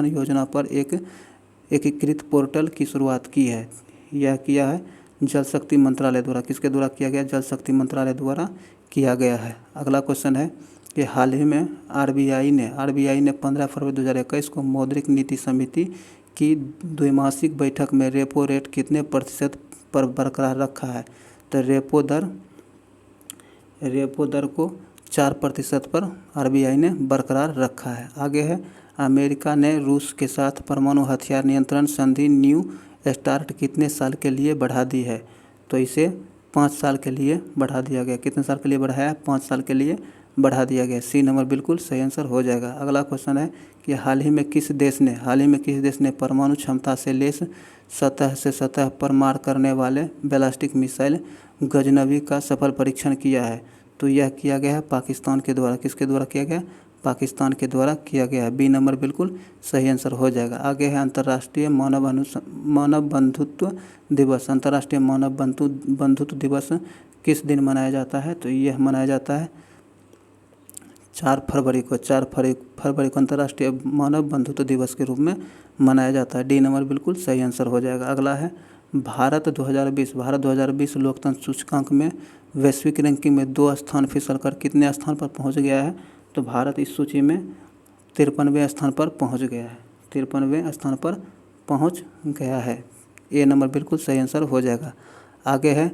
योजना पर एक एकीकृत पोर्टल की शुरुआत की है? यह किया है जल शक्ति मंत्रालय द्वारा। किसके द्वारा किया गया? जल शक्ति मंत्रालय द्वारा किया गया है। अगला क्वेश्चन है कि हाल ही में आरबीआई ने 15 फरवरी 2021 को मौद्रिक नीति समिति की द्विमासिक बैठक में रेपो रेट कितने प्रतिशत पर बरकरार रखा है? तो रेपो दर को 4% पर आरबीआई ने बरकरार रखा है। आगे है अमेरिका ने रूस के साथ परमाणु हथियार नियंत्रण संधि न्यू स्टार्ट कितने साल के लिए बढ़ा दी है? तो इसे 5 साल के लिए बढ़ा दिया गया। कितने साल के लिए बढ़ाया? 5 साल के लिए बढ़ा दिया गया। सी नंबर बिल्कुल सही आंसर हो जाएगा। अगला क्वेश्चन है कि हाल ही में किस देश ने परमाणु क्षमता से लैस सतह से सतह पर मार करने वाले बैलिस्टिक मिसाइल गजनवी का सफल परीक्षण किया है? तो यह किया गया है पाकिस्तान के द्वारा। किसके द्वारा किया गया? पाकिस्तान के द्वारा किया गया है। बी नंबर बिल्कुल सही आंसर हो जाएगा। आगे है अंतर्राष्ट्रीय मानव बंधुत्व दिवस। अंतर्राष्ट्रीय मानव बंधुत्व दिवस किस दिन मनाया जाता है? तो यह मनाया जाता है 4 फरवरी को अंतर्राष्ट्रीय मानव बंधुत्व दिवस के रूप में मनाया जाता है। डी नंबर बिल्कुल सही आंसर हो जाएगा। अगला है भारत 2020 लोकतंत्र सूचकांक में वैश्विक रैंकिंग में 2 स्थान फिसलकर कितने स्थान पर पहुंच गया है? तो भारत इस सूची में 53वें स्थान पर पहुंच गया है। 53वें स्थान पर पहुंच गया है। ए नंबर बिल्कुल सही आंसर हो जाएगा। आगे है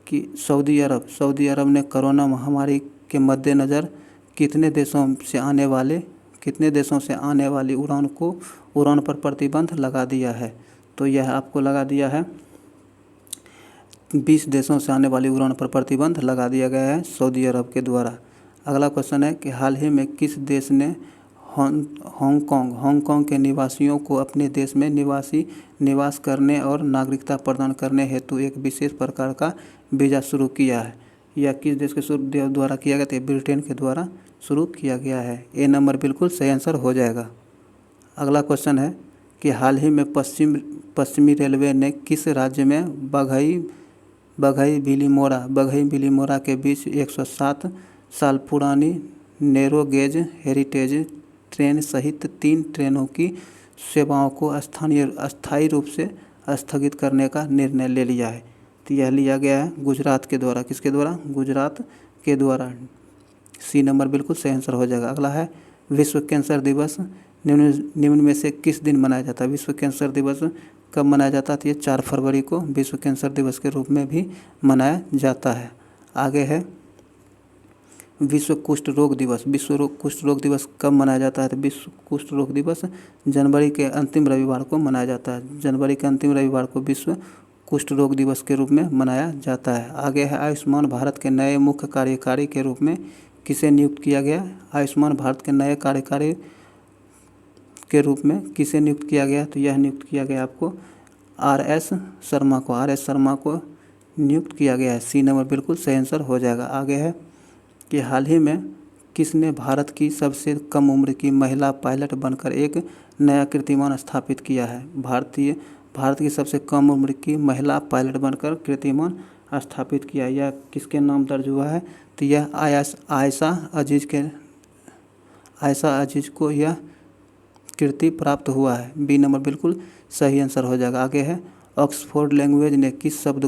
कि सऊदी अरब ने कोरोना महामारी के मद्देनज़र कितने देशों से आने वाली उड़ान पर प्रतिबंध लगा दिया है? तो यह आपको लगा दिया है 20 देशों से आने वाली उड़ान पर प्रतिबंध लगा दिया गया है सऊदी अरब के द्वारा। अगला क्वेश्चन है कि हाल ही में किस देश ने हांगकांग के निवासियों को अपने देश में निवास करने और नागरिकता प्रदान करने हेतु एक विशेष प्रकार का वीज़ा शुरू किया है? यह किस देश के द्वारा किया गया? तो ब्रिटेन के द्वारा शुरू किया गया है। ए नंबर बिल्कुल सही आंसर हो जाएगा। अगला क्वेश्चन है कि हाल ही में पश्चिमी रेलवे ने किस राज्य में बघई बिलीमोरा के बीच 107 साल पुरानी नैरो गेज हेरिटेज ट्रेन सहित 3 ट्रेनों की सेवाओं को अस्थायी रूप से स्थगित करने का निर्णय ले लिया है। तो यह लिया गया है गुजरात के द्वारा। किसके द्वारा? गुजरात के द्वारा। सी नंबर बिल्कुल सही आंसर हो जाएगा। अगला है विश्व कैंसर दिवस निम्न में से किस दिन मनाया जाता है? विश्व कैंसर दिवस कब मनाया जाता है? तो ये 4 फरवरी को विश्व कैंसर दिवस के रूप में भी मनाया जाता है। आगे है विश्व कुष्ठ रोग दिवस। कुष्ठ रोग दिवस कब मनाया जाता है? तो विश्व कुष्ठ रोग दिवस जनवरी के अंतिम रविवार को मनाया जाता है। जनवरी के अंतिम रविवार को विश्व कुष्ठ रोग दिवस के रूप में मनाया जाता है। आगे है आयुष्मान भारत के नए मुख्य कार्यकारी के रूप में किसे नियुक्त किया गया? आयुष्मान भारत के नए कार्यकारी के रूप में किसे नियुक्त किया गया? तो यह नियुक्त किया गया आपको आर.एस. शर्मा को। आर.एस. शर्मा को नियुक्त किया गया है। सी नंबर बिल्कुल सही आंसर हो जाएगा। आगे है कि हाल ही में किसने भारत की सबसे कम उम्र की महिला पायलट बनकर एक नया कीर्तिमान स्थापित किया है? भारत की सबसे कम उम्र की महिला पायलट बनकर कीर्तिमान स्थापित किया। यह किसके नाम दर्ज हुआ है? तो यह आयशा अजीज़ को यह कीर्ति प्राप्त हुआ है। बी नंबर बिल्कुल सही आंसर हो जाएगा। आगे है ऑक्सफोर्ड लैंग्वेज ने किस शब्द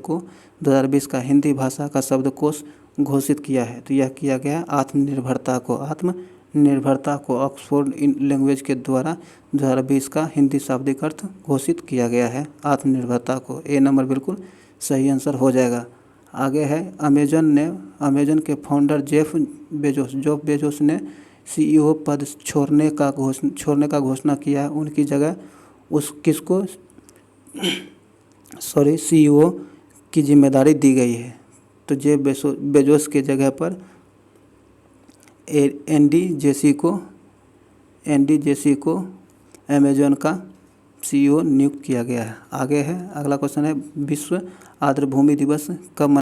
को 2020 का हिंदी भाषा का शब्दकोश घोषित किया है? तो यह किया गया है आत्मनिर्भरता को ऑक्सफोर्ड लैंग्वेज के द्वारा 2020 का हिंदी शाब्दिक अर्थ घोषित किया गया है आत्मनिर्भरता को। ए नंबर बिल्कुल सही आंसर हो जाएगा। आगे है अमेजन के फाउंडर जेफ बेजोस ने CEO पद छोड़ने का घोषणा किया है। उनकी जगह किसको CEO की जिम्मेदारी दी गई है? तो जेफ बेजोस के जगह पर एंडी जेसी को अमेजन का CEO नियुक्त किया गया है। आगे है अगला क्वेश्चन है विश्व आर्द्रभूमि दिवस कब